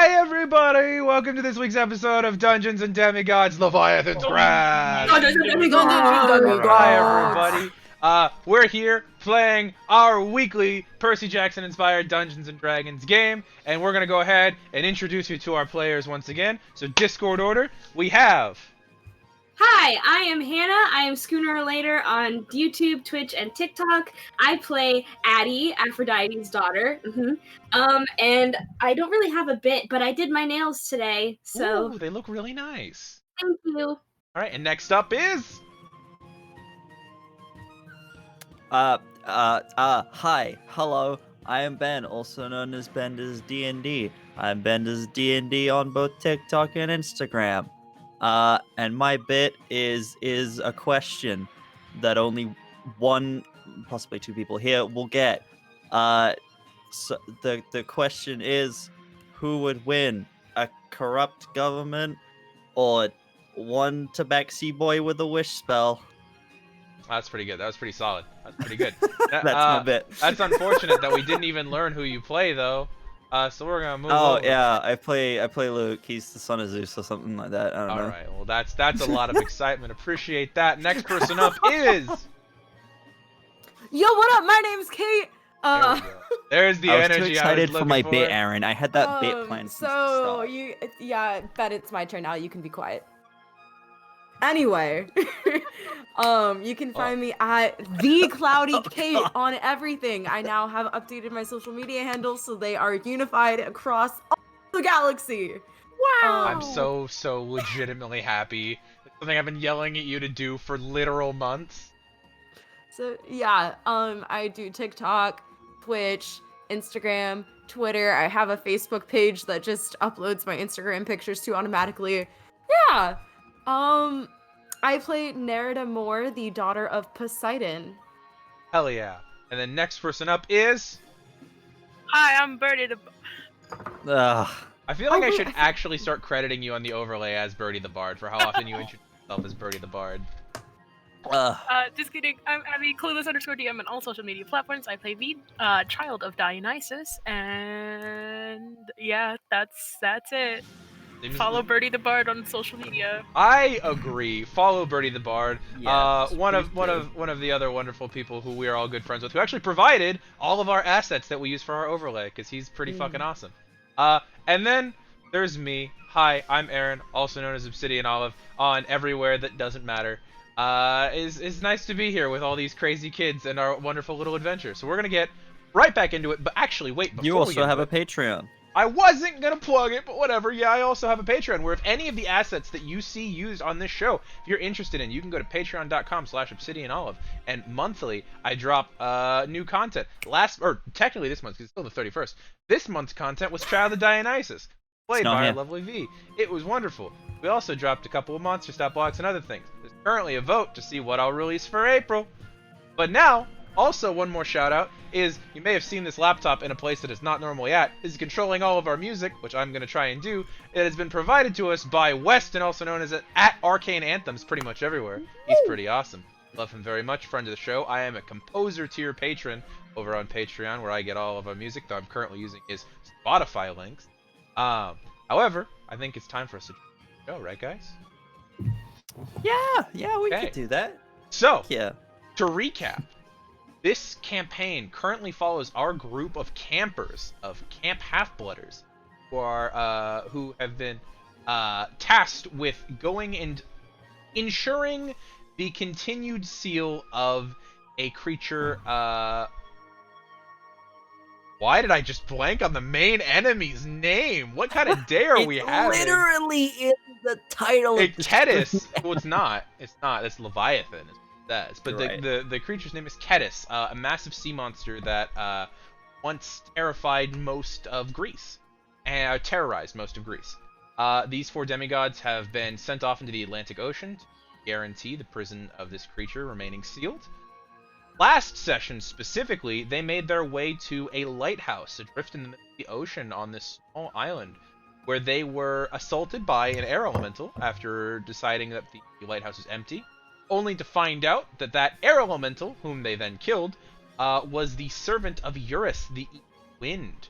Hi everybody! Welcome to this week's episode of Dungeons and Demigods Leviathan's Wrath! Hi everybody! We're here playing our weekly Percy Jackson inspired Dungeons and Dragons game, and we're gonna go ahead and introduce you to our players once again. So Discord order, we have... Hi, I am Hannah. I am Schooner Later on YouTube, Twitch, and TikTok. I play Addie, Aphrodite's daughter. And I don't really have a bit, but I did my nails today, so... Ooh, they look really nice. Thank you. Alright, and next up is... Hi, hello, I am Ben, also known as Bender's D&D. I'm Bender's D&D on both TikTok and Instagram. And my bit is a question that only one, possibly two people here will get. So the question is, who would win, a corrupt government or one tabaxi boy with a wish spell? That's pretty good. That was pretty solid. That's pretty good. That's my bit. That's unfortunate that we didn't even learn who you play, though. So we're gonna move Oh over. yeah, I play Luke. He's the son of Zeus or something like that. I don't know. All right. Well, that's a lot of excitement. Appreciate that. Next person up is. Yo, what up? My name's Kate. There's the I was energy. too excited for my for. bit, Aaron. I had that bit planned since the start. Bet it's my turn now. You can be quiet. Anyway, you can find me at the Cloudy Kate on everything. I now have updated my social media handles so they are unified across all the galaxy. Wow! I'm so legitimately happy. It's something I've been yelling at you to do for literal months. So yeah, I do TikTok, Twitch, Instagram, Twitter. I have a Facebook page that just uploads my Instagram pictures to automatically. Yeah. I play Nerida Moore, the daughter of Poseidon. Hell yeah. And then next person up is... Hi, I'm Birdie the... I feel like I should actually start crediting you on the overlay as Birdie the Bard for how often you introduce yourself as Birdie the Bard. Just kidding. I'm Addie, clueless_DM on all social media platforms. I play V, Child of Dionysus, and yeah, that's it. Follow Birdie the Bard on social media. I agree. Follow Birdie the Bard. Yes, one of the other wonderful people who we are all good friends with, who actually provided all of our assets that we use for our overlay, because he's pretty fucking awesome. And then there's me. Hi, I'm Aaron, also known as Obsidian Olive, on everywhere that doesn't matter. It's nice to be here with all these crazy kids and our wonderful little adventure. So we're gonna get right back into it. But actually, wait. You also have a Patreon. I wasn't gonna plug it, but whatever. Yeah, I also have a Patreon where if any of the assets that you see used on this show, if you're interested in, you can go to patreon.com/obsidianolive, and monthly I drop new content. Technically this month, because it's still the 31st. This month's content was Child of Dionysus, played by our lovely V. It was wonderful. We also dropped a couple of monster stat blocks and other things. There's currently a vote to see what I'll release for April. But now, also one more shout out is, you may have seen this laptop in a place that it's not normally at. This is controlling all of our music, which I'm going to try and do. It has been provided to us by Weston, also known as at Arcane Anthems, pretty much everywhere. He's pretty awesome. Love him very much, friend of the show. I am a composer tier patron over on Patreon, where I get all of our music, though I'm currently using his Spotify links. However, I think it's time for us to go, right guys? Yeah, we could do that. So, yeah. To recap, this campaign currently follows our group of campers, of Camp Half-Blooders, who have been tasked with going and ensuring the continued seal of a creature. Why did I just blank on the main enemy's name? What kind of day are we having? It's literally in the title. Ketis. Well, it's not. It's not. It's Leviathan. But right. the creature's name is Ketis, a massive sea monster that once terrified most of Greece, and terrorized most of Greece. These four demigods have been sent off into the Atlantic Ocean to guarantee the prison of this creature remaining sealed. Last session specifically, they made their way to a lighthouse adrift in the middle of the ocean on this small island, where they were assaulted by an air elemental after deciding that the lighthouse is empty, only to find out that that air elemental, whom they then killed, was the servant of Eurus, the wind.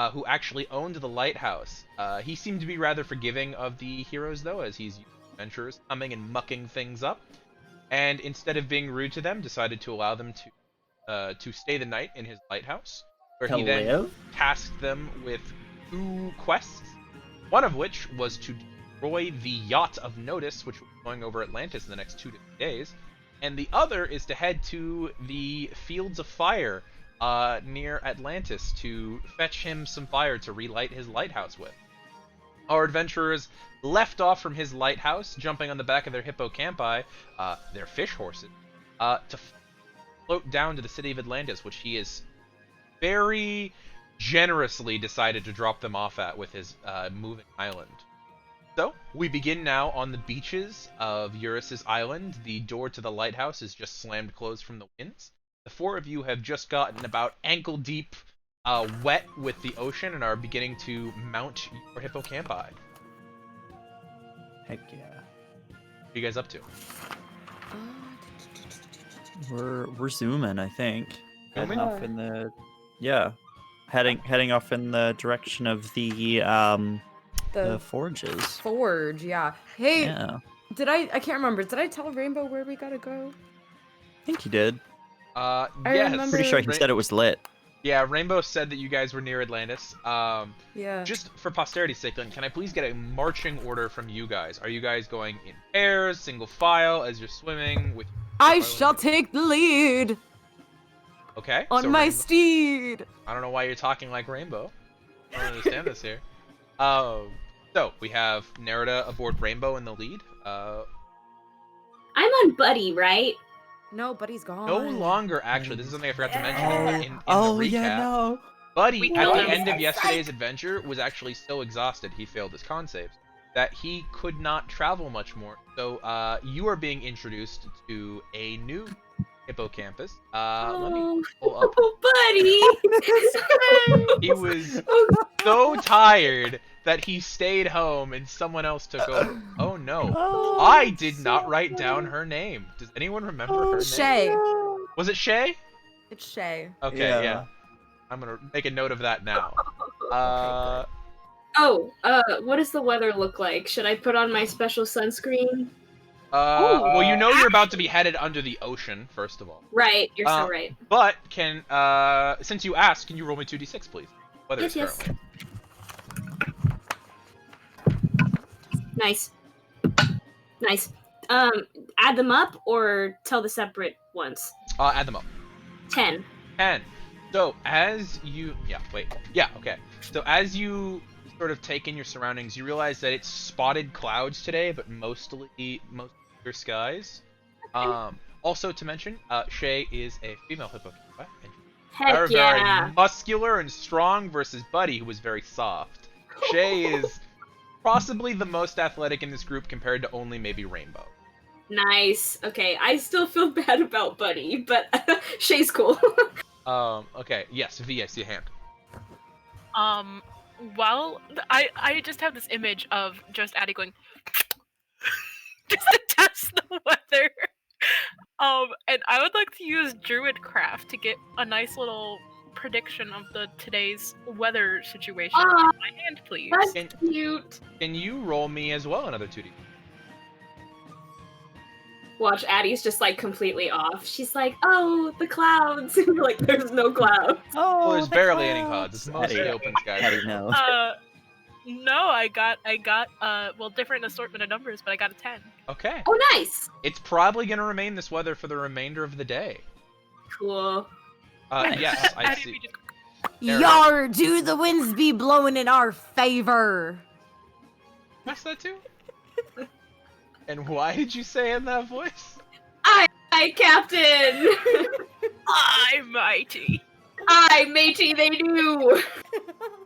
who actually owned the lighthouse. He seemed to be rather forgiving of the heroes, though, as he's used to adventurers coming and mucking things up. And instead of being rude to them, decided to allow them to stay the night in his lighthouse, where he then tasked them with 2 quests, one of which was to destroy the yacht of Notice, which was going over Atlantis in the next 2 to 3 days, and the other is to head to the Fields of Fire near Atlantis to fetch him some fire to relight his lighthouse with. Our adventurers left off from his lighthouse, jumping on the back of their hippocampi, their fish horses, to float down to the city of Atlantis, which he is very generously decided to drop them off at with his moving island. So, we begin now on the beaches of Eurys's island. The door to the lighthouse is just slammed closed from the winds. The 4 of you have just gotten about ankle deep wet with the ocean and are beginning to mount your hippocampi. Heck yeah. What are you guys up to? We're zooming, I think. Zooming? Heading off in the heading off in the direction of the forges. Forge, yeah. Hey, Yeah. I can't remember. Did I tell Rainbow where we gotta go? I think you did. Yes. remember- Pretty sure he said it was lit. Yeah, Rainbow said that you guys were near Atlantis. Yeah. Just for posterity's sake, then, can I please get a marching order from you guys? Are you guys going in pairs, single file, as you're swimming? With I shall take the lead Okay. on so my Rainbow- steed. I don't know why you're talking like Rainbow. I don't understand this here. So we have Nerida aboard Rainbow in the lead. I'm on Buddy, right? No, Buddy's gone. No longer, actually. This is something I forgot to mention in the recap. yeah, no. Buddy, We at killed the him. end of yesterday's adventure, was actually so exhausted, he failed his con saves, that he could not travel much more. So, you are being introduced to a new hippocampus. Let me pull up. Oh, Buddy! He was so tired that he stayed home and someone else took over. Oh no. I did not write down her name. Does anyone remember her name? Shay. Was it Shay? It's Shay. Okay, Yeah. yeah. I'm gonna make a note of that now. What does the weather look like? Should I put on my special sunscreen? Well, you know you're about to be headed under the ocean, first of all. Right, you're so right. But since you asked, can you roll me 2d6, please? Weather is Yes. currently. Nice. Add them up or tell the separate ones? Add them up. 10. 10. So as you, okay. So as you sort of take in your surroundings, you realize that it's spotted clouds today, but mostly clear skies. Also to mention, Shay is a female hippocampi. Heck Very yeah. muscular and strong versus Buddy, who was very soft. Shay is possibly the most athletic in this group compared to only maybe Rainbow. Nice. Okay, I still feel bad about Buddy, but Shay's cool. Okay. Yes, V, I see a hand. Well, I just have this image of just Addie going just to test the weather. And I would like to use Druidcraft to get a nice little prediction of today's weather situation. Aw, in my hand, please. That's cute. Can you roll me as well another 2d? Watch, Addie's just like completely off. She's like, "Oh, the clouds." Like, there's no clouds. Oh, Well, there's barely any clouds. It's mostly Eddie. open skies. Eddie, no. No, I got different assortment of numbers, but I got a 10. Okay. Oh, nice. It's probably going to remain this weather for the remainder of the day. Cool. Yes, I Addie, see. we just- Yar, do the winds be blowing in our favor? What's that too? And why did you say in that voice? Hi, Captain. I'm mighty. Hi, matey. They do.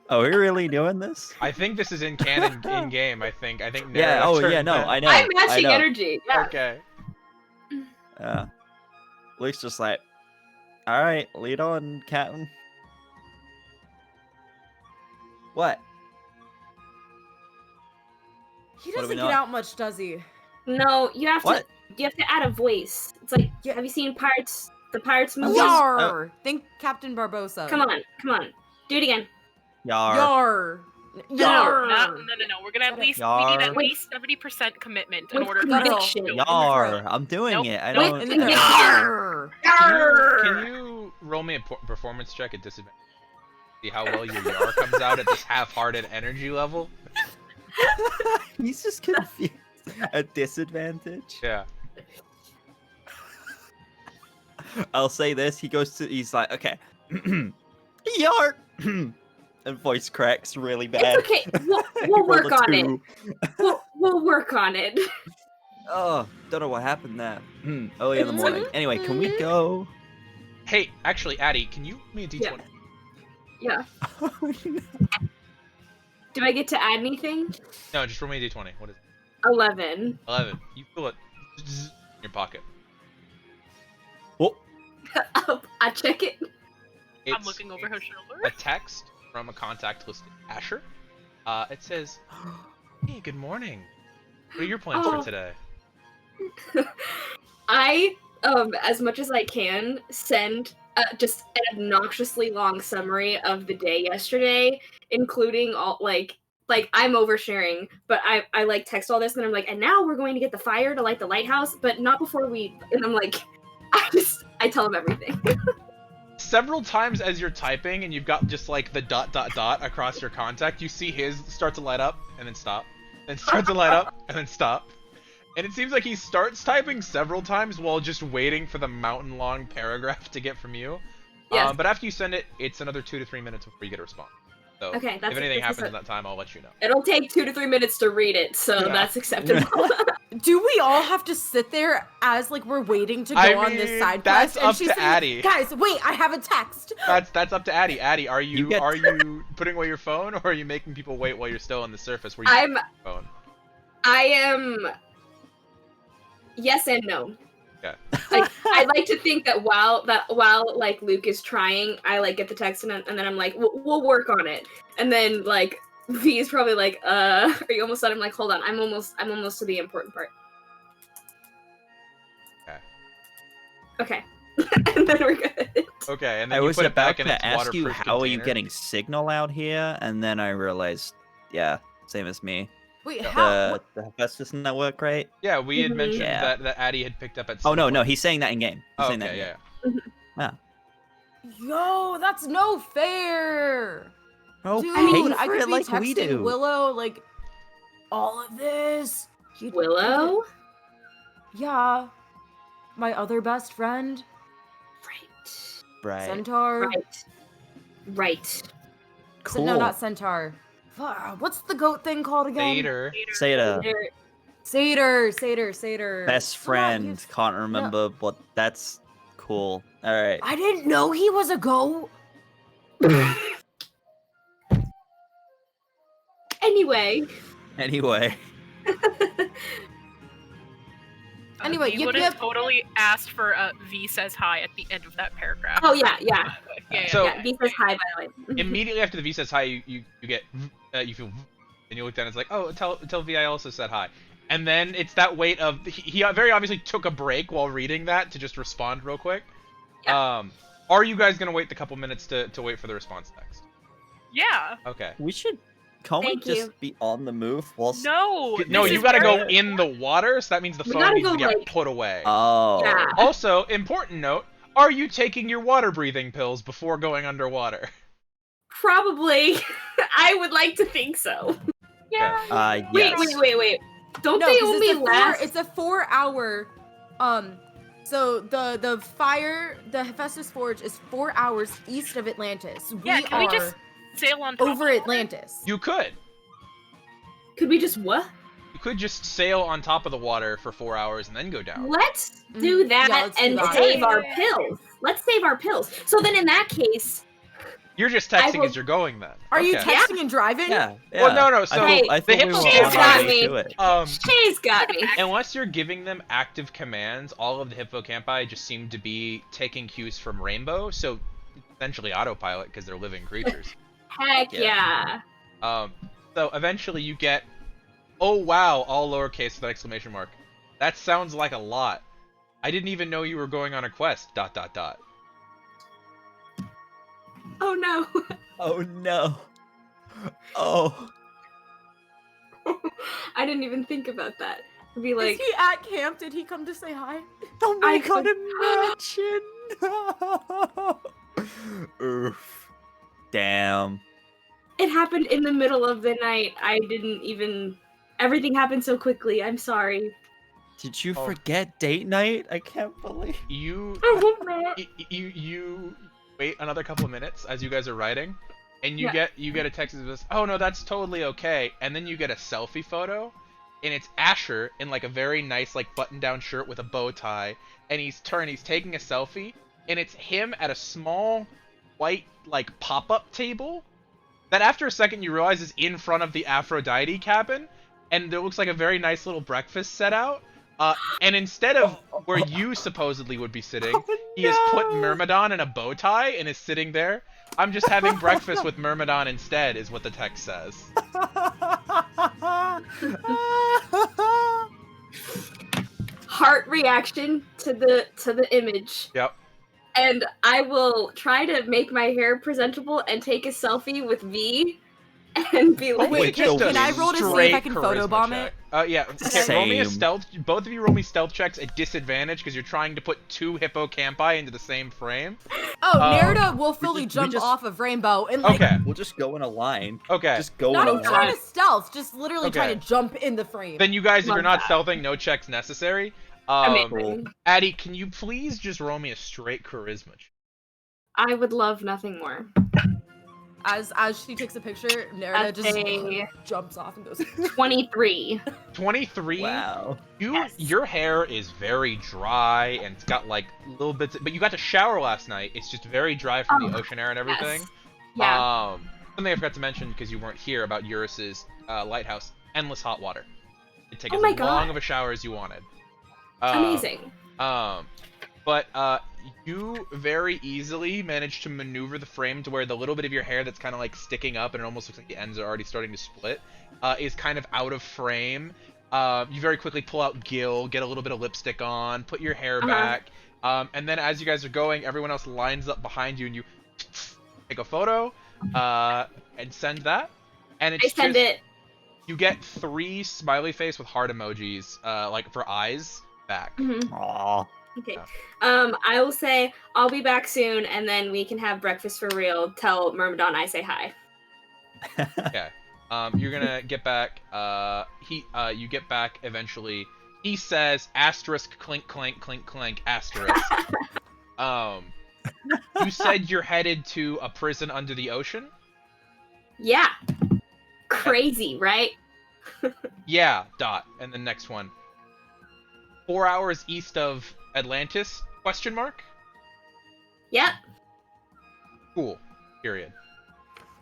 Oh, are we really doing this? I think this is in canon in game. I think. Yeah. Nerida Oh, turned yeah. No, that- I know. I'm I matching know. energy. Yeah. Okay. Luke's just like, all right, lead on, Captain. What? He What do we doesn't know? get out much, does he? No, you have What? to add a voice. It's like, have you seen the Pirates movie? Yar! Think Captain Barbosa. Come on. Do it again. Yar. Yar. No, Yar. No. We're gonna at least we need Yar. at least 70% commitment in With order for conviction. us to Yar. I'm doing Nope. it. I Nope. don't. With conviction. Yar. Can you roll me a performance check at disadvantage? See how well your Yar comes out at this half-hearted energy level? He's just confused. A disadvantage? Yeah. I'll say this. He's like, okay. Yar. And voice cracks really bad. It's okay. We'll Rolled work a on it. 2. We'll work on it. Oh, don't know what happened there. Early in the morning. Anyway, can we go? Hey, actually, Addie, can you roll me a d20? Yeah. Do I get to add anything? No, just roll me a d20. What is it? 11. 11. You feel it in your pocket. Oh, I check it. It's I'm looking over her shoulder. a text from a contact listed Asher. It says, "Hey, good morning. What are your plans for today?" I, as much as I can, send just an obnoxiously long summary of the day yesterday, including all like I'm oversharing, but I like text all this and I'm like, and now we're going to get the fire to light the lighthouse, but not before we. And I'm like, I tell him everything. Several times as you're typing and you've got just like the ... across your contact, you see his start to light up and then stop, then start to light up and then stop. And it seems like he starts typing several times while just waiting for the mountain-long paragraph to get from you. Yes. But after you send it, it's another 2 to 3 minutes before you get a response. So Okay, if anything happens in that time, I'll let you know. It'll take 2 to 3 minutes to read it, so Yeah. that's acceptable. Do we all have to sit there as like we're waiting to go I on mean, this side that's quest? And up she's to saying, Addie. Guys, wait, I have a text. That's up to Addie. Addie, are you get- putting away your phone, or are you making people wait while you're still on the surface where you I'm- your phone? I am. Yes and no. Okay. Like, I like to think that while like Luke is trying, I like get the text and then I'm like, we'll work on it. And then like V is probably like, are you almost done? I'm like, hold on, I'm almost to the important part. Okay. And then we're good. Okay, and then I you was put it about back in its to ask you waterproof how are you container. getting signal out here, and then I realized, yeah, same as me. Wait, how? The Hephaestus network, right? Yeah, we had Mhm. mentioned Yeah. that Addie had picked up at. Oh no, some no, point. he's saying that in game. He's Oh, saying that okay, in yeah. game. Yo, that's no fair. Oh, Dude, pay I for could it be like texting we do. Willow like all of this. You'd- Willow? Yeah. My other best friend, Right. Right. Centaur. Right. Cool. No, not Centaur. What's the goat thing called again? Later. Seda. Satyr. Best friend. Can't remember what. That's cool. All right. I didn't know he was a goat. Anyway. Anyway. Anyway, you yip, would have yip. totally asked for V says hi at the end of that paragraph. Oh yeah. Yeah. So- Yeah. V says hi, by the way. Immediately after the V says hi, you get you feel, and you look down. It's like, oh, tell V I also said hi. And then it's that wait of he very obviously took a break while reading that to just respond real quick. Yeah. Are you guys gonna wait the couple minutes to wait for the response text? Yeah. Okay. We should. Can't we Thank just you. be on the move whilst? No. No, this you is gotta go where- in the water, so that means the We phone gotta needs to go, get like- put away. Oh. Yeah. Also, important note: are you taking your water breathing pills before going underwater? Probably. I would like to think so. Yeah. Yes. Wait. Don't No, they 'cause only last? It's a 4-hour. So the fire, the Hephaestus Forge is 4 hours east of Atlantis. Yeah, can we are just sail on top over of it? Atlantis. You could. Could we just what? You could just sail on top of the water for 4 hours and then go down. Let's do that Yeah, let's do and that. save our pills. Let's save our pills. So then, in that case, You're just I texting will- as you're going then. Are you Okay. texting and driving? Yeah. Well, no. So Hey, I the thought we were hippo on got our way me. to it. she's got me. Unless you're giving them active commands, all of the hippocampi just seem to be taking cues from Rainbow, so essentially autopilot because they're living creatures. Heck Yeah. yeah. So eventually you get, oh wow, all lowercase with an exclamation mark. That sounds like a lot. I didn't even know you were going on a quest. ... Oh no. Oh no. Oh. I didn't even think about that. It'd be Is like, he at camp? Did he come to say hi? Oh I my god, could- imagine! Oof. Damn. it happened in the middle of the night. I didn't even. Everything happened so quickly. I'm sorry. Did you Oh. forget date night? I can't believe. You I hope not. you wait another couple of minutes as you guys are writing, and you Yeah. get a text that says, "Oh no, that's totally okay," and then you get a selfie photo, and it's Asher in like a very nice like button-down shirt with a bow tie, and he's taking a selfie, and it's him at a small white like pop-up table that after a second you realize is in front of the Aphrodite cabin, and there looks like a very nice little breakfast set out. And instead of where you supposedly would be sitting, he has put Myrmidon in a bow tie and is sitting there. I'm just having breakfast with Myrmidon instead, is what the text says. Heart reaction to the image. Yep. And I will try to make my hair presentable and take a selfie with V and be like, wait, just can a I roll to see if straight I can charisma photobomb check. it? Yeah. Okay, roll me a Same. stealth. Both of you roll me stealth checks at disadvantage because you're trying to put two hippocampi into the same frame. Oh, Nerida will fully we jump just- off of Rainbow and like Okay. We'll just go in a line. Okay. Just go not in a even line. trying to stealth, just literally Okay. trying to jump in the frame. Then you guys, if Love you're not that. stealthing, no checks necessary. amazing. Addie, can you please just roll me a straight charisma check? I would love nothing more. As she takes a picture, Nerida That's just a jumps off and goes. 23. 23. Wow. Yes. Your hair is very dry and it's got like little bits. But you got to shower last night. It's just very dry from the Oh, ocean air and everything. Yes. Yeah. Something I forgot to mention because you weren't here about Eurus's lighthouse: endless hot water. You take Oh as my long God. of a shower as you wanted. Amazing. But you very easily managed to maneuver the frame to where the little bit of your hair that's kind of like sticking up and it almost looks like the ends are already starting to split is kind of out of frame. You very quickly pull out Gil, get a little bit of lipstick on, put your hair back, and then as you guys are going, everyone else lines up behind you and you take a photo and send that. And it's I send just, it. You get 3 smiley face with heart emojis, like for eyes, back. Mhm. Aw. Okay. Yeah. I will say I'll be back soon, and then we can have breakfast for real. Tell Myrmidon I say hi. Okay. You're gonna get back. You get back eventually. He says asterisk clink clank clink clank asterisk. You said you're headed to a prison under the ocean? Yeah. Crazy, right? Yeah, dot. And the next one. 4 hours east of Atlantis? Question mark? Yep. Cool. Period.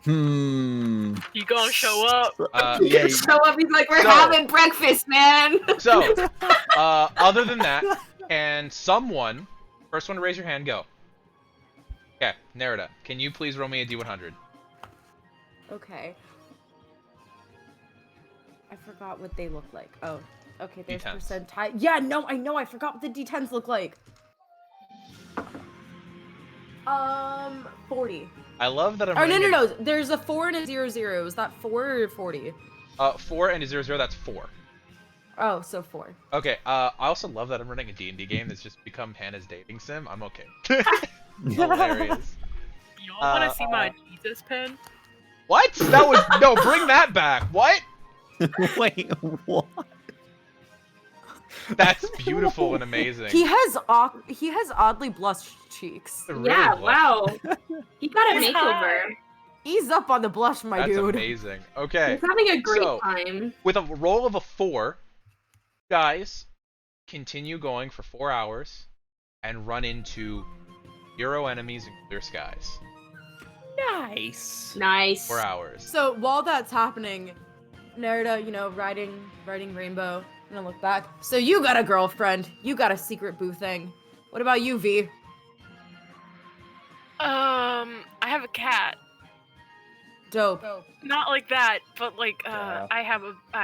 Hmm. You gonna show up? Yeah. Show up, he's like, we're So- having breakfast, man. So, other than that, can someone, first one to raise your hand, go. Okay, Nerida, can you please roll me a D100? Okay. I forgot what they look like. Oh, okay. There's D10s. percentile. Yeah, no, I know. I forgot what the D10s look like. 40. I love that I'm Oh no, running no, no. There's a 4 and a 00. Is that 4 or 40? 4 and a 00, that's 4. Oh, so 4. Okay, I also love that I'm running a D&D game that's just become Hannah's dating sim. I'm okay. Hilarious. Y'all wanna see my Jesus pen? What? That was... No, bring that back. What? Wait, what? That's beautiful and amazing. He has oddly blushed cheeks. Really Yeah, blush. wow. He got a He's makeover. Ease up on the blush, my That's dude. amazing. Okay. He's having a great So- time. With a roll of a 4, guys, continue going for 4 hours and run into 0 enemies and clear skies. Nice. Nice. 4 hours. So while that's happening, Nerida, riding Rainbow, I'm gonna look back. So you got a girlfriend. You got a secret boo thing. What about you, V? I have a cat. Dope. Not like that, but like Yeah. I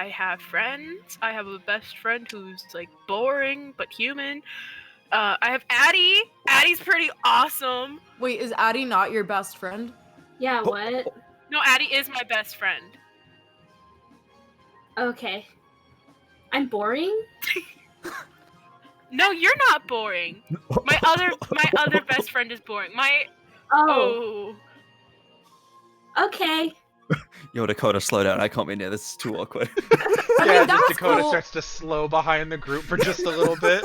have friends. I have a best friend who's like boring but human. I have Addie. Addie's pretty awesome. Wait, is Addie not your best friend? Yeah, what? No, Addie is my best friend. Okay. I'm boring? No, you're not boring. My other best friend is boring. Oh. Okay. Yo, Dakota, slow down. I can't be near. This is too awkward. I Yeah, mean, that's Dakota cool. starts to slow behind the group for just a little bit.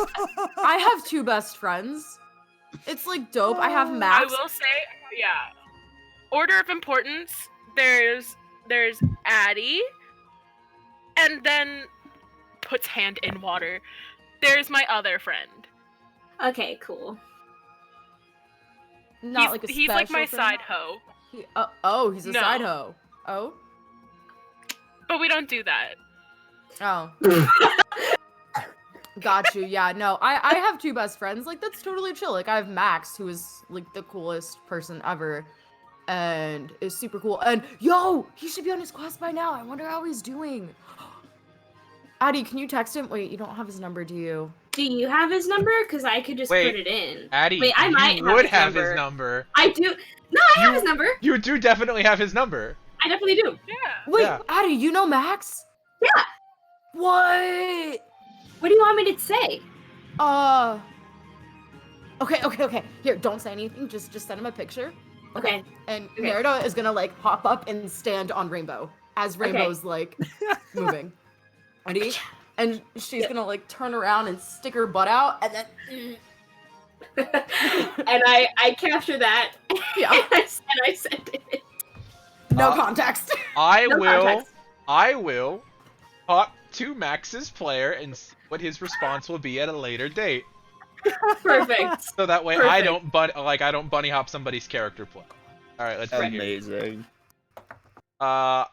I have 2 best friends. It's like dope. I have Max. I will say, yeah. Order of importance. There's Addie, and then puts hand in water. There's my other friend. Okay, cool. Not He's like my side hoe. He's a No. side hoe. Oh? But we don't do that. Oh. Got you. Yeah, no. I have 2 best friends. Like, that's totally chill. Like, I have Max, who is, like, the coolest person ever. And is super cool. And, yo! He should be on his quest by now. I wonder how he's doing. Addie, can you text him? Wait, you don't have his number, do you? Do you have his number? Because I could just Wait, put it in. Addie, Wait, I might you have would his have number. his number. I do. No, I have his number. You do definitely have his number. I definitely do. Yeah. Wait, Yeah. Addie, you know Max? Yeah. What? What do you want me to say? Okay. Here, don't say anything. Just send him a picture. Okay. And Okay. Nerida is gonna like hop up and stand on Rainbow as Rainbow's like moving. Ready? And she's gonna like turn around and stick her butt out, and then And I capture that. Yeah. and I send it. no context. I No will. context. I will talk to Max's player and see what his response will be at a later date. Perfect. So that way I don't bunny hop somebody's character play. All right, let's see here. Amazing.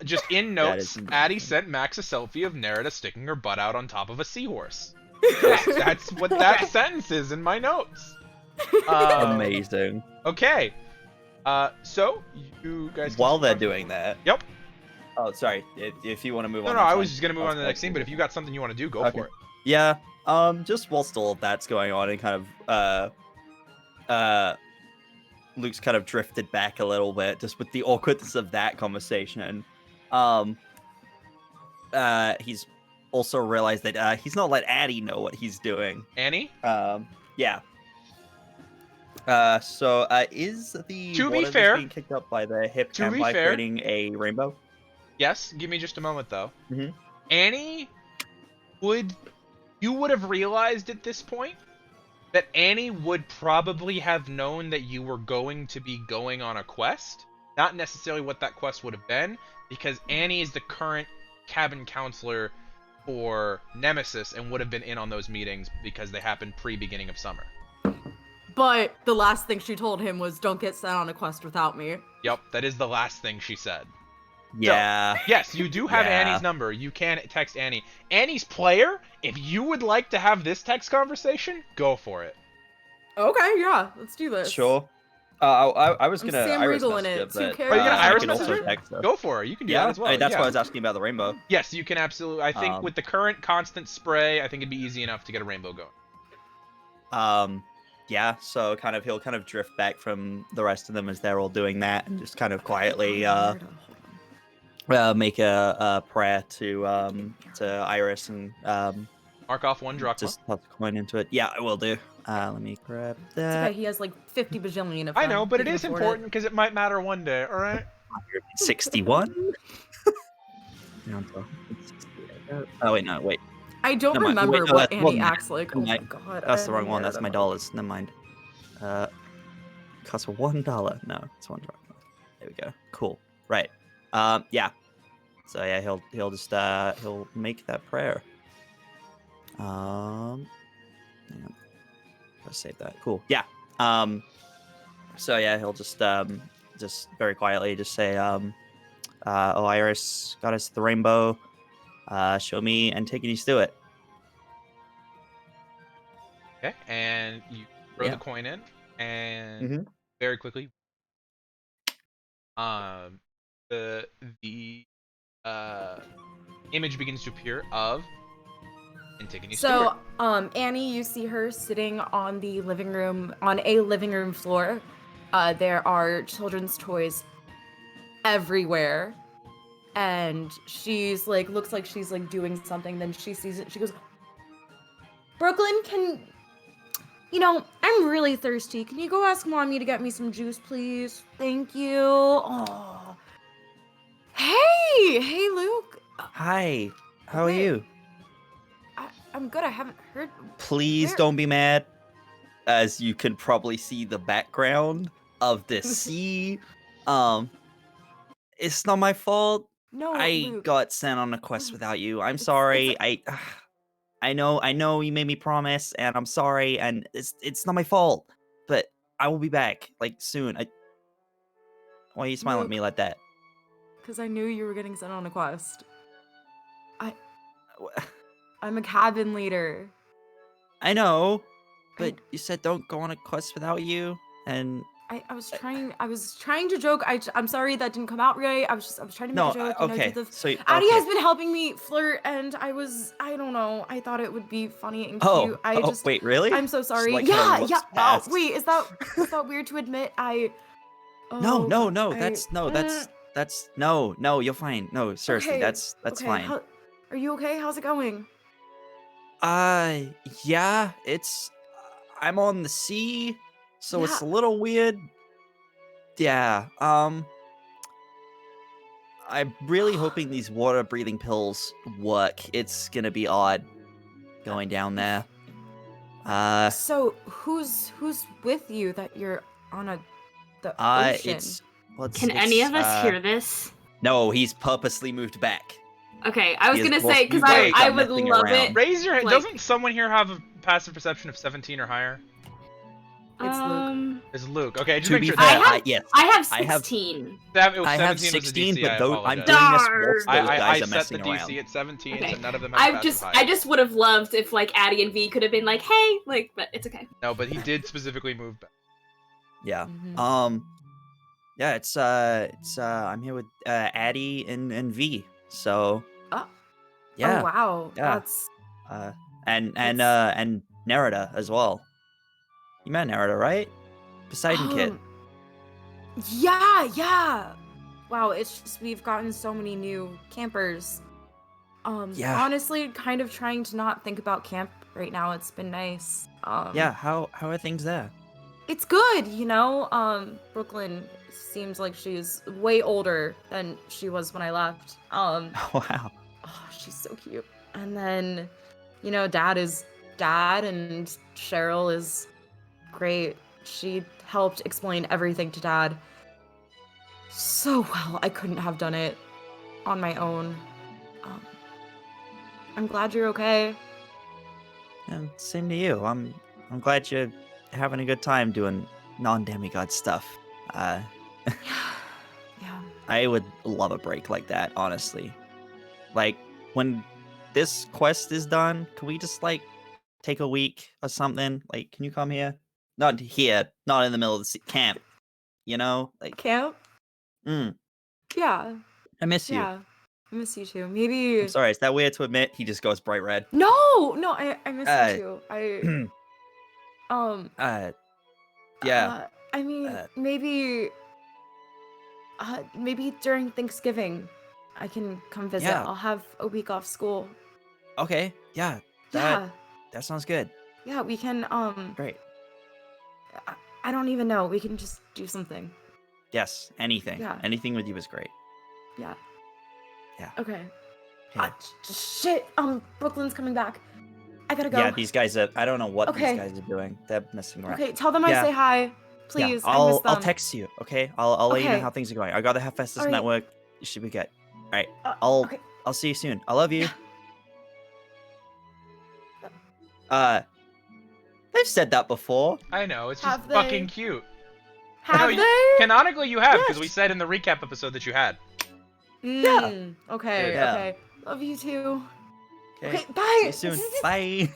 Just in That notes, is Addie sent Max a selfie of Nerida sticking her butt out on top of a seahorse. Correct. That's what that sentence is in my notes. Amazing. Okay. So you guys. While they're doing that. Yep. Oh, sorry. If you want to move No, on. I that's was fine. just gonna move on to the next Okay. scene, but if you got something you want to do, go Okay. for it. Yeah. Just whilst all of that's going on and kind of Luke's kind of drifted back a little bit just with the awkwardness of that conversation. He's also realized that he's not let Addie know what he's doing. Annie? Yeah. So is the To be water that's fair- being kicked up by the hip to be by fair- creating a rainbow? Yes. Give me just a moment, though. Mhm. Annie, you would have realized at this point that Annie would probably have known that you were going to be going on a quest. Not necessarily what that quest would have been, because Annie is the current cabin counselor for Nemesis and would have been in on those meetings because they happened pre-beginning of summer. But the last thing she told him was, "Don't get sent on a quest without me." Yep, that is the last thing she said. Yeah. Yes, you do have Yeah. Annie's number. You can text Annie. Annie's player, if you would like to have this text conversation, go for it. Okay, yeah, let's do this. Sure. I was I'm gonna Sam Iris Regal in message it. it, Two but Are you characters. gonna I Iris can also message her? text her. Go for it. You can do Yeah, that as well. I mean, that's yeah. why I was asking about the rainbow. Yes, you can absolutely. I think Um, with the current constant spray, I think it'd be easy enough to get a rainbow going. Yeah, so he'll drift back from the rest of them as they're all doing that, and just kind of quietly make a prayer to Iris and Mark off one drachma. just toss a coin into it. Yeah, I will do. Let me grab It's that. okay, he has like 50 bajillion of I them. know, but He it can is afford important because it might matter one day. All right. 61. Oh wait, no, wait. I don't Never mind. remember Wait, no, what that's more Annie than that. acts like. Oh Never my mind. god. That's the I wrong one. That's never my know. dollars. Never mind. Costs $1. No, it's $1. There we go. Cool. Right. Yeah. So yeah, he'll just he'll make that prayer. Hang on. Let's save that. Cool. Yeah. So yeah, he'll just very quietly just say, "Oh Iris, goddess of the rainbow, show me Antigone's do it." Okay. And you throw Yeah. the coin in, and Mhm. very quickly, the image begins to appear of Antigone So, Stewart. Annie, you see her sitting on a living room floor. There are children's toys everywhere. And she's like, looks like she's like doing something. Then she sees it. She goes, Brooklyn, I'm really thirsty. Can you go ask Mommy to get me some juice, please? Thank you. Oh. Hey, Luke. Hi. How are you? I'm good. I haven't heard. Please don't be mad. As you can probably see the background of the sea. It's not my fault. No, I Luke. got sent on a quest without you. I'm sorry. I know you made me promise, and I'm sorry, and it's not my fault. But I will be back, like, soon. Why are you smiling at me like that? Because I knew you were getting sent on a quest. I'm a cabin leader. I know, but you said don't go on a quest without you, and I was trying to joke. I'm sorry that didn't come out right. I was trying to make a joke. Okay. Addie has been helping me flirt, and I don't know. I thought it would be funny and cute. Wait, really? I'm so sorry. Like Yeah. Oh, wait, is that weird to admit? No. That's no. You're fine. No, seriously, Okay, that's fine. Are you okay? How's it going? Yeah. I'm on the sea, so it's a little weird. Yeah. I'm really hoping these water breathing pills work. It's gonna be odd going down there. So who's with you that you're on the ocean? Can any of us hear this? No, he's purposely moved back. Okay, I was He is gonna say, because mostly I would messing love around. it. Raise your hand. Like- Doesn't someone here have a passive perception of 17 or higher? It's Luke. It's Luke. Okay, just To make be sure. fair, That I have 16. I have 17 was the 16, DC, but I I'm apologize. doing this Darn. whilst those I guys are set the messing DC around. at 17, Okay. so none of them have passive higher. I just would have loved if like Addie and V could have been like, hey, like, but it's okay. No, but he did specifically move back. Yeah. Mhm. Yeah, it's I'm here with Addie and V. So yeah. Oh wow. Yeah. That's And Nerida as well. You met Nerida, right? Poseidon kid. Yeah. Wow, it's just we've gotten so many new campers. Yeah. Honestly, kind of trying to not think about camp right now. It's been nice. Yeah, how are things there? It's good, Brooklyn seems like she's way older than she was when I left. Wow. Oh, she's so cute. And then, Dad is Dad, and Cheryl is great. She helped explain everything to Dad so well. I couldn't have done it on my own. I'm glad you're okay. And same to you. I'm glad you're having a good time doing non-demigod stuff. Yeah. I would love a break like that, honestly. Like, when this quest is done, can we just, like, take a week or something? Like, can you come here? Not here, not in the middle of the camp. Like, Camp? Yeah. I miss you. Yeah. I miss you too. Maybe. I'm sorry, is that weird to admit? He just goes bright red. No, I miss you too. Yeah. I mean, maybe during Thanksgiving, I can come visit. Yeah. I'll have a week off school. Okay, yeah. That sounds good. Yeah, we can, Great. I don't even know. We can just do something. Yes, anything. Yeah. Anything with you is great. Yeah. Yeah. Okay. Yeah. Shit, Brooklyn's coming back. I gotta go. Yeah, these guys I don't know what Okay. these guys are doing. They're messing around. Okay, tell them I Yeah. say hi. Please, Yeah, I miss them. I'll text you, okay? I'll let you know Okay. how things are going. I got the Hephaestus All right. network. You should be good. All right. Okay. I'll see you soon. I love you. They've said that before. I know, it's just Have they? fucking cute. Have No, they? Canonically, you have, because Yes. we said in the recap episode that you had. Okay, Yeah. okay. Love you too. Okay. Okay, bye. See you soon. Bye.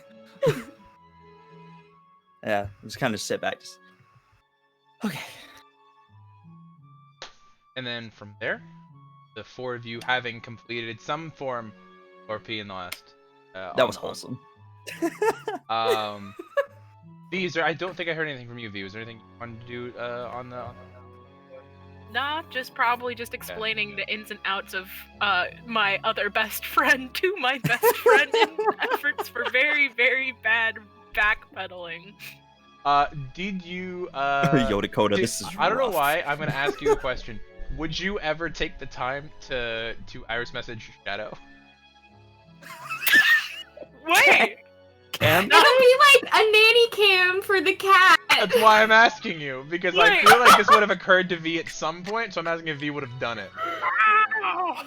Yeah, just kind of sit back. Just okay. And then from there, the four of you having completed some form of RP in the last. That was wholesome. V, I don't think I heard anything from you, V. Was there anything you wanted to do on the? Nah, probably just explaining the ins and outs of my other best friend to my best friend in efforts for very, very bad backpedaling. Did you Yo, Dakota, this is I don't know rough. why. I'm gonna ask you a question. Would you ever take the time to iris message Shadow? Wait! Cam? It'll be like a nanny cam for the cat. That's why I'm asking you, because I feel like this would have occurred to V at some point, so I'm asking if V would have done it.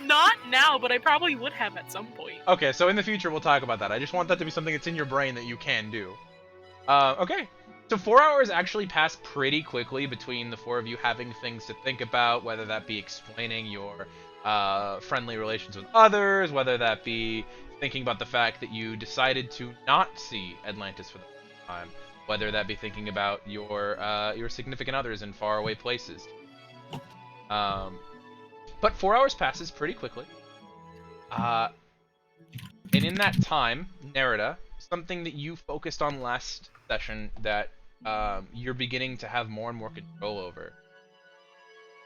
Not now, but I probably would have at some point. Okay, so in the future we'll talk about that. I just want that to be something that's in your brain that you can do. Okay. So 4 hours actually pass pretty quickly between the four of you having things to think about, whether that be explaining your friendly relations with others, whether that be thinking about the fact that you decided to not see Atlantis for the first time, whether that be thinking about your significant others in faraway places. But 4 hours passes pretty quickly. And in that time, Nerida, something that you focused on last session that you're beginning to have more and more control over.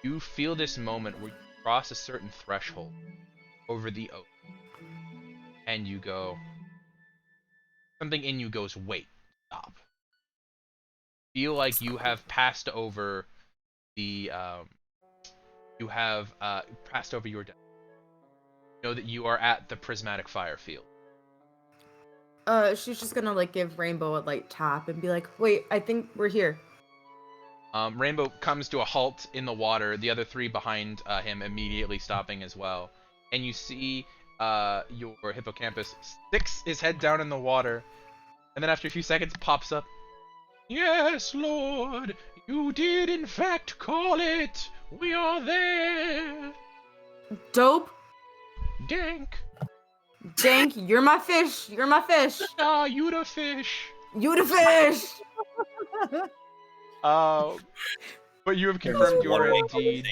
You feel this moment where you cross a certain threshold over the ocean. And you go... Something in you goes, wait, stop. Feel like you have passed over the... you have passed over your death. You know that you are at the Prismatic fire field. She's just gonna like give Rainbow a light tap and be like, "Wait, I think we're here." Rainbow comes to a halt in the water. The other three behind him immediately stopping as well. And you see your hippocampus sticks his head down in the water, and then after a few seconds pops up. Yes, Lord, you did in fact call it. We are there. Dope. Dank. Dank, you're my fish. You're my fish. Ah, you the fish. You the fish. But you have confirmed you are indeed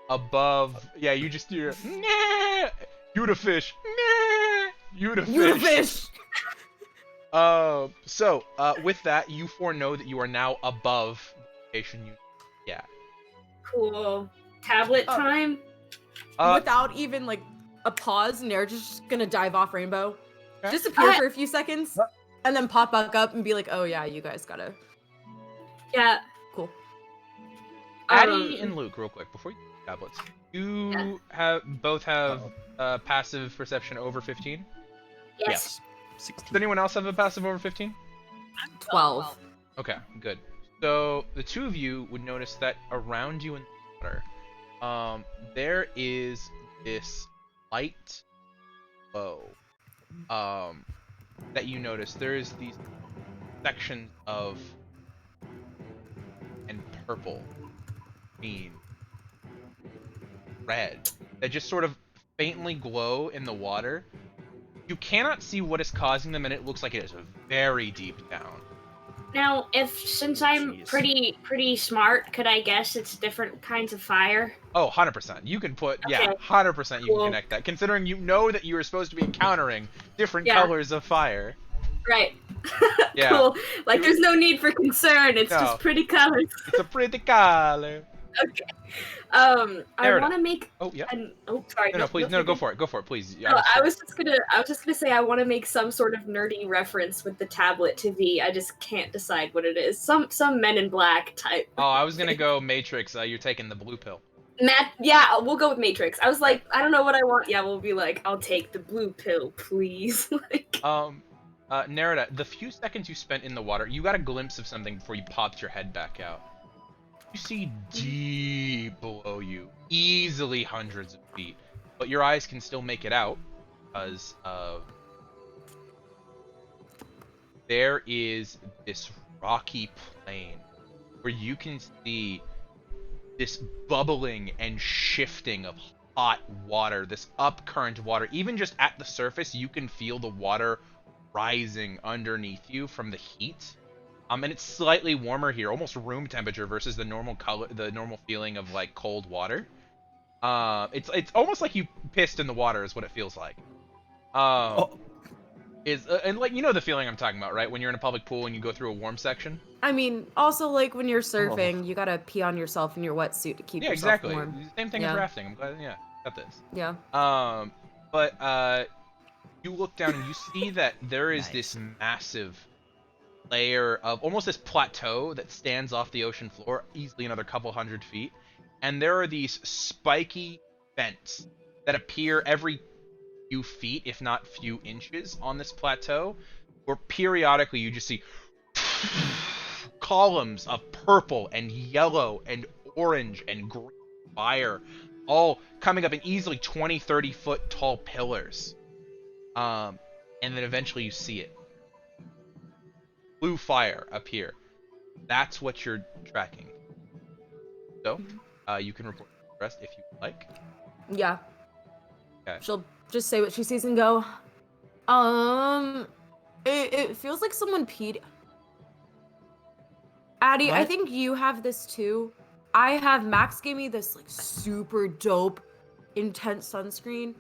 above. Yeah, you just do. Nah, you the fish. Nah, you the fish. You the fish. So with that, you foreknow that you are now above the location you. Yeah. Cool. Tablet time. Without even like a pause, Nair just gonna dive off Rainbow, Okay. disappear for a few seconds, and then pop back up and be like, "Oh yeah, you guys gotta." Yeah. Cool. Addie and Luke, real quick, before you do tablets, you both have passive perception over 15? Yes. 16. Does anyone else have a passive over 15? 12. Okay, good. So the two of you would notice that around you in the water, there is this light glow that you notice. There's these sections of and purple, green, red that just sort of faintly glow in the water. You cannot see what is causing them, and it looks like it is very deep down. Now, since I'm Jeez. pretty smart, could I guess it's different kinds of fire? Oh, 100%. You can put, Okay. 100% you Cool. can connect that, considering you know that you are supposed to be encountering different Yeah. colors of fire. Right. Yeah. Cool. Like, there's no need for concern. It's No. just pretty colors. It's a pretty color. Okay. I Nerida. want to make. Oh, yeah. Sorry. No, please, no, go for it. Go for it, please. No, I was just gonna say I want to make some sort of nerdy reference with the tablet to V. I just can't decide what it is. Some Men in Black type. Oh, I was gonna go Matrix. You're taking the blue pill. Yeah, we'll go with Matrix. I was like, I don't know what I want. Yeah, we'll be like, I'll take the blue pill, please. Like, Nerida, the few seconds you spent in the water, you got a glimpse of something before you popped your head back out. You see deep below you, easily hundreds of feet, but your eyes can still make it out because there is this rocky plain where you can see this bubbling and shifting of hot water, this upcurrent water. Even just at the surface, you can feel the water rising underneath you from the heat. And it's slightly warmer here, almost room temperature versus the normal color, the normal feeling of like cold water. It's almost like you pissed in the water is what it feels like. is, and like you know the feeling I'm talking about, right? When you're in a public pool and you go through a warm section. I mean, also like when you're surfing, you gotta pee on yourself in your wetsuit to keep Yeah, yourself exactly. warm. Same thing as rafting. I'm glad. Yeah, got this. Yeah. But you look down and you see that there is this massive layer of almost this plateau that stands off the ocean floor, easily another couple 100 feet, and there are these spiky vents that appear every few feet, if not few inches, on this plateau, where periodically you just see columns of purple and yellow and orange and green fire, all coming up in easily 20-30 foot tall pillars. And then eventually you see it. Blue fire appear. That's what you're tracking. So, you can report the rest if you like. Yeah. Okay. She'll just say what she sees and go, it feels like someone peed. Addie, What? I think you have this too. Max gave me this like super dope, intense sunscreen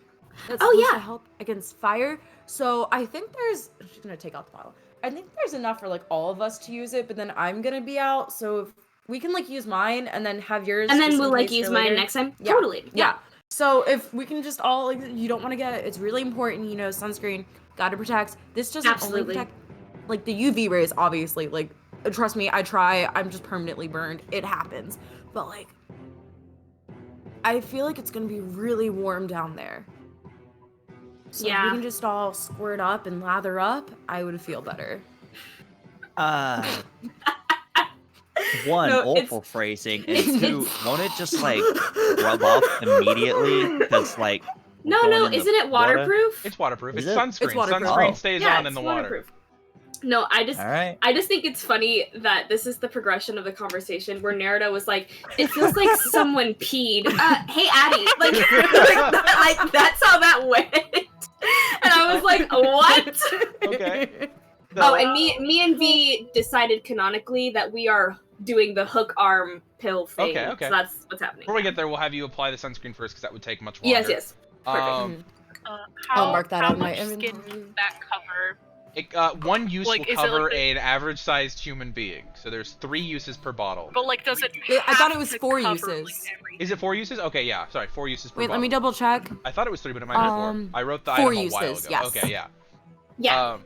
that's supposed to help against fire. So I think she's gonna take out the bottle. I think there's enough for like all of us to use it, but then I'm gonna be out, so if we can like use mine and then have yours. And then just in we'll like case use for mine later. next time. Yeah. Totally. Yeah. So if we can just all, like, you don't want to get it. It's really important, sunscreen, gotta protect. This doesn't only protect, like, the UV rays, obviously. Like, trust me, I try. I'm just permanently burned. It happens. But, like, I feel like it's gonna be really warm down there. So if we can just all squirt up and lather up, I would feel better. One, awful phrasing, and two, won't it just like rub off immediately? Because like, no, isn't it waterproof? It's waterproof. Is It's it? sunscreen. It's waterproof. Sunscreen stays on in it's the water. waterproof. No, I just think it's funny that this is the progression of the conversation where Nerida was like, "It feels like someone peed." Hey, Addie, like that's how that went, and I was like, "What?" Okay. Oh, and me and V decided canonically that we are doing the hook arm pill thing. Okay. So that's what's happening. Before we get there, we'll have you apply the sunscreen first, because that would take much longer. Yes. Perfect. I'll mark that how on my much skin inventory. does that cover? One use Like, will is it cover like an average-sized human being. So there's 3 uses per bottle. But like, does it? I thought it have was to 4 cover, uses. like, every- Is it 4 uses? Okay, yeah. Sorry, 4 uses per Wait, bottle. let me double check. I thought it was 3, but it might be 4. I wrote the 4 item a while uses, ago. yes. Okay, yeah.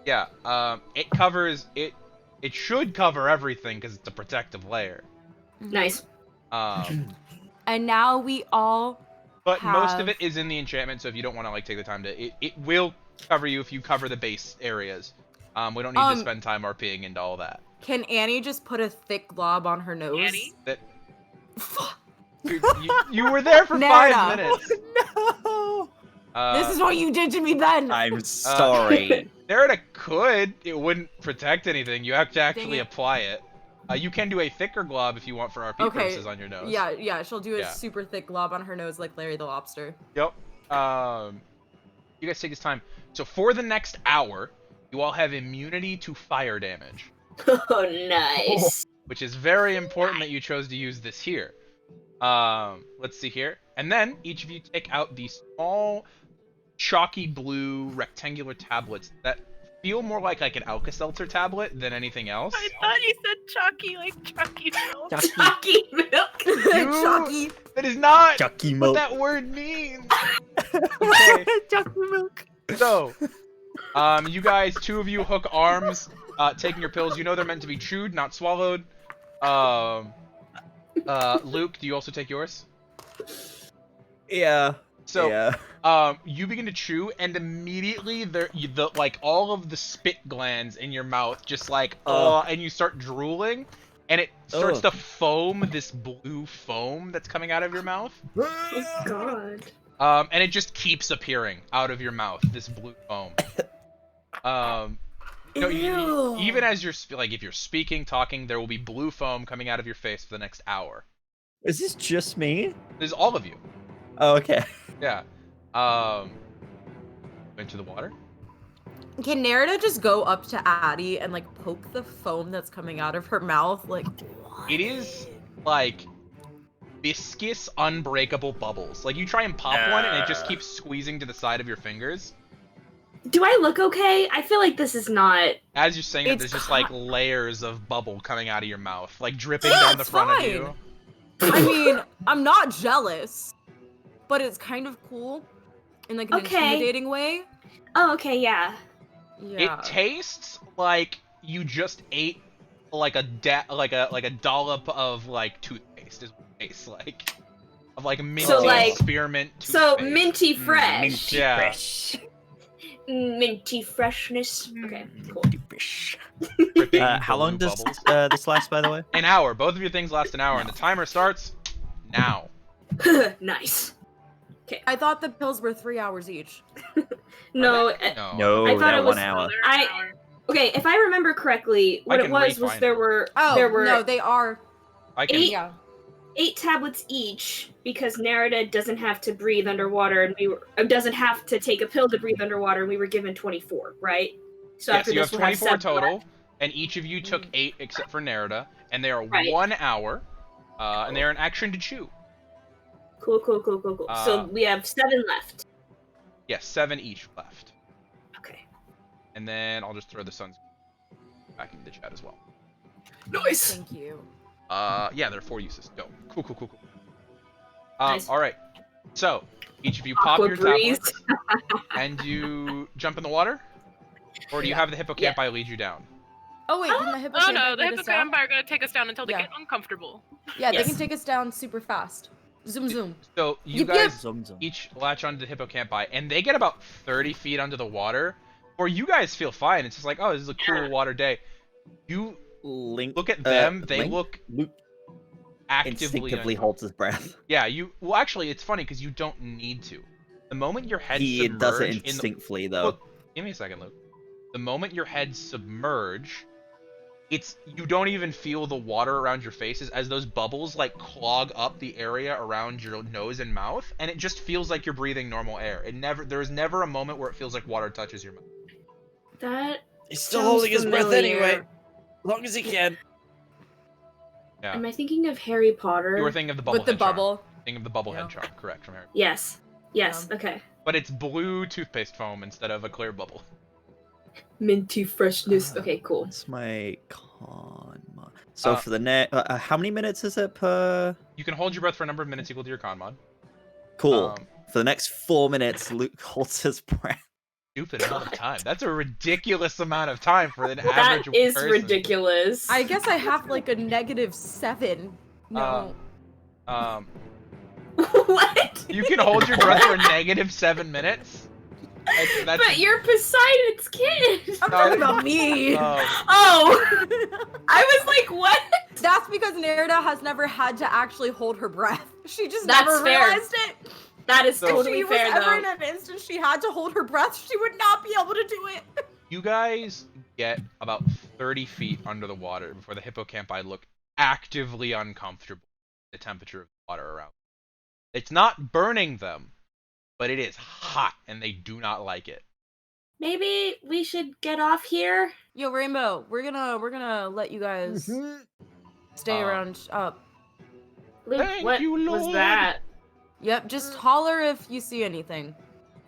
Yeah. It covers it. It should cover everything because it's a protective layer. Nice. And now we all But most of have- it is in the enchantment, so if you don't want to like take the time to, it will cover you if you cover the base areas. We don't need to spend time RPing into all that. Can Annie just put a thick glob on her nose? Annie? That you were there for Nerida. 5 minutes. No. This is what you did to me then. I'm sorry. Nerida could. It wouldn't protect anything. You have to actually it. apply it. You can do a thicker glob if you want for RP purposes on your nose. Yeah, she'll do a Yeah. super thick glob on her nose like Larry the Lobster. Yep. You guys take this time. So for the next hour, you all have immunity to fire damage, Oh, nice. which is very important that you chose to use this here. Let's see here. And then each of you take out these small, chalky blue rectangular tablets that feel more like an Alka-Seltzer tablet than anything else. I thought you said chalky, like chalky milk. Chalky milk. Chalky. That is not Chucky what milk. that word means. Okay. Chucky milk. So, you guys, 2 of you hook arms, taking your pills. You know they're meant to be chewed, not swallowed. Luke, do you also take yours? Yeah. So, yeah. you begin to chew, and immediately like all of the spit glands in your mouth just like, and you start drooling, and it starts to foam, this blue foam that's coming out of your mouth. Oh, God. And it just keeps appearing out of your mouth, this blue foam. Even as you're if you're speaking, talking, there will be blue foam coming out of your face for the next hour. Is this just me? This is all of you. Oh, okay. Yeah. Into the water. Can Nerida just go up to Addie and like poke the foam that's coming out of her mouth? Like, what? It is like viscous, unbreakable bubbles. Like you try and pop one, and it just keeps squeezing to the side of your fingers. Do I look okay? I feel like this is not. As you're saying it, It's there's just co- like layers of bubble coming out of your mouth, like dripping Yeah, down the it's front of fine. you. I mean, I'm not jealous, but it's kind of cool in like an Okay. intimidating way. Oh, okay, yeah. Yeah. It tastes like you just ate like a dollop of like toothpaste is what it tastes like. Of like minty like- spearmint toothpaste. So minty fresh. Minty Yeah. fresh. Minty freshness. Okay, cool. Minty fresh. Dripping How long blue does bubbles. this last, by the way? An hour. Both of your things last an hour, and the timer starts now. Nice. I thought the pills were 3 hours each. No. No. No, I thought they're it was- 1 hour. Okay, if I remember correctly, what I it can was refine there it. were Oh, there were no, they are. I can. Eight- Yeah. 8 tablets each because Nerida doesn't have to breathe underwater, and doesn't have to take a pill to breathe underwater, and we were given 24, right? So Yes, after you this, have we'll 24 7 total, left. and each of you took 8 except for Nerida, and they are Right. 1 hour, and they are an action to chew. Cool. So we have 7 left. Yes, 7 each left. Okay. And then I'll just throw the suns back into the chat as well. Nice. Thank you. Yeah, there are 4 uses. Go. Cool. Nice. All right. So each of you pop Aqua your breeze. tablets, and you jump in the water, or do you have the hippocampi lead you down? Oh wait, didn't the hippo Oh no, the take us down? hippocampi are gonna take us down until they Yeah. get uncomfortable. Yeah, Yes. they can take us down super fast. Zoom. So you Yep, guys Zoom, zoom. each latch onto the hippocampi, and they get about 30 feet under the water, or you guys feel fine. It's just like, oh, this is a cool water day. You Link. look at them; they Link? look Luke actively instinctively uncomfortable. holds his breath. Yeah, you. Well, actually, it's funny because you don't need to. The moment your head He submerge does it in the instinctively, though. Look, give me a second, Luke. The moment your head submerge, you don't even feel the water around your faces as those bubbles like clog up the area around your nose and mouth, and it just feels like you're breathing normal air. There's never a moment where it feels like water touches your mouth. That He's still holding his breath anyway, as long as he can. Yeah. Am I thinking of Harry Potter? You were thinking of the bubble With the head charm. bubble. Thinking of the bubble Yeah. head charm, correct, from Harry. Yes. Yeah. Okay. But it's blue toothpaste foam instead of a clear bubble. Minty freshness. Ah. Okay, cool. What's my con mod? So Uh, for the net, how many minutes is it per? You can hold your breath for a number of minutes equal to your con mod. Cool. Um, For the next 4 minutes, Luke holds his breath. Stupid amount of time. That's a ridiculous amount of time for an That average is person. ridiculous. I guess I have like a -7. No. What? You can hold your breath for a -7 minutes. That's But you're Poseidon's kid. I'm No, talking I- about me. Oh, I was like, what? That's because Nerida has never had to actually hold her breath. She just That's never fair. realized it. That is So- If totally she was fair, ever in though. an instance she had to hold her breath, she would not be able to do it. You guys get about 30 feet under the water before the hippocampi look actively uncomfortable with the temperature of the water around. It's not burning them, but it is hot and they do not like it. Maybe we should get off here. Yo, Rainbow, we're gonna let you guys stay around up. Luke, Thank what you, was Lord. that? Yep, just holler if you see anything.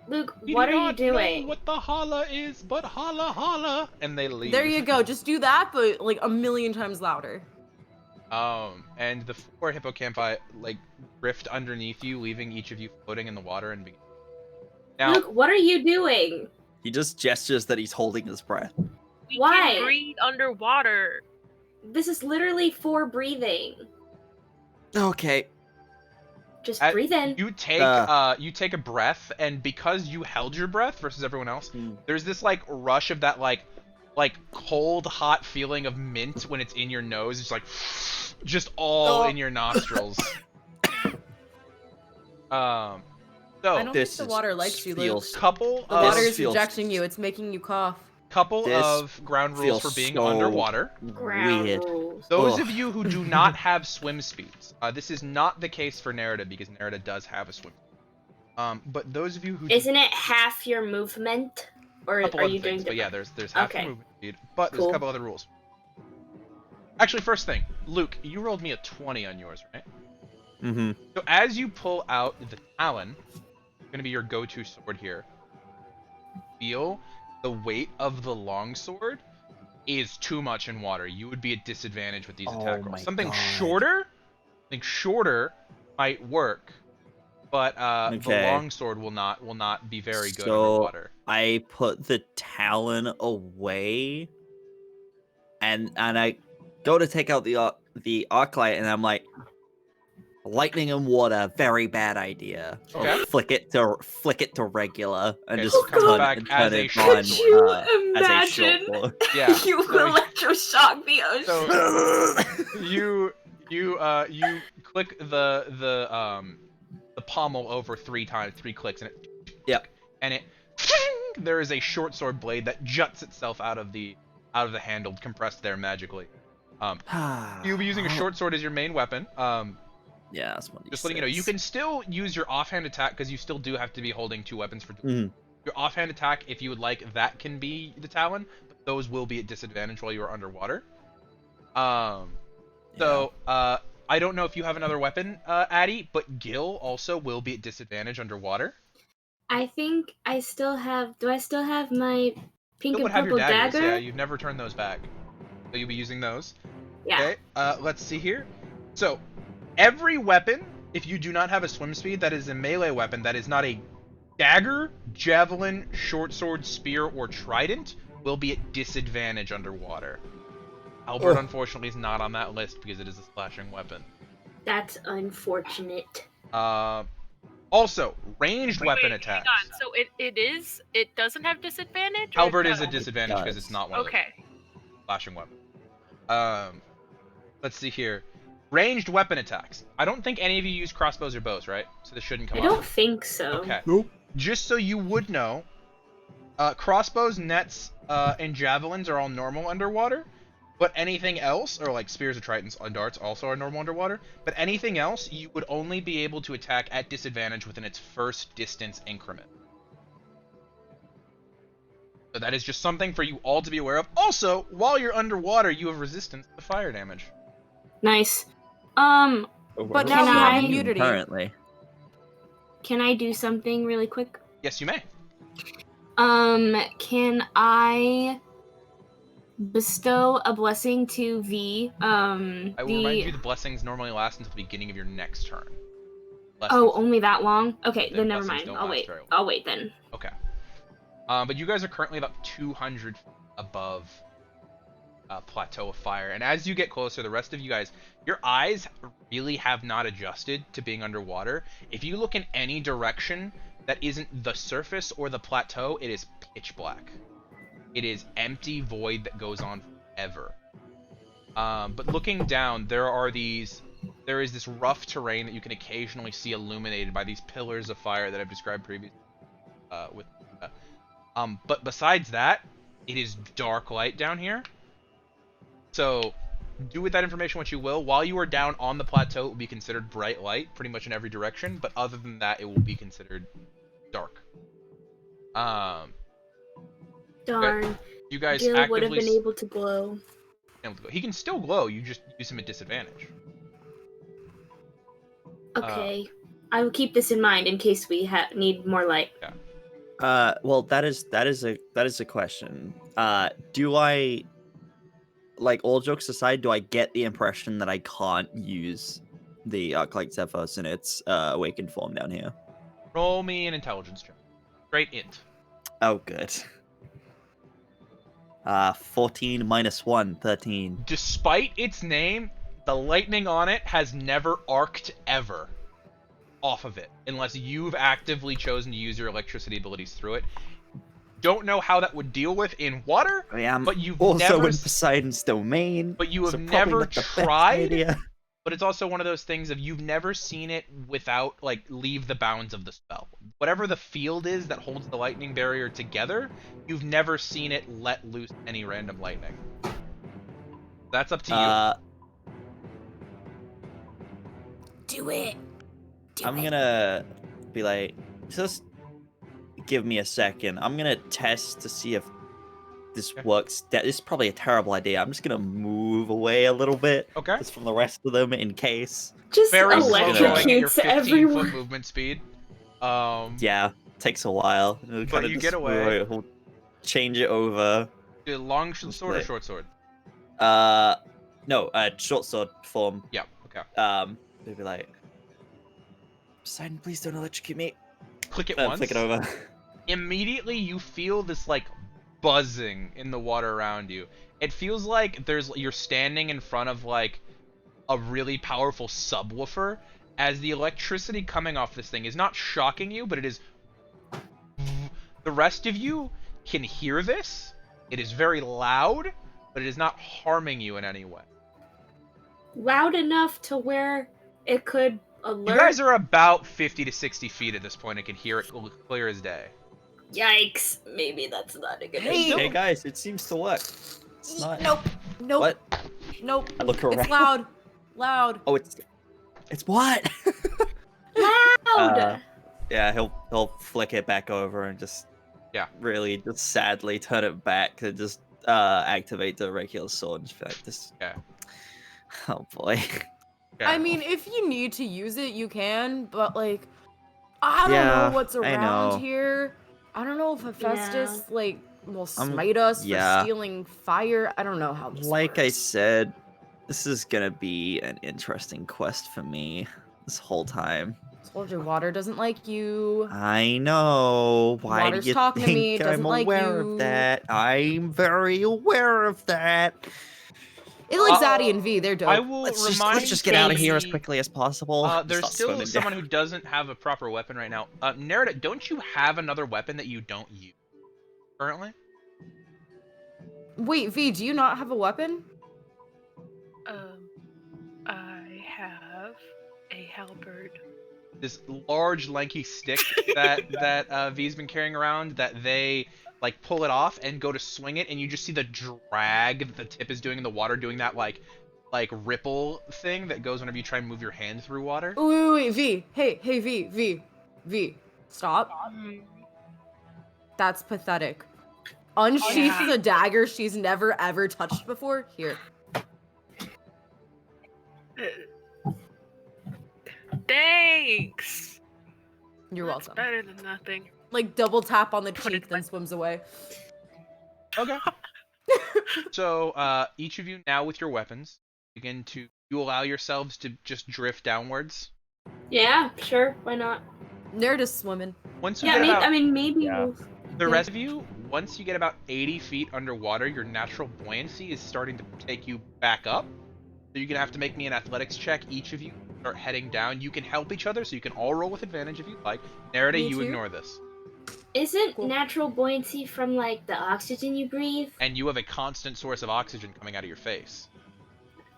Luke, We what do are you not know doing? what the holla is, but holla holla, and they leave. There you go. Just do that, but like a million times louder. And the 4 hippocampi like drift underneath you, leaving each of you floating in the water and now. Luke, what are you doing? He just gestures that he's holding his breath. We Why? can breathe underwater. This is literally for breathing. Okay. Just Uh, breathe in. You take a breath, and because you held your breath versus everyone else, Mm. there's this like rush of that like cold hot feeling of mint when it's in your nose. It's like just all Oh. in your nostrils. So I don't This think the is- water likes you, Luke. feels couple The of water This is feels- rejecting you. It's making you cough. couple of ground rules feels for being so underwater. Ground weird. rules. Those Ugh. of you who do not have swim speeds, this is not the case for Nerida because Nerida does have a swim. But those of you who Isn't it half your movement? Or couple are other you doing things, but yeah, different? there's half Okay. the movement speed, but there's Cool. a couple other rules. Actually, first thing, Luke, you rolled me a 20 on yours, right? Mm-hmm. So as you pull out the Talon, gonna be your go-to sword here. feel the weight of the longsword is too much in water. You would be at disadvantage with these attack rolls. Something shorter might work, but the longsword will not be very good underwater. I put the talon away, and I go to take out the arc light, and I'm like, lightning and water, very bad idea. Okay. Flick it to regular, and just so it comes turn, back and as turn a it short on sword. as a Imagine short sword. Yeah. you electroshock the ocean. So you click the pommel over 3 times, 3 clicks, and it there is a short sword blade that juts itself out of the handle, compressed there magically. You'll be using a short sword as your main weapon. Yeah, that's one. Just letting you know, you can still use your offhand attack because you still do have to be holding 2 weapons for. Your offhand attack, if you would like, that can be the talon, but those will be at disadvantage while you are underwater. So I don't know if you have another weapon, Addie, but Gil also will be at disadvantage underwater. I think I still have. Do I still have my pink Still and would have your purple daggers. dagger? Yeah, you've never turned those back, so you'll be using those. Yeah. Okay. Let's see here. So, every weapon, if you do not have a swim speed, that is a melee weapon that is not a dagger, javelin, short sword, spear, or trident, will be at disadvantage underwater. Albert, unfortunately, is not on that list because it is a slashing weapon. That's unfortunate. Also, ranged weapon Wait, attacks. hang on. So it doesn't have disadvantage? or Albert it is a does? disadvantage because it's not one of the slashing weapons. Let's see here. Ranged weapon attacks. I don't think any of you use crossbows or bows, right? So this shouldn't come up. I don't think so. Okay. Nope. Just so you would know, crossbows, nets, and javelins are all normal underwater. But anything else, or like spears or tridents and darts, also are normal underwater. But anything else, you would only be able to attack at disadvantage within its first distance increment. So that is just something for you all to be aware of. Also, while you're underwater, you have resistance to fire damage. Nice. But Can now we I- have immunity. Currently. Can I do something really quick? Yes, you may. Can I bestow a blessing to V? I will remind you the blessings normally last until the beginning of your next turn. Oh, only that long? Okay, The then never blessings mind. don't I'll last wait. very long. I'll wait then. Okay. But you guys are currently about 200 above plateau of fire, and as you get closer, the rest of you guys, your eyes really have not adjusted to being underwater. If you look in any direction that isn't the surface or the plateau, it is pitch black. It is empty void that goes on forever. But looking down, there is this rough terrain that you can occasionally see illuminated by these pillars of fire that I've described previously. But besides that, it is dark light down here. So, do with that information what you will. While you are down on the plateau, it will be considered bright light, pretty much in every direction. But other than that, it will be considered dark. Darn. You guys Gil actively would have been able to glow. He can still glow. You just use him at disadvantage. Okay. I will keep this in mind in case we need more light. Yeah. Well, that is a question. Do I, like, all jokes aside, do I get the impression that I can't use the Arclight Zephyrs in its awakened form down here? Roll me an intelligence check. Straight int. Oh, good. 14 minus 1, 13. Despite its name, the lightning on it has never arced ever off of it, unless you've actively chosen to use your electricity abilities through it. Don't know how that would deal with in water, I am but you've also never in Poseidon's domain. but you have so probably never not the best tried. idea. But it's also one of those things of you've never seen it without, like, leave the bounds of the spell. Whatever the field is that holds the lightning barrier together, you've never seen it let loose any random lightning. That's up to you. Do it. I'm gonna be like, just give me a second. I'm gonna test to see if this works. This is probably a terrible idea. I'm just gonna move away a little bit. Okay. Just from the rest of them in case. Just Very slow going at your electrocutes 15-foot everyone. movement speed. Yeah. takes a while. But you get away. He'll change it over. Long sword or short sword? No, short sword form. Yeah. Okay. They'd be like, Poseidon, please don't electrocute me. Click it once. Click it over. Immediately, you feel this like buzzing in the water around you. It feels like you're standing in front of like a really powerful subwoofer, as the electricity coming off this thing is not shocking you, but it is. The rest of you can hear this. It is very loud, but it is not harming you in any way. Loud enough to where it could alert. You guys are about 50 to 60 feet at this point and can hear it clear as day. Yikes! Maybe that's not a good Hey idea. guys, it seems to work. It's not. Nope. What? Nope. I look around. It's loud. Loud. Oh, it's what? Loud! Yeah, he'll flick it back over and just really just sadly turn it back and just activate the regular sword. In fact, this. Yeah. Oh boy. I mean, if you need to use it, you can, but like, I don't know what's around here. I don't know if Hephaestus like will smite us for stealing fire. I don't know how this Like I works. said, this is gonna be an interesting quest for me this whole time. Told you, water doesn't like you. I know. Why Water's do you talking to think me, doesn't I'm like aware you. of that? I'm very aware of that. It likes Addie and V. They're dope. I will Let's remind just get out of here as Katie, quickly as possible. There's Stop still swimming someone down. who doesn't have a proper weapon right now. Nerida, don't you have another weapon that you don't use currently? Wait, V, do you not have a weapon? I have a halberd. This large, lanky stick that V's been carrying around, that they like pull it off and go to swing it, and you just see the drag that the tip is doing in the water, doing that like ripple thing that goes whenever you try and move your hand through water. Wait, V. Hey, V. Stop. That's pathetic. Unsheath the dagger she's never ever touched before. Here. Thanks. You're That's welcome. better than nothing. Like double tap on the cheek, then swims away. Okay. So each of you now with your weapons you allow yourselves to just drift downwards. Yeah, sure. Why not? Nerida's swimming. Once you Yeah, get about, maybe Yeah. we'll... the rest of you, once you get about 80 feet underwater, your natural buoyancy is starting to take you back up. So you're gonna have to make me an athletics check. Each of you start heading down. You can help each other, so you can all roll with advantage if you'd like. Nerida, Me you too. ignore this. Isn't Cool. natural buoyancy from, like, the oxygen you breathe? And you have a constant source of oxygen coming out of your face.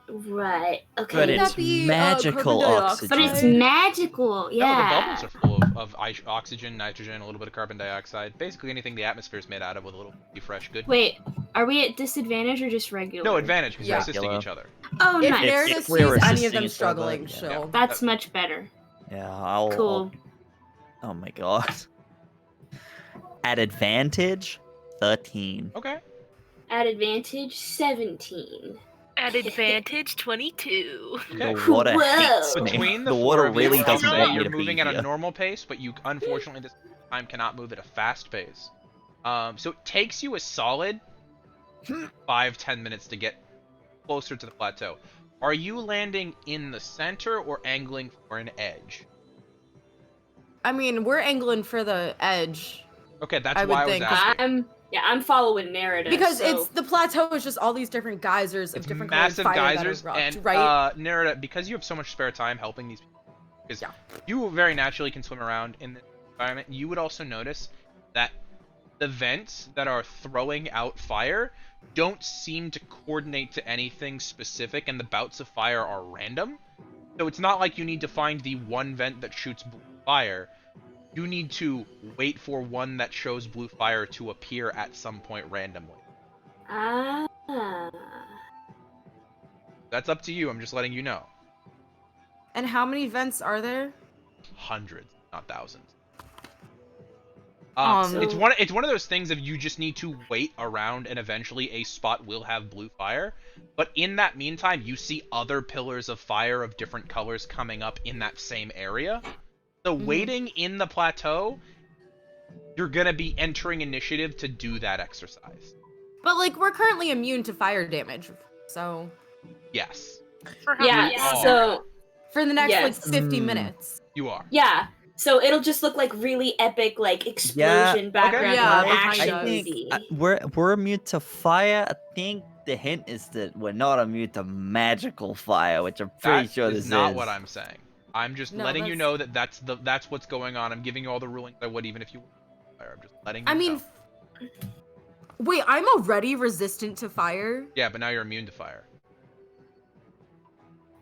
Right. Okay. But Wouldn't it's that be, magical carbon oxygen. But it's dioxide? magical, No, yeah. the bubbles are full of oxygen, nitrogen, a little bit of carbon dioxide. Basically anything the atmosphere is made out of with a little fresh good. Wait, are we at disadvantage or just regular? No, advantage, because you're Yeah. assisting Yellow. each other. Oh, If nice. Nerida if we were sees any of assisting them each other, struggling, yeah. she'll... That's much better. Yeah, I'll. Cool. Oh my god. At advantage, 13. Okay. At advantage, 17. At advantage, 22. Okay. The water Whoa. hates me. Between the The water four of you, really I'll doesn't say want me you're to be moving at a here. normal pace, but you unfortunately this time cannot move at a fast pace. So it takes you a solid 5-10 minutes to get closer to the plateau. Are you landing in the center or angling for an edge? I mean, we're angling for the edge. Okay, that's I would why I was think. asking. I'm following narrative. Because so... it's the plateau is just all these different geysers of It's different massive colored fire geysers, that erupt, and right? Nerida, because you have so much spare time helping these people, because Yeah. you very naturally can swim around in this environment, you would also notice that the vents that are throwing out fire don't seem to coordinate to anything specific, and the bouts of fire are random. So it's not like you need to find the one vent that shoots blue fire. You need to wait for one that shows blue fire to appear at some point randomly. Ah. That's up to you, I'm just letting you know. And how many vents are there? Hundreds, not thousands. So- It's one of those things of you just need to wait around and eventually a spot will have blue fire. But in that meantime, you see other pillars of fire of different colors coming up in that same area. So waiting in the plateau you're gonna be entering initiative to do that exercise. But like we're currently immune to fire damage, so Yes. For how Yeah, long? are. so for the next Yes. like 50 minutes. You are. yeah. So it'll just look like really epic, like explosion background Yeah, in an I action think movie. We're immune to fire. I think the hint is that we're not immune to magical fire, which I'm pretty sure That this is not is. what I'm saying. I'm just No, letting you that's- know that that's what's going on. I'm giving you all the rulings I would even if you were fire. I'm just letting you I know. mean, wait, I'm already resistant to fire. Yeah, but now you're immune to fire.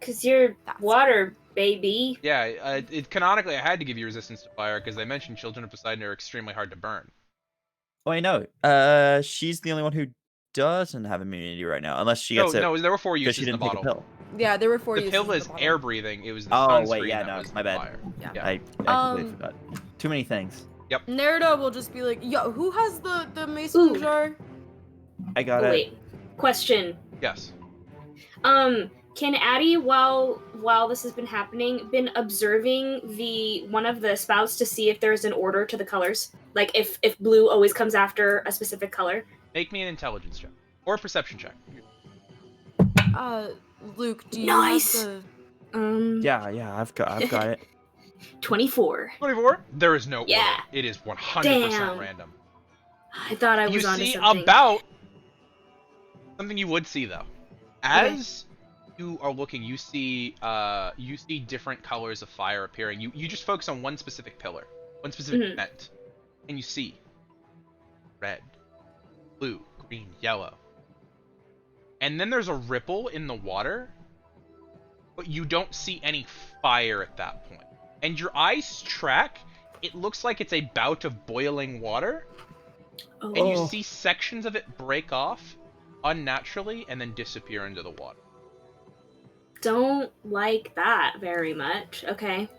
Cause you're That's- water, baby. Yeah, canonically I had to give you resistance to fire because they mentioned children of Poseidon are extremely hard to burn. Oh, I know. She's the only one who doesn't have immunity right now, unless she gets it No, there were 4 because uses she in the didn't take a bottle. pill. Yeah, there were 4 The uses pill of is the bottle. air breathing. It was the Oh sunscreen wait, yeah, that no, was my bad. fire. Yeah. Yeah. I completely forgot. Too many things. Nerida will just be like, yo, who has the mason Ooh. jar? I got Oh, it. wait. Question. Yes. Can Addie, while this has been happening, been observing one of the spouts to see if there's an order to the colors? Like if blue always comes after a specific color? Make me an intelligence check or a perception check. Luke, do you Nice! have the... Yeah, I've got it. 24. 24. There is no order. Yeah. It is 100% Damn. random. I thought I was You onto see something. about something you would see though. As you are looking, you see different colors of fire appearing. You just focus on one specific pillar, one specific Mhm. event, and you see red, blue, green, yellow. And then there's a ripple in the water, but you don't see any fire at that point. And your eyes track, it looks like it's a bout of boiling water, and you Oh. see sections of it break off unnaturally and then disappear into the water. Don't like that very much. Okay.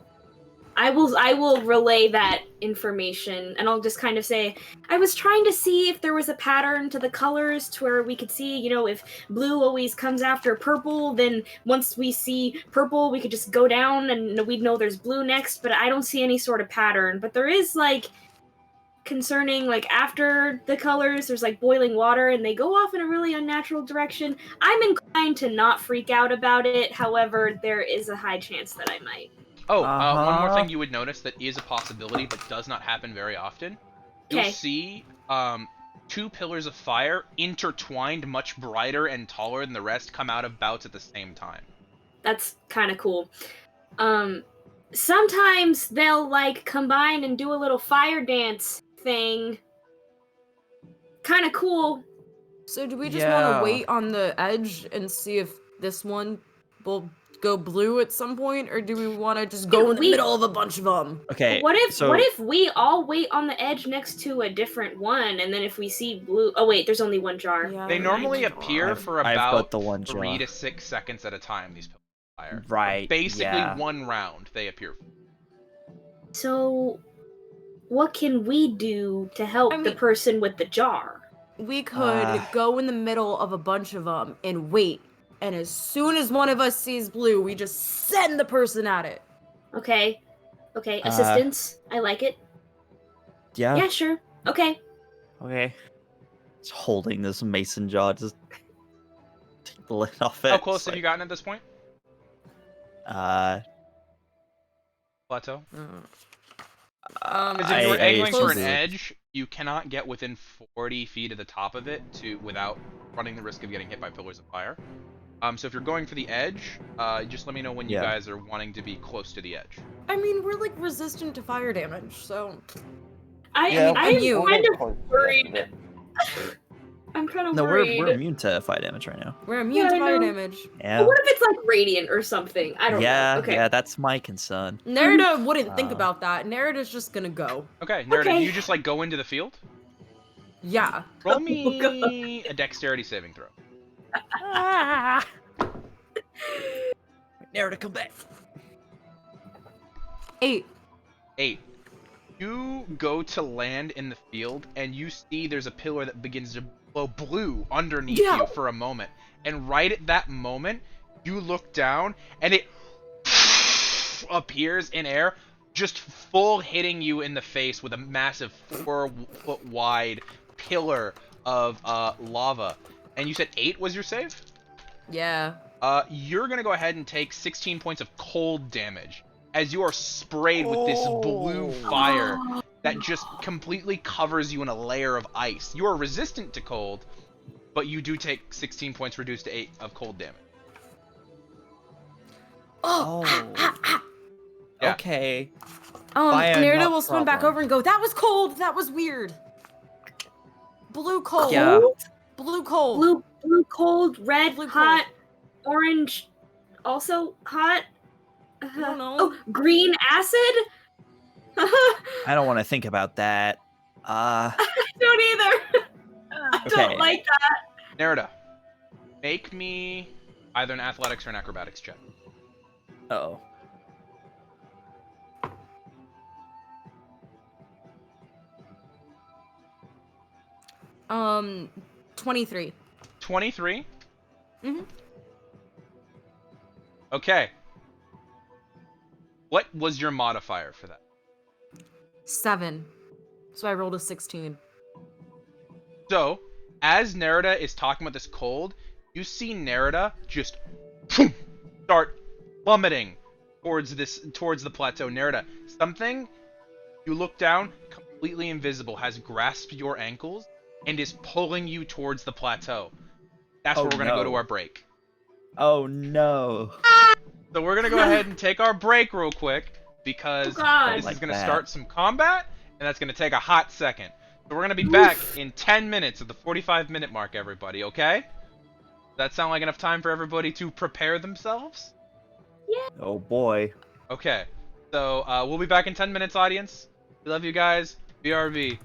I will relay that information, and I'll just kind of say, I was trying to see if there was a pattern to the colors to where we could see, if blue always comes after purple, then once we see purple, we could just go down and we'd know there's blue next, but I don't see any sort of pattern. But there is, concerning, after the colors, there's, boiling water, and they go off in a really unnatural direction. I'm inclined to not freak out about it, however, there is a high chance that I might. Oh, one more Uh-huh. thing you would notice that is a possibility but does not happen very often. You'll Okay. see two pillars of fire intertwined much brighter and taller than the rest come out of bouts at the same time. That's kind of cool. Sometimes they'll combine and do a little fire dance thing. Kind of cool. So do we just want Yeah. to wait on the edge and see if this one will go blue at some point, or do we want to just go in the we- middle of a bunch of them? Okay. What if so, what if we all wait on the edge next to a different one, and then if we see blue? Oh wait, there's only one jar. Yeah, They normally right. appear for I've about got the one 3 jar. to 6 seconds at a time, these pillars of fire. Right. Basically yeah. one round they appear. So, what can we do to help I the mean- person with the jar? We could go in the middle of a bunch of them and wait. And as soon as one of us sees blue, we just send the person at it. Okay. Assistance. I like it. Yeah. Yeah, sure. Okay. Okay. Just holding this mason jar, just take the lid off it. How close It's have you gotten at this point? like, Plateau? Um, Because if you were I angling for an close- edge, you cannot get within 40 feet of the top of it without running the risk of getting hit by pillars of fire. So if you're going for the edge, just let me know when you Yeah. guys are wanting to be close to the edge. I mean, we're resistant to fire damage, so I'm you. kind of worried. I'm kind of no, worried. we're immune to fire damage right now. we're immune Yeah, to I fire know. damage. Yeah. But what if it's radiant or something? I don't yeah. know. Okay. Yeah. That's my concern. Nerida wouldn't think Uh, about that. Nerida's just gonna go. Okay, Nerida, Okay. do you just go into the field? Yeah. Roll Oh, me a dexterity saving throw. Nerida, come back. 8. 8. You go to land in the field, and you see there's a pillar that begins to glow blue underneath Yeah. you for a moment. And right at that moment, you look down, and it appears in air, just full hitting you in the face with a massive 4-foot wide pillar of lava. And you said 8 was your save? Yeah. You're gonna go ahead and take 16 points of cold damage as you are sprayed with this blue fire that just completely covers you in a layer of ice. You are resistant to cold, but you do take 16 points reduced to 8 of cold damage. Oh. Yeah. Okay. Fire, Nerida not will spin back problem. over and go, that was cold. That was weird. Blue cold. Yeah. Blue cold. Blue cold, red Blue hot, orange also hot. I don't know. Oh, green acid? I don't want to think about that. I don't either. I Okay. don't like that. Nerida, make me either an athletics or an acrobatics check. Uh-oh. 23. 23? Mhm. Okay. What was your modifier for that? 7. So I rolled a 16. So, as Nerida is talking about this cold, you see Nerida just start plummeting towards the plateau. Nerida, something, you look down, completely invisible, has grasped your ankles and is pulling you towards the plateau. That's where we're going to go to our break. Oh no. So we're going to go ahead and take our break real quick because this Like is going to that. start some combat and that's going to take a hot second. So we're going to be back in 10 minutes at the 45-minute mark, everybody, okay? Does that sound like enough time for everybody to prepare themselves? Oh boy. Okay. So we'll be back in 10 minutes, audience. We love you guys. BRB.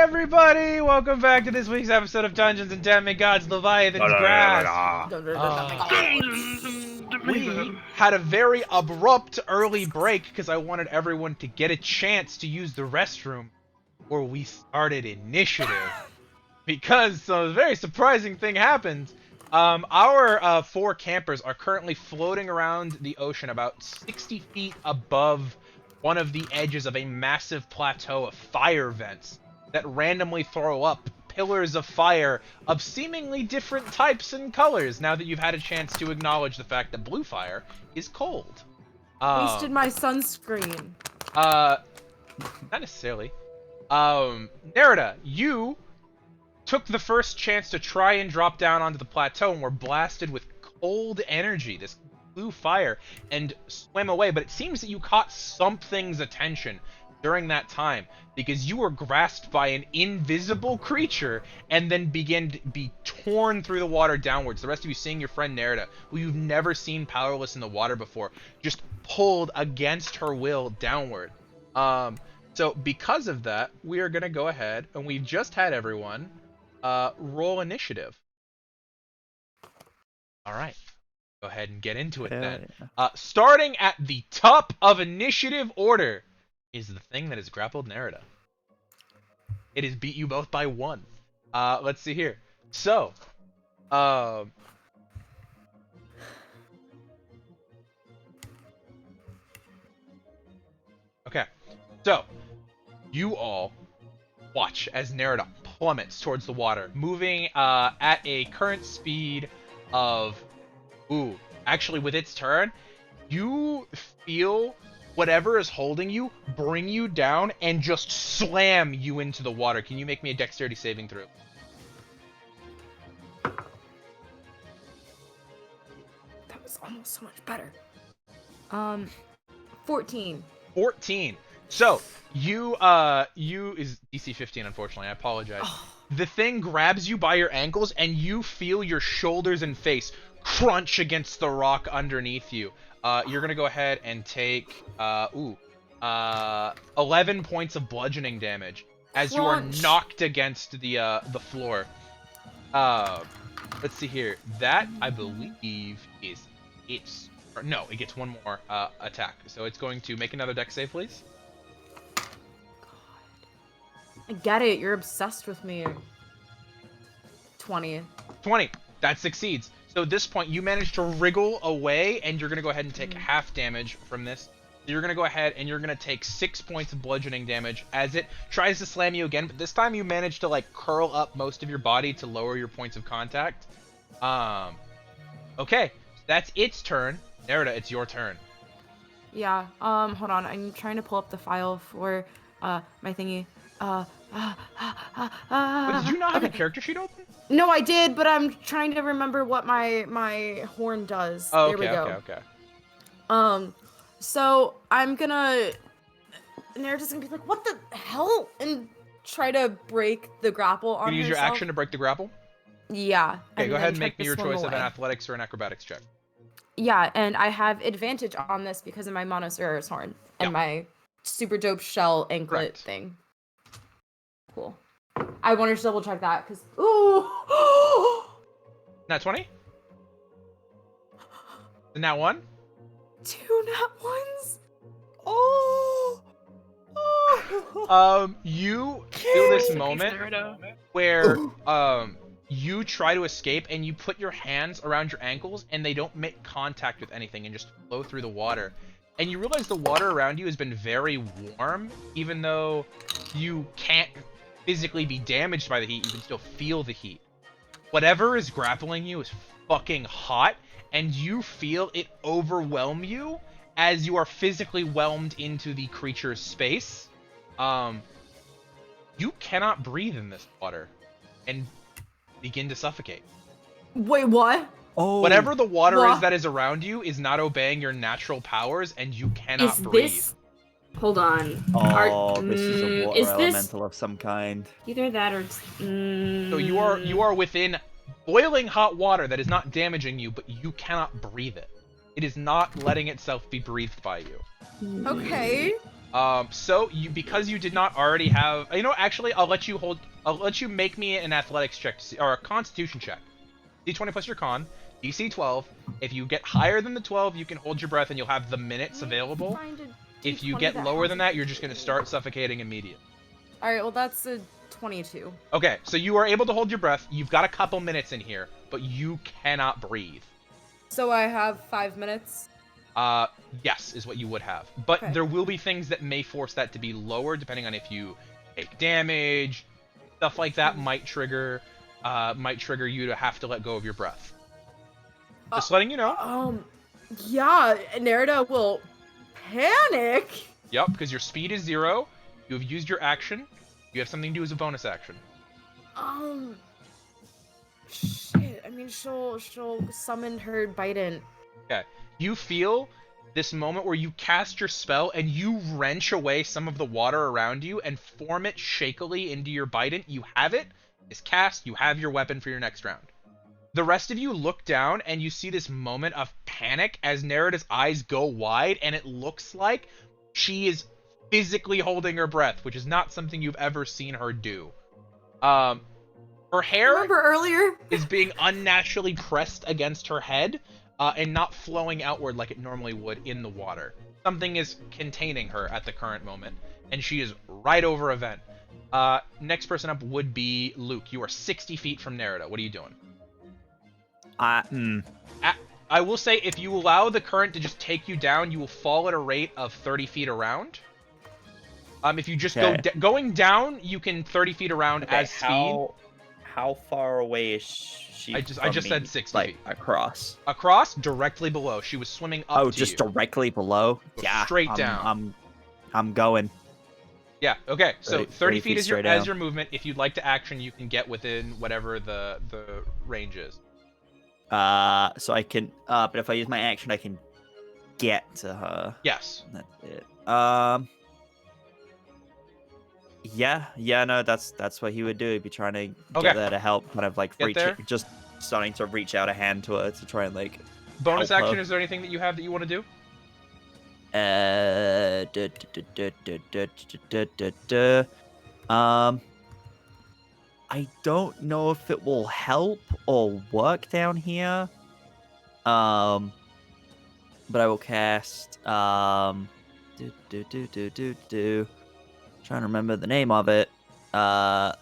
everybody! Welcome back to this week's episode of Dungeons and Demigods Leviathan's Grasp. We had a very abrupt early break because I wanted everyone to get a chance to use the restroom where we started initiative. Because a very surprising thing happened. Our 4 campers are currently floating around the ocean about 60 feet above one of the edges of a massive plateau of fire vents that randomly throw up pillars of fire of seemingly different types and colors now that you've had a chance to acknowledge the fact that blue fire is cold. Wasted my sunscreen. Not necessarily. Nerida, you took the first chance to try and drop down onto the plateau and were blasted with cold energy, this blue fire, and swam away, but it seems that you caught something's attention during that time because you were grasped by an invisible creature and then began to be torn through the water downwards. The rest of you seeing your friend Nerida, who you've never seen powerless in the water before, just pulled against her will downward. So because of that, we are going to go ahead, and we've just had everyone roll initiative. All right. Go ahead and get into it then. Yeah. Starting at the top of initiative order is the thing that has grappled Nerida. It has beat you both by 1. Let's see here. So, okay. So, you all watch as Nerida plummets towards the water, moving at a current speed of... Ooh, actually, with its turn, you feel whatever is holding you bring you down and just slam you into the water. Can you make me a dexterity saving throw? That was almost so much better. 14. 14. So, you is DC 15, unfortunately. I apologize. Oh. The thing grabs you by your ankles, and you feel your shoulders and face crunch against the rock underneath you. You're gonna go ahead and take 11 points of bludgeoning damage as you are knocked against the floor. Let's see here. That I believe is its. No, it gets one more attack. So it's going to make another dex save, please. God. I get it. You're obsessed with me. 20. 20. That succeeds. So at this point, you manage to wriggle away, and you're going to go ahead and take half damage from this. So you're going to go ahead, and you're going to take 6 points of bludgeoning damage as it tries to slam you again. But this time, you manage to, like, curl up most of your body to lower your points of contact. Okay. That's its turn. Nerida, it's your turn. Yeah. Hold on. I'm trying to pull up the file for my thingy. But did you not have a character sheet open? No, I did, but I'm trying to remember what my horn does. Oh, there we go. Okay. So I'm gonna... Nerida's gonna be like, what the hell? And try to break the grapple on herself. You use your action to break the grapple? Yeah. Okay, go ahead and make me your choice of an athletics or an acrobatics check. Yeah, and I have advantage on this because of my Monoceros horn and my super dope shell anklet thing. Cool. I wanted to double check that because Nat 20? The nat 1? 2 nat 1s? You feel this moment where you try to escape and you put your hands around your ankles and they don't make contact with anything and just flow through the water. And you realize the water around you has been very warm, even though you can't physically be damaged by the heat, you can still feel the heat. Whatever is grappling you is fucking hot, and you feel it overwhelm you as you are physically whelmed into the creature's space. You cannot breathe in this water and begin to suffocate. Wait, what? Oh, whatever the water is that is around you is not obeying your natural powers, and you cannot breathe. This... Hold on. This is a water elemental of some kind. Either that or... So you are within boiling hot water that is not damaging you, but you cannot breathe it. It is not letting itself be breathed by you. Okay. So because you did not already have, actually, I'll let you make me an athletics check or a constitution check. D20 plus your con, DC 12. If you get higher than the 12, you can hold your breath and you'll have the minutes available. If you get lower than that, you're just going to start suffocating immediately. All right, well, that's a 22. Okay, so you are able to hold your breath. You've got a couple minutes in here, but you cannot breathe. So I have 5 minutes? Yes, is what you would have. But there will be things that may force that to be lower, depending on if you take damage. Stuff like that might trigger you to have to let go of your breath. Just letting you know. Yeah, Nerida will panic. Yep, because your speed is 0. You have used your action. You have something to do as a bonus action. Shit. I mean, she'll summon her Biden. Okay. You feel this moment where you cast your spell and you wrench away some of the water around you and form it shakily into your Biden. You have it. It's cast. You have your weapon for your next round. The rest of you look down and you see this moment of panic as Nerida's eyes go wide, and it looks like she is physically holding her breath, which is not something you've ever seen her do. Her hair Remember earlier? is being unnaturally pressed against her head and not flowing outward like it normally would in the water. Something is containing her at the current moment, and she is right over a vent. Next person up would be Luke. You are 60 feet from Nerida. What are you doing? I will say, if you allow the current to just take you down, you will fall at a rate of 30 feet around. If you just going down, you can 30 feet around as speed. How far away is she? I just said 60 like, feet. Across. Across, directly below. She was swimming up. Oh, just directly below. Yeah. Straight down. I'm going. Yeah. Okay. So 30 feet is down. your movement. If you'd like to action, you can get within whatever the range is. So I can. But if I use my action, I can get to her. Yes. That's it. Yeah, no, that's what he would do. He'd be trying to get there to help, kind of like just starting to reach out a hand to her to try and like. Bonus action. Is there anything that you have that you want to do? I don't know if it will help or work down here. But I will cast trying to remember the name of it. I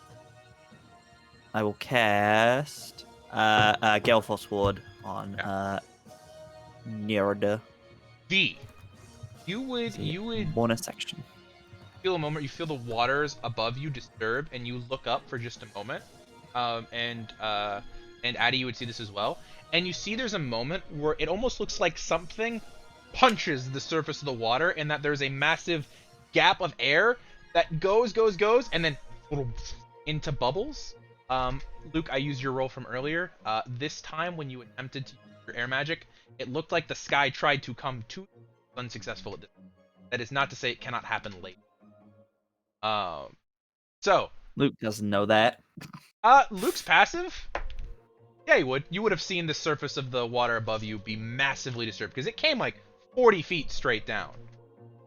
will cast Gale Force Ward on Nerida. You would bonus action. Feel a moment. You feel the waters above you disturb, and you look up for just a moment. And Addie, you would see this as well. And you see there's a moment where it almost looks like something punches the surface of the water, and that there's a massive gap of air that goes, and then into bubbles. Luke, I used your roll from earlier. This time when you attempted to use your air magic, it looked like the sky tried to come to unsuccessful at this. That is not to say it cannot happen later. So Luke doesn't know that. Luke's passive. Yeah, you would have seen the surface of the water above you be massively disturbed because it came like 40 feet straight down.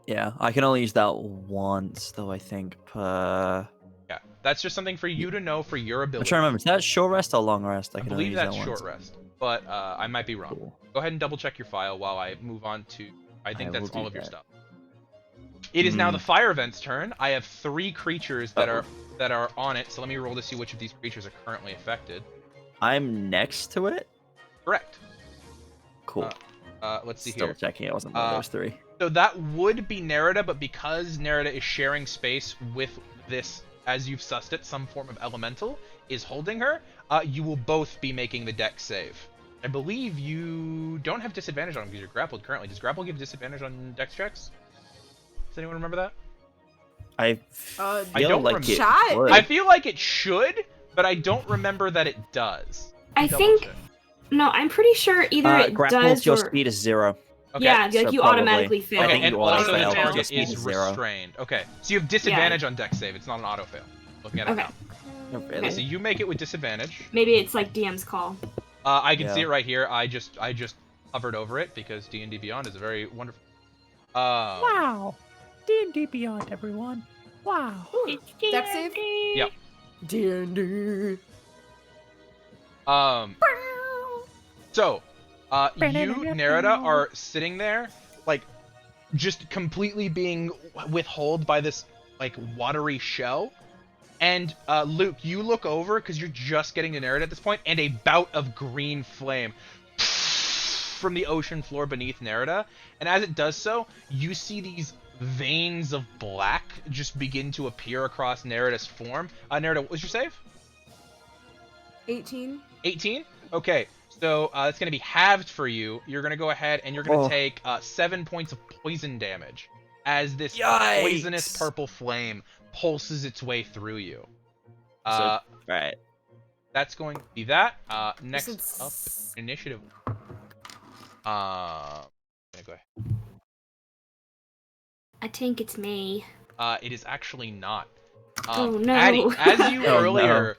Yeah, I can only use that once, though, I think, per... Yeah, that's just something for you to know for your ability. I'm trying to remember, is that short rest or long rest? I believe that's short rest, but I might be wrong. Cool. Go ahead and double check your file while I move on to... I think that's all of your stuff. It is now the fire event's turn. I have 3 creatures that are on it, so let me roll to see which of these creatures are currently affected. I'm next to it? Correct. Cool. Let's see Still here. Checking, it wasn't one of those 3. So that would be Nerida, but because Nerida is sharing space with this, as you've sussed it, some form of elemental is holding her, you will both be making the dex save. I believe you don't have disadvantage on them because you're grappled currently. Does grapple give disadvantage on dex checks? Does anyone remember that? I don't like remember. it. I feel like it should, but I don't remember that it does. I think... No, I'm pretty sure either it does your or... speed is 0. Okay, yeah, like you automatically fail. Okay, and also the fail. target is restrained. Okay, so you have disadvantage on dex save. It's not an auto fail. Looking at it now. Really? Okay, so you make it with disadvantage. Maybe it's like DM's call. I can see it right here. I just hovered over it because D&D Beyond is a very wonderful. Wow. D&D Beyond, everyone. Wow. Dex save? Yep. D&D. So, you, Nerida, are sitting there, like, just completely being withheld by this, like, watery shell. And, Luke, you look over, because you're just getting to Nerida at this point, and a bout of green flame from the ocean floor beneath Nerida. And as it does so, you see these veins of black just begin to appear across Nerida's form. Nerida, what was your save? 18. 18? Okay, so it's going to be halved for you. You're going to go ahead and you're going to take 7 points of poison damage as this poisonous purple flame pulses its way through you. Right. That's going to be that. Next up, initiative. I'm going to go ahead. I think it's me. It is actually not. Oh no. Addie, as you Oh, earlier...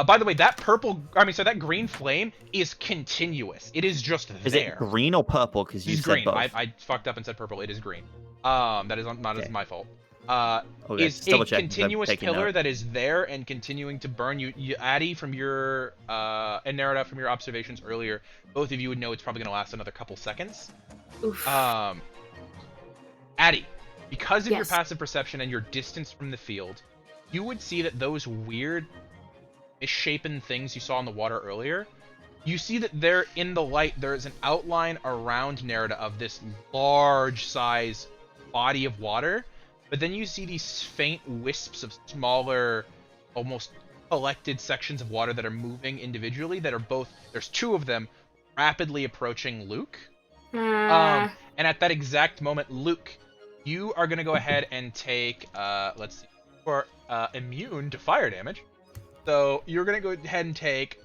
by the way, that green flame is continuous. It is just there. Is it green or purple? Because you It's said green. both. I fucked up and said purple. It is green. That is not as my fault. Okay, Is just double a check, 'cause I'm continuous taking pillar note. that is there and continuing to burn you. Addie, from your and Nerida, from your observations earlier, both of you would know it's probably going to last another couple seconds. Oof. Addie, because of your Yes. passive perception and your distance from the field, you would see that those weird misshapen things you saw in the water earlier, you see that there in the light there is an outline around Nerida of this large size body of water, but then you see these faint wisps of smaller, almost collected sections of water that are moving individually that are both, there's two of them rapidly approaching Luke. And at that exact moment, Luke, you are going to go ahead and take, let's see, for immune to fire damage. So you're going to go ahead and take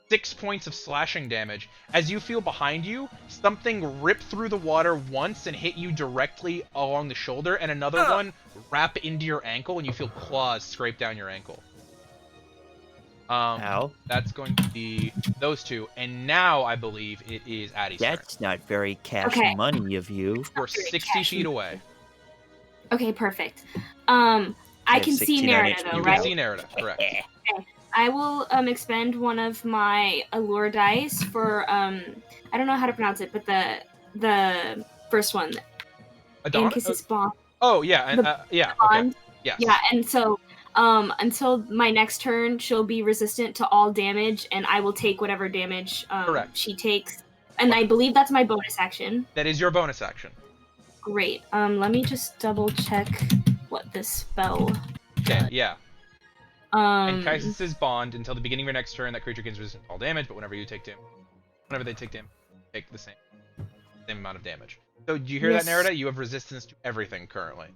6 points of slashing damage as you feel behind you something rip through the water once and hit you directly along the shoulder, and another one wrap into your ankle, and you feel claws scrape down your ankle. Ow. That's going to be those two, and now I believe it is Addie's turn. That's not very cash Okay. money of you. We're 60 feet away. Okay, perfect. I have can see 69 Nerida HP though, You right? can see Nerida, correct. I will expend one of my allure dice for I don't know how to pronounce it, but the first one, Ancus's bond. Oh yeah, and yeah, okay. Bond. Yes. Yeah, and so until my next turn, she'll be resistant to all damage, and I will take whatever damage Correct. she takes. And I believe that's my bonus action. That is your bonus action. Great. Let me just double check what this spell. Okay, yeah. And Um, Kaisis' bond, until the beginning of your next turn, that creature gains resistance to all damage, but whenever they take damage, take the same amount of damage. So do you hear that, Yes. Nerida? You have resistance to everything currently.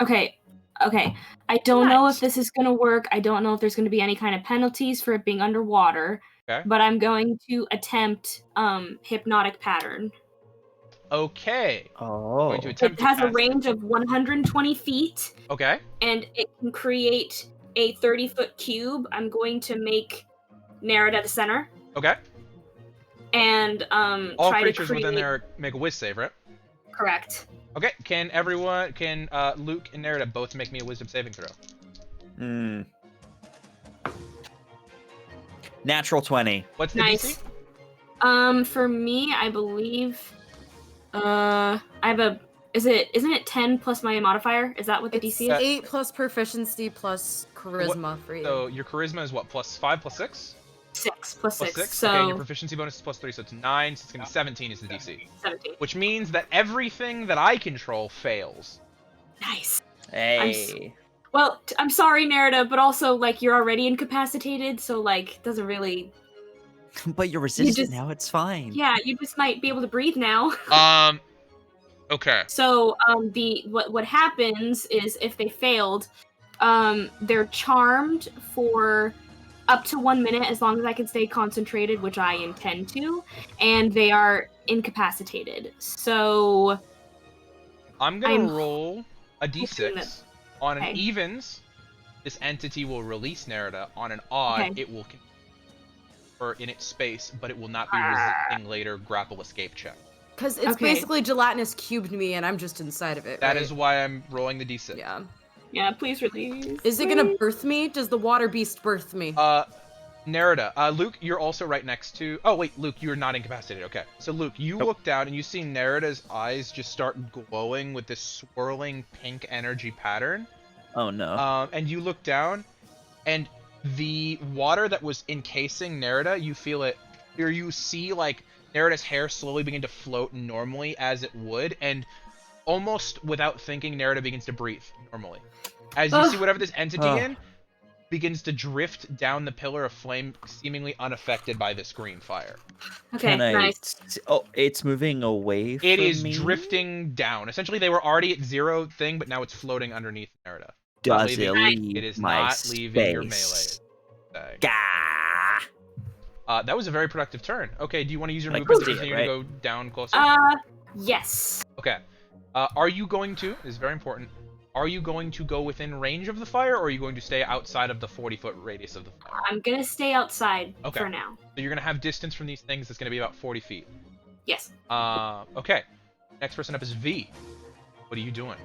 Okay. I don't know Nice. if this is gonna work. I don't know if there's gonna be any kind of penalties for it being underwater. Okay. But I'm going to attempt hypnotic pattern. Okay. Oh. Going to attempt It has to a cast- range of 120 feet, Okay. and it can create a 30-foot cube. I'm going to make Nerida the center, Okay. and All try to creatures create. within there make a whiz save, right? Correct. Okay. Can Luke and Nerida both make me a wisdom saving throw? Hmm. Natural 20. What's the Nice. DC? For me, I believe, I have a. Isn't it 10 plus my modifier? Is that what the It's DC is? 8 plus proficiency plus charisma for you. So your charisma is what? +5, +6? 6 plus Plus 6. 6? So Okay, and your proficiency bonus is +3, so it's 9, so it's going to be 17 is the DC. 17. Which means that everything that I control fails. Nice. Hey. Well, I'm sorry, Nerida, but also, like, you're already incapacitated, so, like, it doesn't really... But you're resistant just- now, it's fine. Yeah, you just might be able to breathe now. Okay. So, what happens is, if they failed, they're charmed for up to 1 minute, as long as I can stay concentrated, which I intend to, and they are incapacitated. So, I'm going I'm to roll a hoping d6. that- On an okay. evens, this entity will release Nerida. On an odd, Okay. it will or in its space, but it will not be resisting later grapple escape check. Because it's basically gelatinous cubed me, and I'm just inside of it. That is why I'm rolling the d6. Yeah. Yeah, please release. Is it gonna birth me? Does the water beast birth me? Nerida. Luke, you're also right next to... Oh, wait, Luke, you're not incapacitated. Okay. So, Luke, you look down and you see Nerida's eyes just start glowing with this swirling pink energy pattern. Oh, no. And you look down, and the water that was encasing Nerida, you feel it... Or you see, like, Nerida's hair slowly begin to float normally as it would, and almost without thinking, Nerida begins to breathe normally. As you see whatever this entity in begins to drift down the pillar of flame, seemingly unaffected by this green fire. Okay, nice. Oh, it's moving away from It is me? drifting down. Essentially, they were already at 0 thing, but now it's floating underneath Nerida. Does it leave It is my not space? leaving your melee. Gah! That was a very productive turn. Okay, do you want to use your Like, movement to see it, continue right? to go down closer? Yes. Okay. Are you going to, this is very important, are you going to go within range of the fire, or are you going to stay outside of the 40-foot radius of the fire? I'm gonna stay outside Okay. for now. So you're going to have distance from these things that's going to be about 40 feet. Yes. Okay. Next person up is V. What are you doing?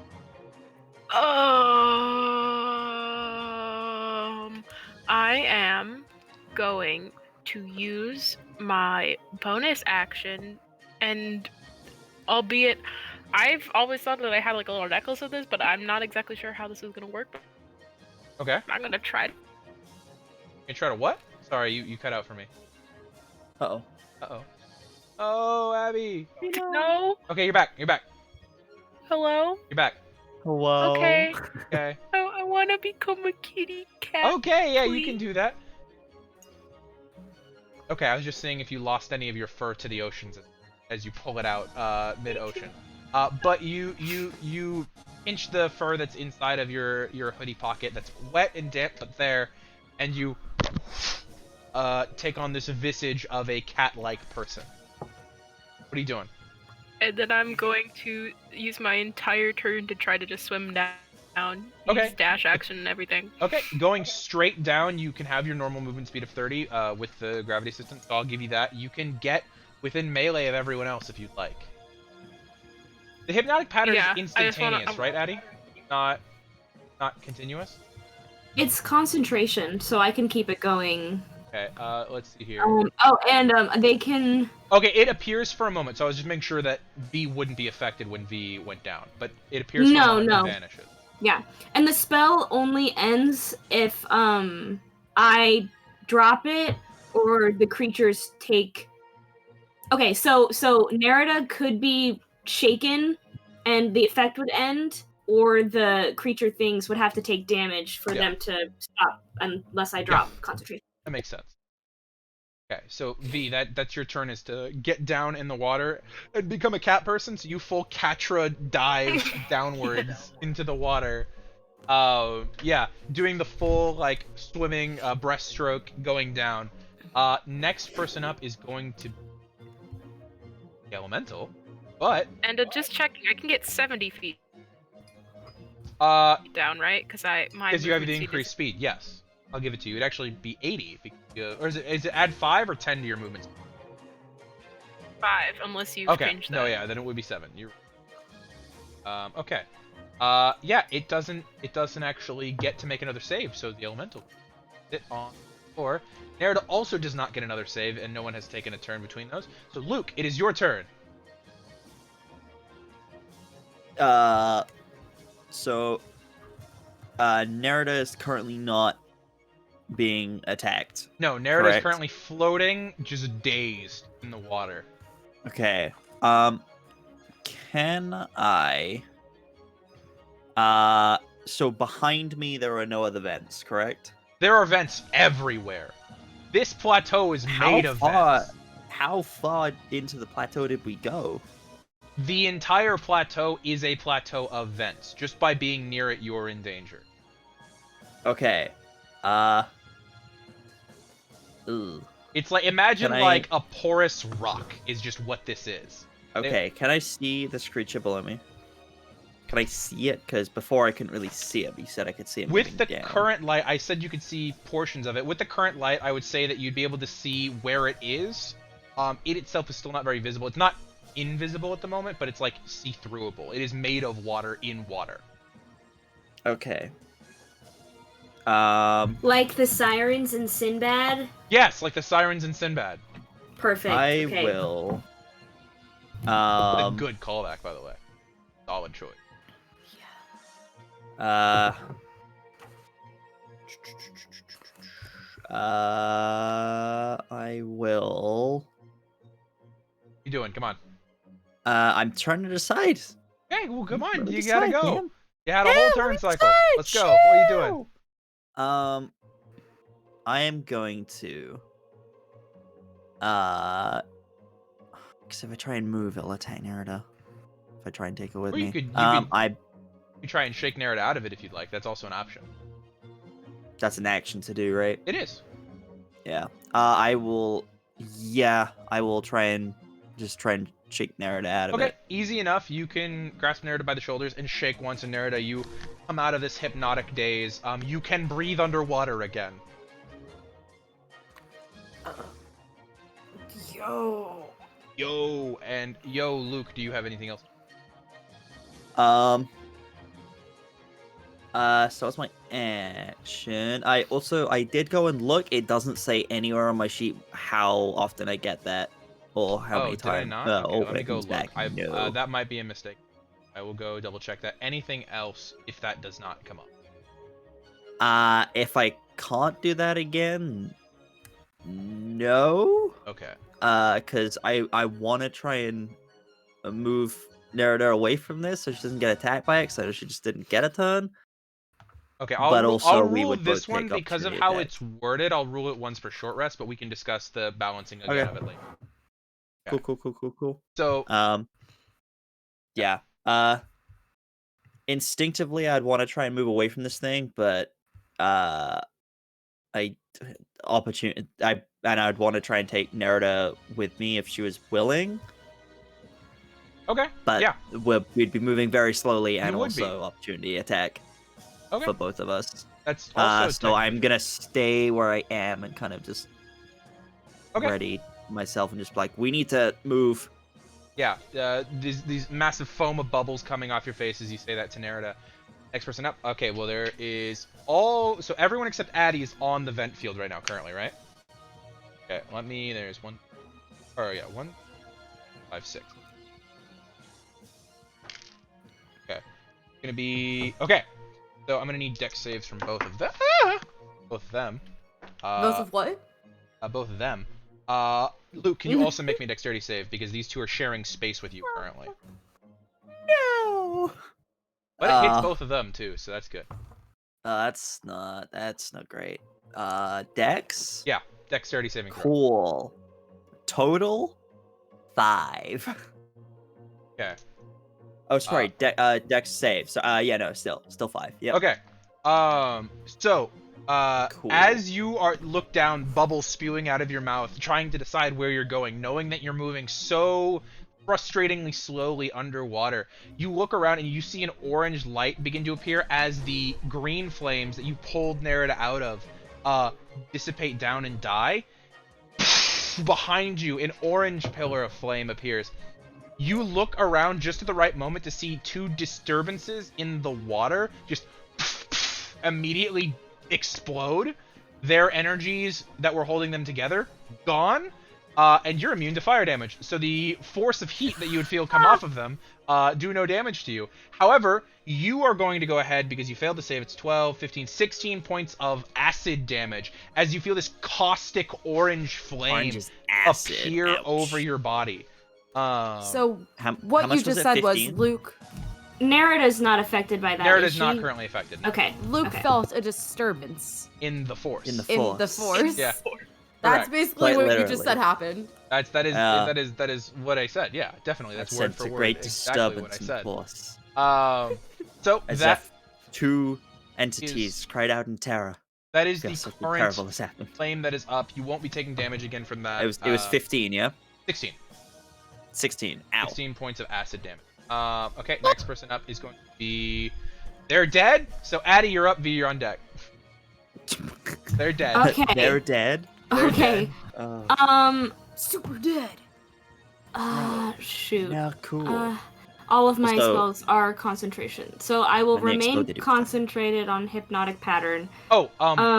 I am going to use my bonus action, and albeit I've always thought that I had like a little necklace of this, but I'm not exactly sure how this is gonna work. Okay. I'm gonna try. You try to what? Sorry, you cut out for me. Uh-oh. Uh-oh. Oh, Abby. No. Okay, you're back. You're back. Hello. You're back. Hello? Okay. Okay. I want to become a kitty cat. Okay, yeah, you please. can do that. Okay, I was just seeing if you lost any of your fur to the oceans as you pull it out mid-ocean. But you pinch the fur that's inside of your hoodie pocket that's wet and damp but there, and you take on this visage of a cat-like person. What are you doing? And then I'm going to use my entire turn to try to just swim down. Okay. Use dash action and everything. Okay, going straight down, you can have your normal movement speed of 30 with the gravity system, so I'll give you that. You can get within melee of everyone else if you'd like. The hypnotic pattern is instantaneous, right, Addie? Not continuous? It's concentration, so I can keep it going. Okay, let's see here. They can... Okay, it appears for a moment, so I was just making sure that V wouldn't be affected when V went down, but it appears for a moment and vanishes. Yeah, and the spell only ends if I drop it or the creatures take... Okay, so Nerida could be shaken and the effect would end, or the creature things would have to take damage for them to stop unless I drop concentration. That makes sense. Okay, so V, that's your turn, is to get down in the water and become a cat person, so you full Catra dive downwards into the water. Yeah, doing the full, like, swimming breaststroke going down. Next person up is going to be Elemental, but... And just checking, I can get 70 feet down, right? Because you have the increased speed, yes. I'll give it to you. It'd actually be 80. Or is it add 5 or 10 to your movement? 5, unless you change that. No, yeah, then it would be 7. You're okay. Yeah, it doesn't actually get to make another save, so the elemental sit on the floor. Nerida also does not get another save, and no one has taken a turn between those. So Luke, it is your turn. So Nerida is currently not being attacked. No, Nerida is currently floating, just dazed in the water. Okay. Can I... So behind me there are no other vents, correct? There are vents everywhere. This plateau is made of vents. How far into the plateau did we go? The entire plateau is a plateau of vents. Just by being near it, you're in danger. Okay. It's like, imagine like a porous rock is just what this is. Okay, can I see this creature below me? Can I see it? Because before I couldn't really see it, but you said I could see it. With the current light, I said you could see portions of it. With the current light, I would say that you'd be able to see where it is. It itself is still not very visible. It's not invisible at the moment, but it's like see-throughable. It is made of water in water. Okay. Like the sirens in Sinbad? Yes, like the sirens in Sinbad. Perfect. I okay. will. A good callback, by the way. Solid choice. I will. You doing? Come on. I'm trying to decide. Okay, well, come on. Really You gotta decide, go. man. You had a Yeah, whole let turn me cycle. decide, Let's go. What are you doing? I am going to. Because if I try and move, it'll attack Nerida. If I try and take it with Or you me. could- you You try and shake Nerida out of it if you'd like. That's also an option. That's an action to do, right? It is. Yeah. I will. Yeah, I will try and shake Nerida out of Okay, it. easy enough. You can grasp Nerida by the shoulders and shake once, and Nerida, you come out of this hypnotic daze. You can breathe underwater again. Yo. Yo, Luke, do you have anything else? So that's my action. I did go and look. It doesn't say anywhere on my sheet how often I get that, or how many did I times. not? Okay, or let me go comes look. back. No. That might be a mistake. I will go double check that. Anything else if that does not come up? If I can't do that again, no. Okay. Because I want to try and move Nerida away from this so she doesn't get attacked by it, so she just didn't get a turn. Okay, But also I'll we rule would this both one take because of opportunity how attack. it's worded. I'll rule it once for short rest, but we can discuss the balancing again of it later. Okay. Cool. So, yeah. Instinctively, I'd want to try and move away from this thing, but I'd want to try and take Nerida with me if she was willing. okay, But yeah, we'd be moving very slowly and would be. also opportunity attack okay. for both of us. That's also So I'm gonna stay where I am and kind of just Okay. ready myself and just be like, we need to move. Yeah, these massive foam of bubbles coming off your face as you say that to Nerida. Next person up. Okay, well there is so everyone except Addie is on the vent field right now currently, right? Okay, there's 1, 5, 6. Okay, gonna be, okay, so I'm gonna need dex saves from both of them. Both of them. Both of what? Both of them. Luke, can you also make me a dexterity save because these two are sharing space with you currently? No. But it hits both of them too, so that's good. That's not great. Dex? Yeah, dexterity saving throw. Cool. Total 5. Okay. Oh, sorry. Dex save. So yeah, no, still 5. Yeah. Okay. So Cool. as you look down, bubbles spewing out of your mouth, trying to decide where you're going, knowing that you're moving so frustratingly slowly underwater, you look around and you see an orange light begin to appear as the green flames that you pulled Nerida out of dissipate down and die. Behind you, an orange pillar of flame appears. You look around just at the right moment to see two disturbances in the water just immediately explode. Their energies that were holding them together gone, and you're immune to fire damage. So the force of heat that you would feel come off of them do no damage to you. However, you are going to go ahead because you failed to save. It's 12, 15, 16 points of acid damage as you feel this caustic orange flame appear Ouch. over your body. So how what much you just was it, said was 15? Luke. Nerida's not affected by that. Nerida's is not she? currently affected. No. Okay. Luke okay. felt a disturbance In the force. In the in the force. Yeah. That's Correct. basically Quite what you literally. just said happened. That is what I said. Yeah, definitely. That's word It's for a word. great Exactly what I disturbance in said. force. So As that if two entities cried out in terror. that is Feels the something current terrible has happened. flame that is up. You won't be taking damage again from that. It was 15, yeah? 16. 16. Ow. 16 points of acid damage. Okay, next person up is going to be. They're dead. So Addie, you're up. V, you're on deck. They're dead. Okay. They're dead. Okay. Oh. Super dead. Shoot. Yeah, cool. All of my So- spells are concentration, so I will The next remain spell did it. concentrated on hypnotic pattern. Oh,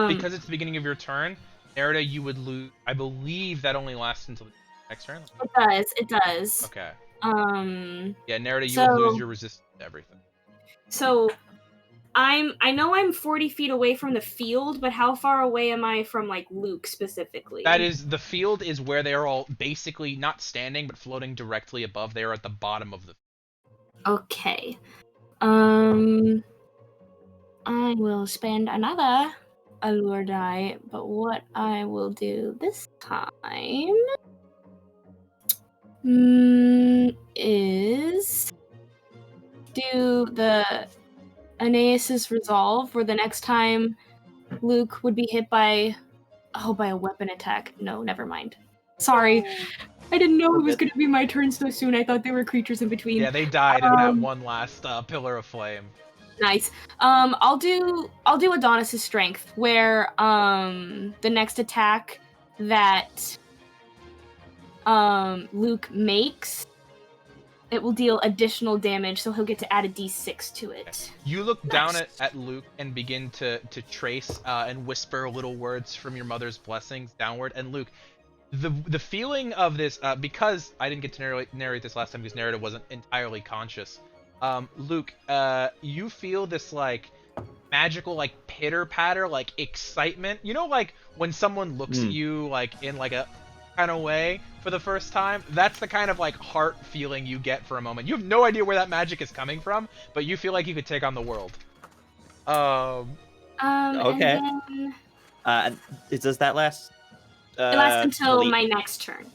because it's the beginning of your turn, Nerida, you would lose. I believe that only lasts until the next turn. It does. Okay. Yeah, Nerida, you would lose your resistance to everything. So, I know I'm 40 feet away from the field, but how far away am I from, like, Luke specifically? That is, the field is where they are all basically not standing, but floating directly above. They are at the bottom of the. Okay. I will spend another allure die, but what I will do this time is do the Aeneas's Resolve, where the next time Luke would be hit by a weapon attack. No, never mind. Sorry. I didn't know it was going to be my turn so soon. I thought there were creatures in between. Yeah, they died in that one last pillar of flame. Nice. I'll do Adonis's Strength, where the next attack that Luke makes, it will deal additional damage, so he'll get to add a d6 to it. You look down at Luke and begin to trace and whisper little words from your mother's blessings downward. And Luke, the feeling of this, because I didn't get to narrate this last time because Nerida wasn't entirely conscious. Luke, you feel this like magical like pitter patter, like excitement. You know, like when someone looks at you like in like a kind of way for the first time. That's the kind of like heart feeling you get for a moment. You have no idea where that magic is coming from, but you feel like you could take on the world. Okay. And does that last? It lasts until my next turn.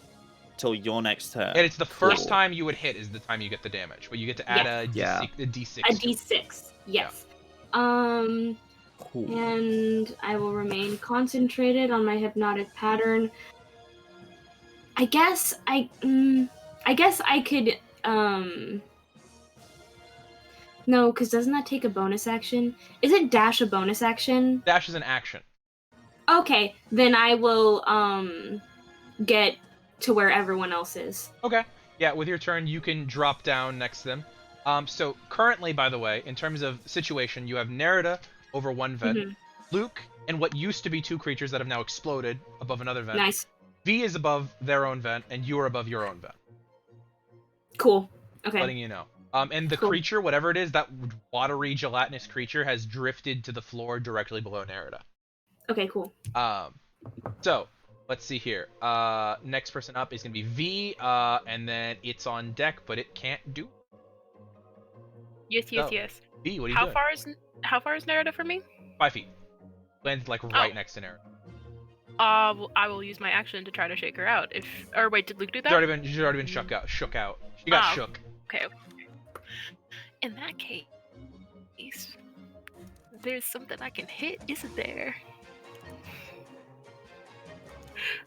Till your next turn. And it's the first time you would hit is the time you get the damage, but you get to add a d6. A d6. Yes. Cool. And I will remain concentrated on my hypnotic pattern. I guess I could no, because doesn't that take a bonus action? Isn't dash a bonus action? Dash is an action. Okay, then I will get to where everyone else is. Okay. Yeah, with your turn, you can drop down next to them. So currently, by the way, in terms of situation, you have Nerida over one vent, Luke and what used to be two creatures that have now exploded above another vent. Nice. V is above their own vent, and you are above your own vent. Cool. Okay. Letting you know. And the creature, whatever it is, that watery, gelatinous creature has drifted to the floor directly below Nerida. Okay, cool. So, let's see here. Next person up is going to be V, and then it's on deck, but it can't do. Yes. V, what are you doing? How far is Nerida from me? 5 feet. Lands like right next to Nerida. Well, I will use my action to try to shake her out. Or wait, did Luke do that? She's already been shook out. She got shook. Okay. In that case, there's something I can hit, isn't there?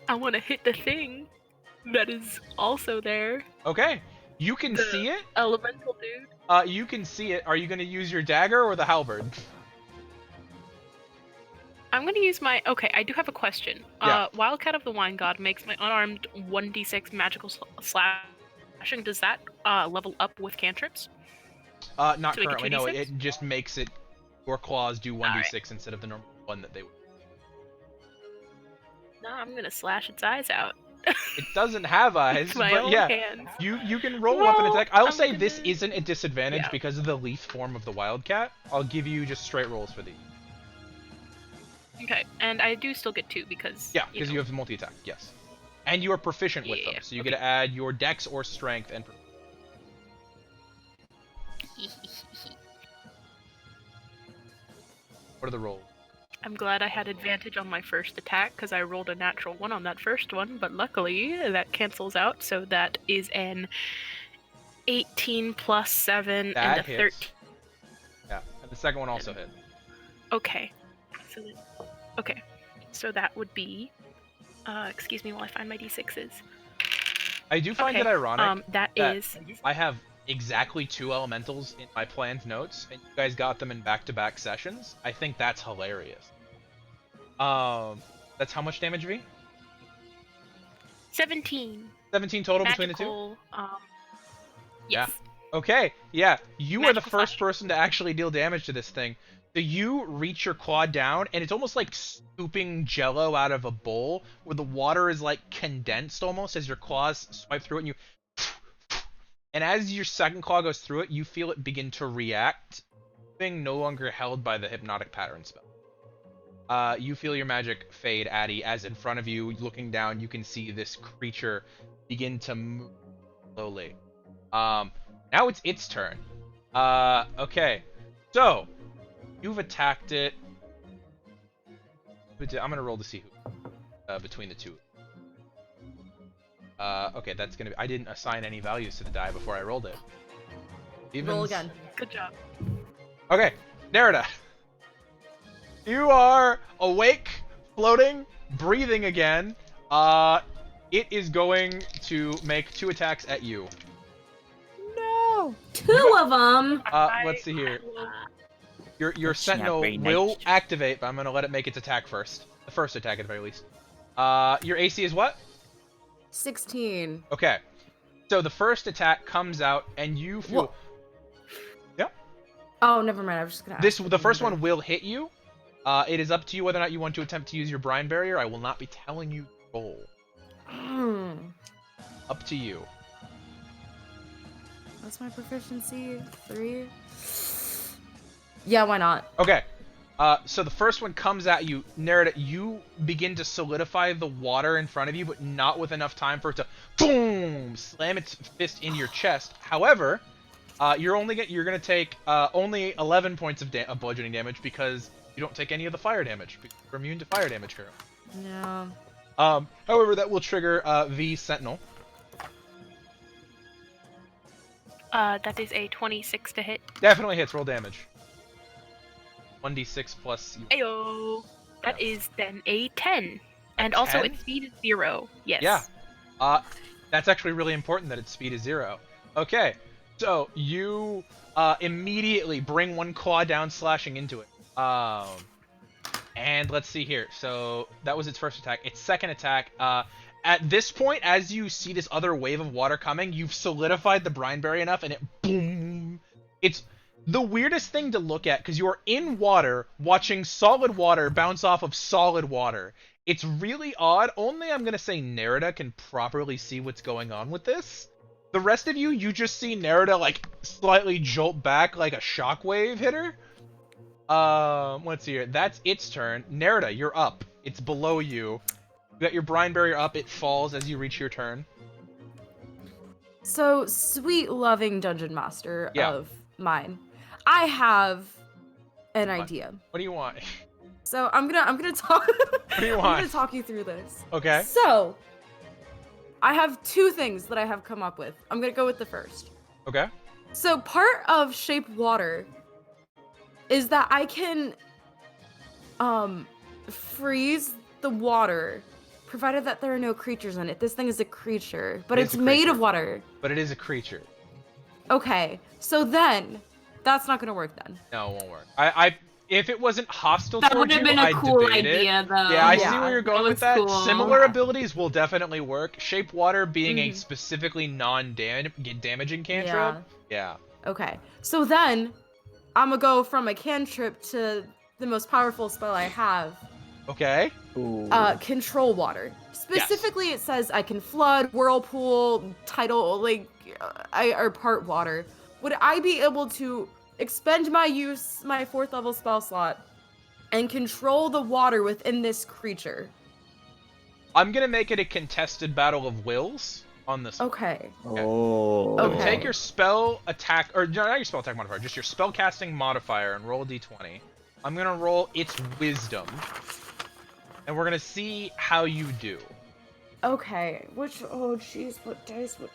I want to hit the thing that is also there. Okay. You can see it. Elemental dude. You can see it. Are you going to use your dagger or the halberd? I'm going to use my... Okay, I do have a question. Yeah. Wildcat of the Wine God makes my unarmed 1d6 magical slashing. Does that level up with cantrips? Not So currently, no. 2d6? It just makes it... Your claws do 1d6 instead of the normal one that they would. No, I'm going to slash its eyes out. It doesn't have eyes, With my but own yeah. hands. You can roll weapon attack. I'll I'm say gonna- this isn't a disadvantage Yeah. because of the leaf form of the wildcat. I'll give you just straight rolls for these. Okay, and I do still get 2 because... Yeah, because you have the multi-attack, yes. And you are proficient with them, Yeah, so you get to add your dex or strength and... What are the rolls? I'm glad I had advantage on my first attack because I rolled a natural 1 on that first one, but luckily that cancels out, so that is an 18 plus 7 and That a hits. 13. Yeah, and the second one also hit. Okay. So that would be... excuse me while I find my d6s. I do find Okay, it ironic that is... I have exactly 2 elementals in my planned notes, and you guys got them in back-to-back sessions. I think that's hilarious. That's how much damage, V? 17. 17 total between the two? Magical, Yeah. yes. Okay, yeah. You are the Magical first slash. person to actually deal damage to this thing. So you reach your claw down, and it's almost like scooping jello out of a bowl, where the water is like condensed almost as your claws swipe through it, and you... And as your second claw goes through it, you feel it begin to react, being no longer held by the hypnotic pattern spell. You feel your magic fade, Addie, as in front of you, looking down, you can see this creature begin to move slowly. Now it's its turn. Okay. So, you've attacked it. I'm gonna roll to see who, between the two. Okay, that's gonna be... I didn't assign any values to the die before I rolled it. Roll again. Good job. Okay, Nerida. You are awake, floating, breathing again. It is going to make 2 attacks at you. No. 2 of them. Let's see here. Your That's sentinel not very will nice. activate, but I'm gonna let it make its attack first. The first attack at the very least. Your AC is what? 16. Okay. So the first attack comes out, and you feel... Wha- Yeah. Oh, never mind. I was just gonna. The ask first you. one will hit you. It is up to you whether or not you want to attempt to use your brine barrier. I will not be telling you to roll. Up to you. What's my proficiency? 3. Yeah, why not? Okay. So the first one comes at you, Nerida. You begin to solidify the water in front of you, but not with enough time for it to boom slam its fist in your chest. However, you're gonna take only 11 points of bludgeoning damage because you don't take any of the fire damage. You're immune to fire damage, Carol. Yeah. However, that will trigger V Sentinel. That is a 26 to hit. Definitely hits. Roll damage. 1d6 plus. Ayo. That is then a 10. And 10? also its speed is 0. Yes. Yeah. That's actually really important that its speed is 0. Okay. So you immediately bring one claw down, slashing into it. And let's see here. So that was its first attack. Its second attack. At this point, as you see this other wave of water coming, you've solidified the brine barrier enough, and it boom. It's the weirdest thing to look at because you're in water watching solid water bounce off of solid water. It's really odd. Only I'm gonna say Nerida can properly see what's going on with this. The rest of you just see Nerida like slightly jolt back like a shockwave hit her. Let's see here. That's its turn. Nerida, you're up. It's below you. You got your brine barrier up. It falls as you reach your turn. So, sweet, loving dungeon master Yeah. of mine, I have an What? idea. What do you want? So I'm gonna talk. What do you I'm want? gonna talk you through this. Okay. So, I have 2 things that I have come up with. I'm gonna go with the first. Okay. So part of shape water is that I can freeze the water, provided that there are no creatures in it. This thing is a creature, but It it's is a made creature. of water. But it is a creature. Okay, so then that's not gonna work then. No, it won't work. If it wasn't hostile That would towards have you, been a I'd cool debate it. idea, though. Yeah, I see Yeah, where you're going that with that. was cool. Similar Yeah. abilities will definitely work. Shape water being a Mhm. specifically non-damaging cantrip. Yeah. Okay, so then I'm gonna go from a cantrip to the most powerful spell I have, Okay. Ooh. control water. Specifically, it says I can flood, whirlpool, tidal, or part water. Would I be able to expend my 4th level spell slot, and control the water within this creature? I'm gonna make it a contested battle of wills on this. Okay. Oh. So Okay. take your spell attack, or no, not your spell attack modifier, just your spell casting modifier, and roll a d20. I'm gonna roll its wisdom, and we're gonna see how you do. Okay. Oh jeez, what dice? They're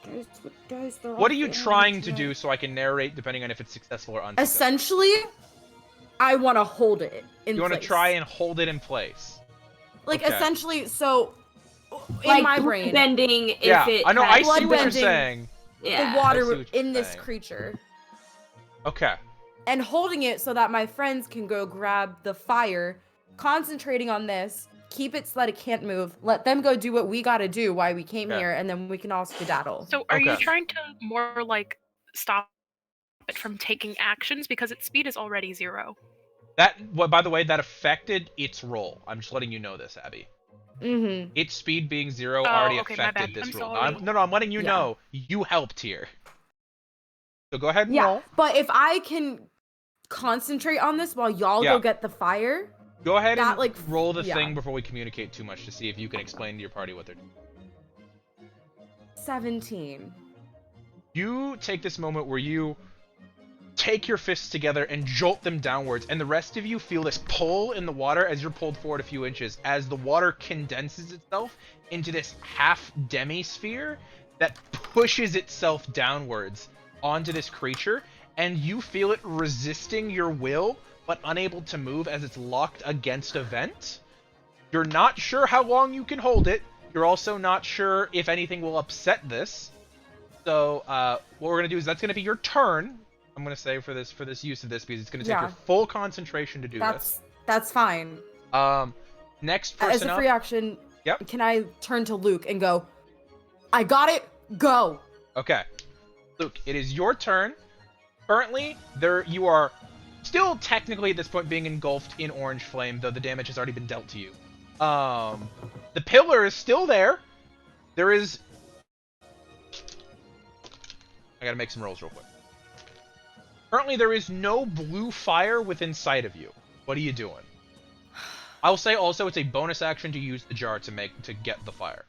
What all are you failing trying to tonight. do so I can narrate depending on if it's successful or unsuccessful? Essentially, I want to hold it in You want to place. try and hold it in place. Like, okay. essentially, so in Like my brain, bending if Yeah, it I know. had- I see what you're blood-bending. saying. Yeah. the I water see what you're in this saying. creature, Okay. and holding it so that my friends can go grab the fire, concentrating on this, keep it so that it can't move. Let them go do what we gotta do, why we came Okay. here, and then we can all skedaddle. So are you Okay. trying to more like stop it from taking actions because its speed is already 0? By the way, that affected its roll. I'm just letting you know this, Abby. Mm-hmm. Its speed being 0 Oh, already okay, my affected bad. this I'm roll. sorry. I'm letting you Yeah. know you helped here. So go ahead and Yeah, roll. but if I can concentrate on this while y'all Yeah. go get the fire, Go ahead that, and like, roll the yeah. thing before we communicate too much to see if you can explain to your party what they're doing. 17. You take this moment where you take your fists together and jolt them downwards, and the rest of you feel this pull in the water as you're pulled forward a few inches, as the water condenses itself into this half demi-sphere that pushes itself downwards onto this creature, and you feel it resisting your will, but unable to move as it's locked against a vent. You're not sure how long you can hold it. You're also not sure if anything will upset this. So what we're gonna do is that's gonna be your turn. I'm gonna say for this use of this because it's gonna take your full concentration to do this. That's fine. Next person As a up. free action, Yep. can I turn to Luke and go, I got it, go! Okay, Luke, it is your turn. Currently, you are still technically at this point being engulfed in orange flame, though the damage has already been dealt to you. The pillar is still there. There is. I gotta make some rolls real quick. Currently, there is no blue fire within sight of you. What are you doing? I'll say also it's a bonus action to use the jar to get the fire.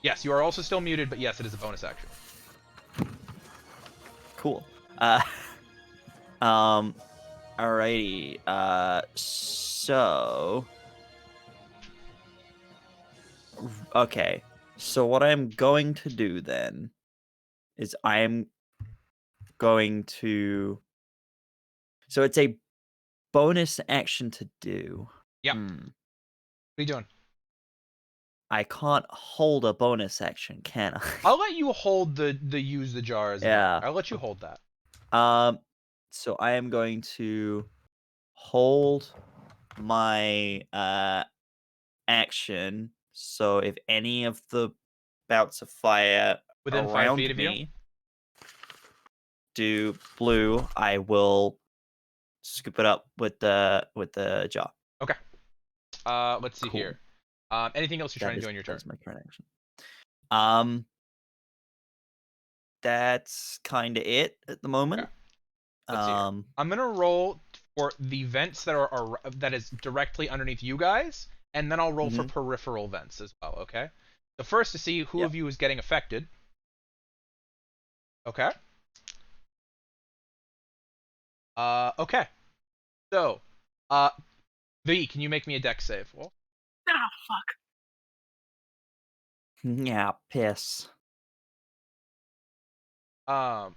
Yes, you are also still muted, but yes, it is a bonus action. Cool. Alrighty. So. Okay. So what I'm going to do then is I'm going to. So it's a bonus action to do. Yeah. What are you doing? I can't hold a bonus action, can I? I'll let you hold the use the jar as Yeah. I'll let you hold that. So I am going to hold my action. So if any of the bouts of fire Within 5 around feet of you? me do blue, I will scoop it up with the jar. Okay. Let's see Cool. here. Anything else you're trying to do on your turn? That's my current action. That's kind of it at the moment. Okay. Let's see here. I'm gonna roll for the vents that is directly underneath you guys, and then I'll roll for peripheral vents as well. Okay. So first to see who of you is getting affected. Okay. Okay. So, V, can you make me a dex save? Well, Ah, fuck. Yeah, piss. What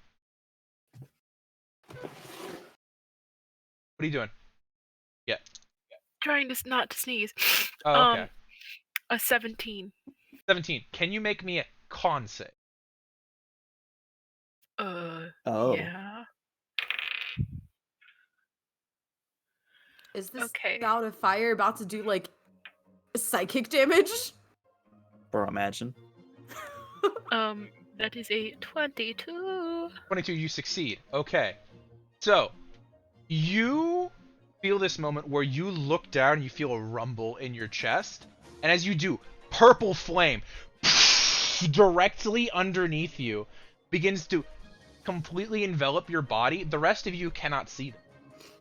are you doing? Yeah. Trying to not to sneeze. Oh, okay. A 17. 17. Can you make me a con save? Oh. Yeah. Is this Okay. bout of fire about to do, like, psychic damage? Bro, imagine. That is a 22. 22, you succeed. Okay. So, you feel this moment where you look down and you feel a rumble in your chest. And as you do, purple flame directly underneath you begins to completely envelop your body. The rest of you cannot see them.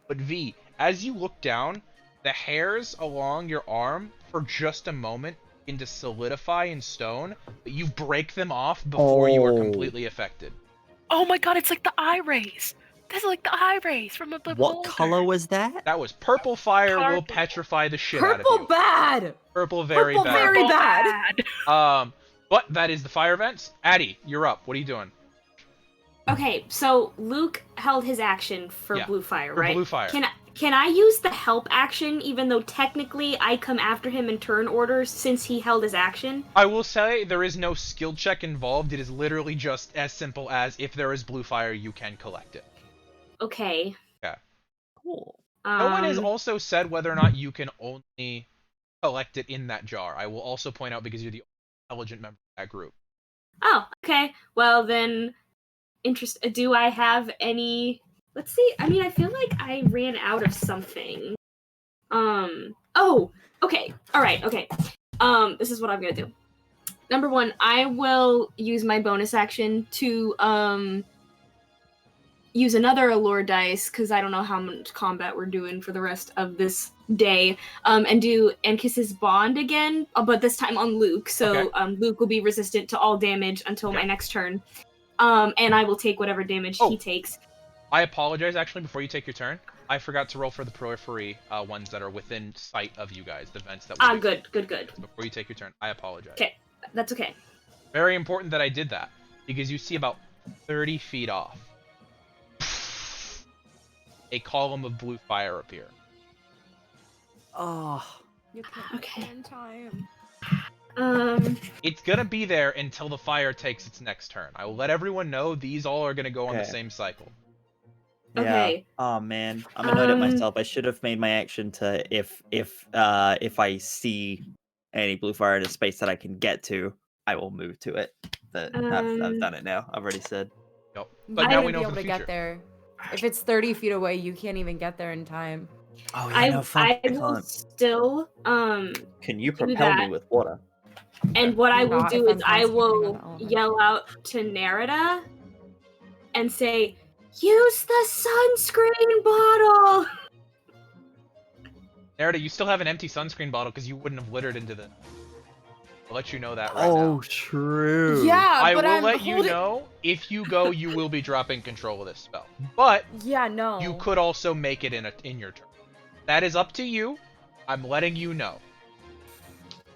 But V, as you look down, the hairs along your arm for just a moment begin to solidify in stone, but you break them off before you are completely affected. Oh my god, it's like the eye rays. That's like the eye rays from a What beholder. color was that? That was purple fire will Purple. petrify the shit out of Purple you. bad! Purple very Purple bad. very bad. But that is the fire vents. Addie, you're up. What are you doing? Okay, so Luke held his action for Yeah, blue fire, for right? blue fire. Can I use the help action even though technically I come after him in turn order since he held his action? I will say there is no skill check involved. It is literally just as simple as if there is blue fire, you can collect it. Okay. Okay. Cool. No one has Um, also said whether or not you can only collect it in that jar. I will also point out because you're the intelligent member of that group. oh, okay. Well then, do I have any? Let's see. I mean, I feel like I ran out of something. Oh, okay. All right. Okay. This is what I'm gonna do. Number one, I will use my bonus action to use another allure dice because I don't know how much combat we're doing for the rest of this day. And do Ankis's bond again, but this time on Luke. So Okay. Luke will be resistant to all damage until my next turn. And I will take whatever damage he takes. I apologize, actually, before you take your turn. I forgot to roll for the periphery ones that are within sight of you guys, the vents that will good. Before you take your turn, I apologize. Okay, that's okay. Very important that I did that, because you see about 30 feet off, a column of blue fire appear. Oh. You can't Okay. in time. It's gonna be there until the fire takes its next turn. I will let everyone know these all are gonna go on the same cycle. Okay. Yeah. Oh man, I'm annoyed at myself. I should have made my action to if I see any blue fire in a space that I can get to, I will move to it. I've done it now. I've already said. Yep. You But now we wouldn't know be for able the to future. get there. If it's 30 feet away, you can't even get there in time. Oh yeah, no, fuck, I I will can't. still Can you do propel me that. with water? And what I will Not do if is I'm I will concentrating on the element. yell out to Nerida and say, "Use the sunscreen bottle." Nerida, you still have an empty sunscreen bottle because you wouldn't have littered into the... I'll let you know that right Oh, now. true. Yeah, I but will I'm let you holding... know, if you go, you will be dropping control of this spell. But Yeah, no. you could also make it in your turn. That is up to you. I'm letting you know.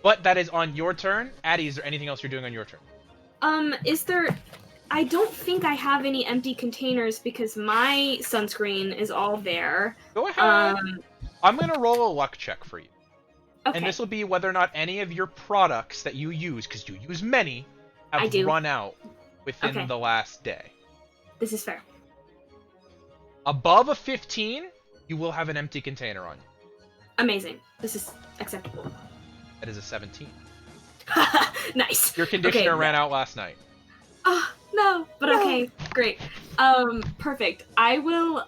But that is on your turn. Addie, is there anything else you're doing on your turn? Is there... I don't think I have any empty containers because my sunscreen is all there. Go ahead. I'm going to roll a luck check for you. Okay. And this will be whether or not any of your products that you use, because you use many, I have do. run out within the last day. This is fair. Above a 15, you will have an empty container on you. Amazing. This is acceptable. That is a 17. Nice. Your conditioner Okay, ran out last night. Oh, no. But okay, great. Perfect. I will,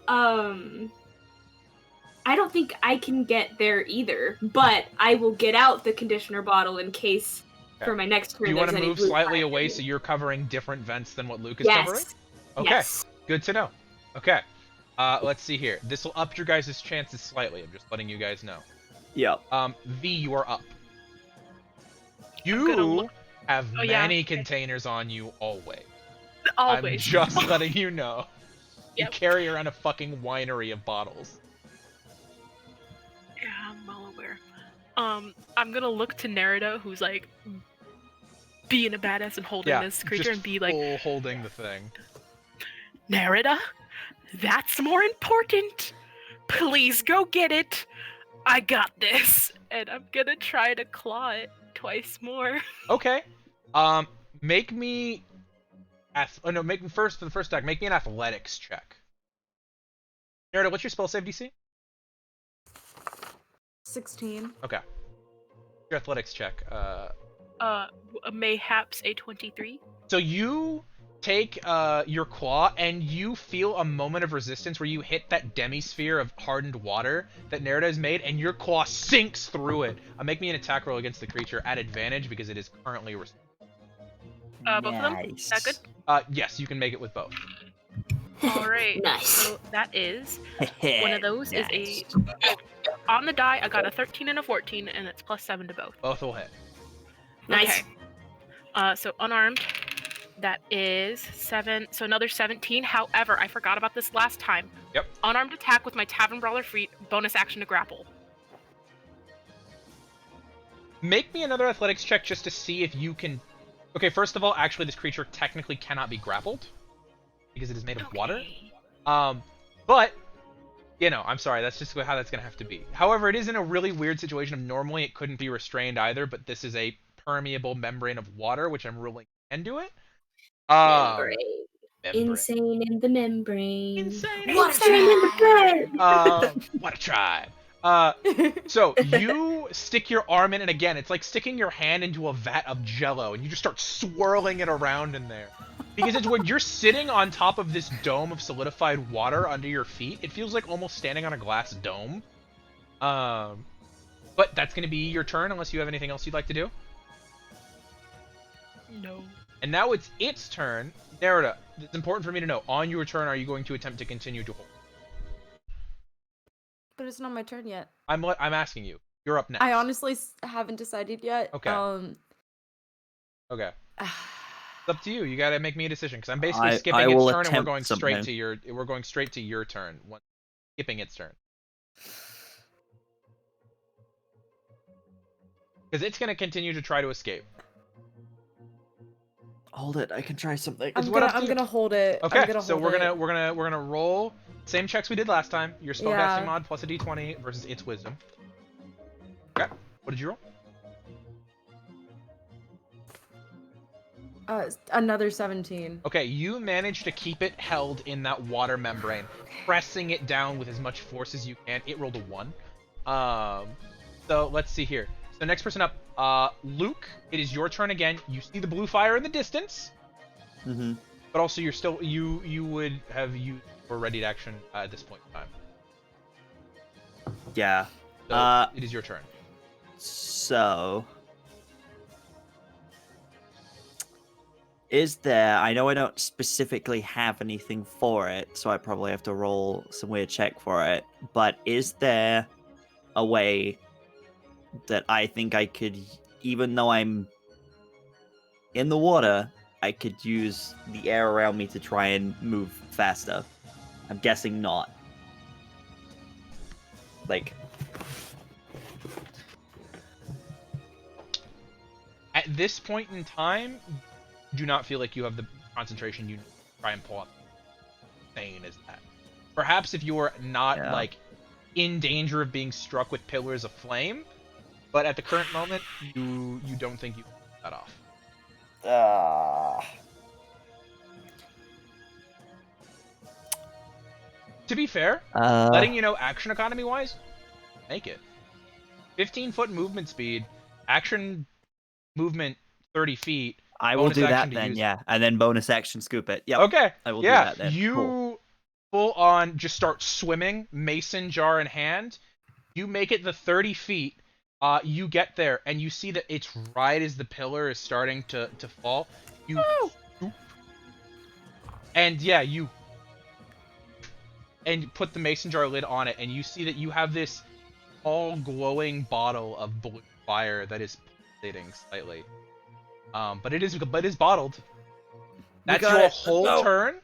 I don't think I can get there either, but I will get out the conditioner bottle in case for my next turn Do you want to there's any move blue slightly fire. away so you're covering different vents than what Luke is covering? Okay, Yes. good to know. Okay, let's see here. This will up your guys' chances slightly. I'm just letting you guys know. Yep. V, you are up. gonna You look- have Oh, yeah. many containers on you always. Always. I'm just letting you know. You Yep. carry around a fucking winery of bottles. Yeah, I'm well aware. I'm gonna look to Nerida, who's like being a badass and holding this creature, just and be like, full holding the thing. Nerida, that's more important. Please go get it. I got this, and I'm gonna try to claw it twice more. Okay. Make me... make me first, for the first attack, make me an athletics check. Nerida, what's your spell save DC? 16. Okay. Your athletics check. Mayhaps a 23. So you take your claw and you feel a moment of resistance where you hit that demi-sphere of hardened water that Nerida has made, and your claw sinks through it. Make me an attack roll against the creature at advantage because it is currently... Both of them? Is that good? Yes, you can make it with both. Alright. Nice. So that is... One of those is a... On the die, I got a 13 and a 14, and it's plus 7 to both. Both will hit. Nice. Okay. So unarmed, that is 7, so another 17. However, I forgot about this last time. Yep. Unarmed attack with my Tavern Brawler feat, bonus action to grapple. Make me another athletics check just to see if you can... Okay, first of all, actually, this creature technically cannot be grappled because it is made of water. But, you know, I'm sorry, that's just how that's going to have to be. However, it is in a really weird situation of normally it couldn't be restrained either, but this is a permeable membrane of water, which I'm ruling can do it. Membrane. Membrane. Insane in the membrane. Insane. What insane in the brain. What a tribe. So you stick your arm in, and again, it's like sticking your hand into a vat of jello, and you just start swirling it around in there. Because it's when you're sitting on top of this dome of solidified water under your feet, it feels like almost standing on a glass dome. But that's going to be your turn, unless you have anything else you'd like to do. No. And now it's its turn. Nerida, it's important for me to know, on your turn, are you going to attempt to continue to hold? But it's not my turn yet. I'm asking you. You're up next. I honestly haven't decided yet. Okay. Okay. It's up to you. You gotta make me a decision, because I'm basically skipping its turn, and we're going straight to your. We're going straight to your turn. Skipping its turn. Because it's gonna continue to try to escape. Hold it. I can try something. I'm gonna hold it. Okay. So we're gonna roll same checks we did last time. Your spellcasting mod plus a d20 versus its wisdom. Okay. What did you roll? Another 17. Okay, you managed to keep it held in that water membrane, pressing it down with as much force as you can. It rolled a 1. So let's see here. So next person up, Luke. It is your turn again. You see the blue fire in the distance. Mm-hmm. But also, you're still you would have used for ready to action at this point in time. Yeah. So it is your turn. So. Is there, I know I don't specifically have anything for it, so I probably have to roll some weird check for it, but is there a way that I think I could, even though I'm in the water, I could use the air around me to try and move faster? I'm guessing not. Like... At this point in time, do not feel like you have the concentration you try and pull up. Insane as that. Perhaps if you were not like in danger of being struck with pillars of flame, but at the current moment, you don't think you can pull that off. To be fair, letting you know action economy wise, make it. 15-foot movement speed, action movement 30 feet. I will do that then, yeah. And then bonus action scoop it. Yep. Okay. I will do that then. You full on just start swimming, mason jar in hand. You make it the 30 feet. You get there, and you see that it's right as the pillar is starting to fall. You scoop. And yeah, you put the mason jar lid on it, and you see that you have this all glowing bottle of blue fire that is pulsating slightly. But it is bottled. That's your whole turn.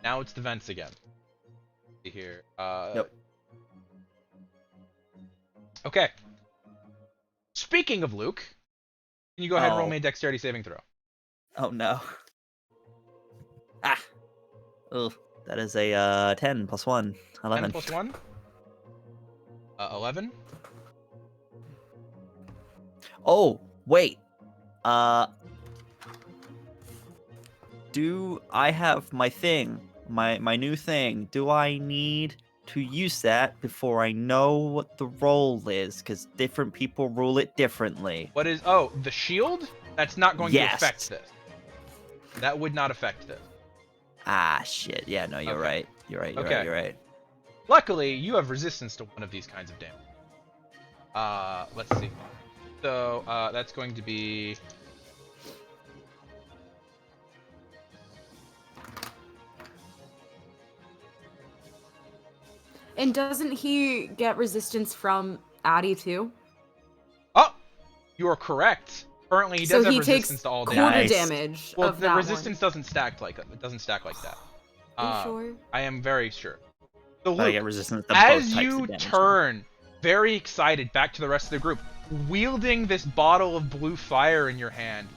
Now it's the vents again. See here. Yep. Okay. Speaking of Luke, can you go ahead and roll me a dexterity saving throw? Oh no. Ugh. That is a 10 plus 1. 11. 10 plus 1? 11? Oh, wait. Do I have my thing, my new thing? Do I need to use that before I know what the roll is? Because different people rule it differently. What is... Oh, the shield? That's not going to affect this. That would not affect this. Ah, shit. Yeah, no, you're right. You're right, you're right. Luckily, you have resistance to one of these kinds of damage. Let's see. So, that's going to be... And doesn't he get resistance from Addie too? Oh! You are correct. Currently, he does have resistance to all damage. Damage. Well, of the that resistance doesn't stack like that. It doesn't stack like that. Are you sure? I am very sure. So, I Luke, get resistance to as both types you of damage. turn, very excited, back to the rest of the group, wielding this bottle of blue fire in your hand,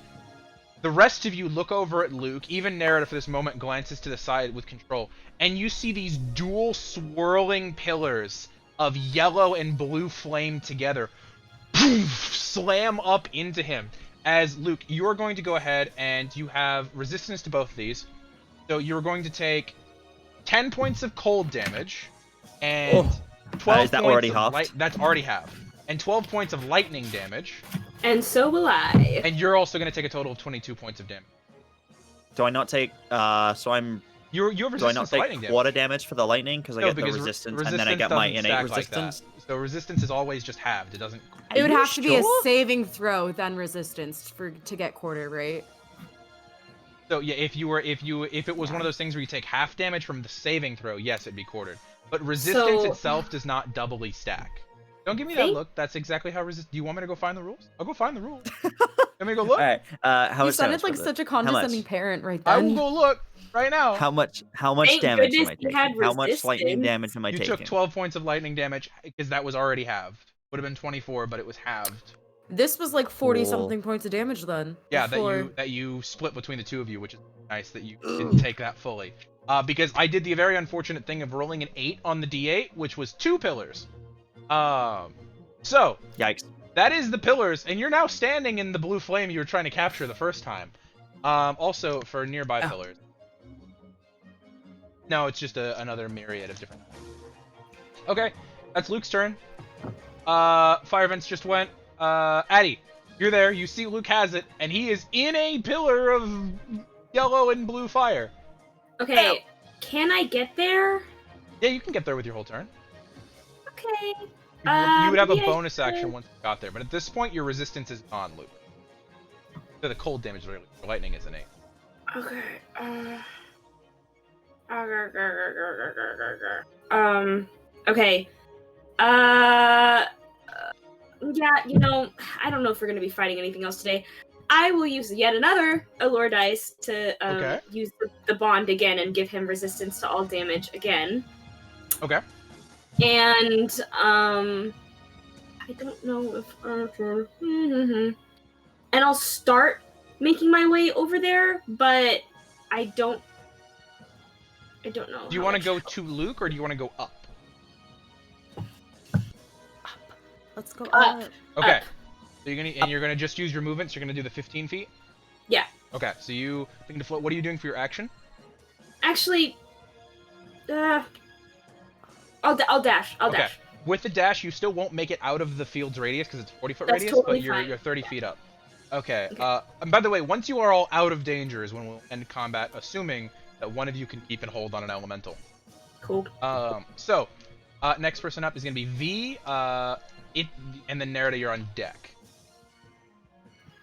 the rest of you look over at Luke. Even Nerida, for this moment, glances to the side with control, and you see these dual swirling pillars of yellow and blue flame together slam up into him. As Luke, you're going to go ahead and you have resistance to both of these. So you're going to take 10 points of cold damage, and 12 is that points already of halved? light. That's already halved. And 12 points of lightning damage. And so will I. And you're also going to take a total of 22 points of damage. Do I not take? So I'm. You have Do I resistance not to lightning take damage. quarter damage for the lightning because I No, get the because resistance, and then I get my doesn't innate stack like that. resistance? So resistance is always just halved. It doesn't. It would you have to be a sure? saving throw, then resistance to get quarter, right? So yeah, if it was one of those things where you take half damage from the saving throw, yes, it'd be quartered. But resistance So- itself does not doubly stack. Don't give me that Think- look. That's exactly how resist. Do you want me to go find the rules? I'll go find the rules. Let me go look. All right. How You much sounded damage like was it? such a How much? condescending parent right I then. will go look right now. How much Thank damage am goodness I you had taking? How much lightning resistance. damage am I You taking? took 12 points of lightning damage because that was already halved. Would have been 24, but it was halved. This was like 40 Cool. something points of damage then. Yeah, before. that you split between the two of you, which is nice that you didn't take that fully. Because I did the very unfortunate thing of rolling an 8 on the D8, which was 2 pillars. So Yikes. that is the pillars, and you're now standing in the blue flame you were trying to capture the first time. Also for nearby pillars. No, it's just another myriad of different. Okay, that's Luke's turn. Fire vents just went. Addie, you're there. You see Luke has it, and he is in a pillar of yellow and blue fire. Okay, can I get there? Yeah, you can get there with your whole turn. Okay. You would have a yeah, bonus sure. action once you got there, but at this point, your resistance is on, Luke. So the cold damage, really. Lightning is an 8. Okay. Okay. Yeah, I don't know if we're gonna be fighting anything else today. I will use yet another allure dice to Okay. use the bond again and give him resistance to all damage again. Okay. And I don't know if and I'll start making my way over there, but I don't know. Do you how want to much- go to Luke, or do you want to go up? Let's go Up. up. Okay. Up. So you're gonna just use your movements. You're gonna do the 15 feet. Yeah. Okay. So you think to float. What are you doing for your action? Actually, I'll dash. I'll Okay. dash. With the dash, you still won't make it out of the field's radius because it's 40-foot That's radius, totally but you're fine. 30 feet up. Okay. Okay. And by the way, once you are all out of danger is when we'll end combat, assuming that one of you can keep and hold on an elemental. Cool. So, next person up is gonna be V. And then Nerida, you're on deck.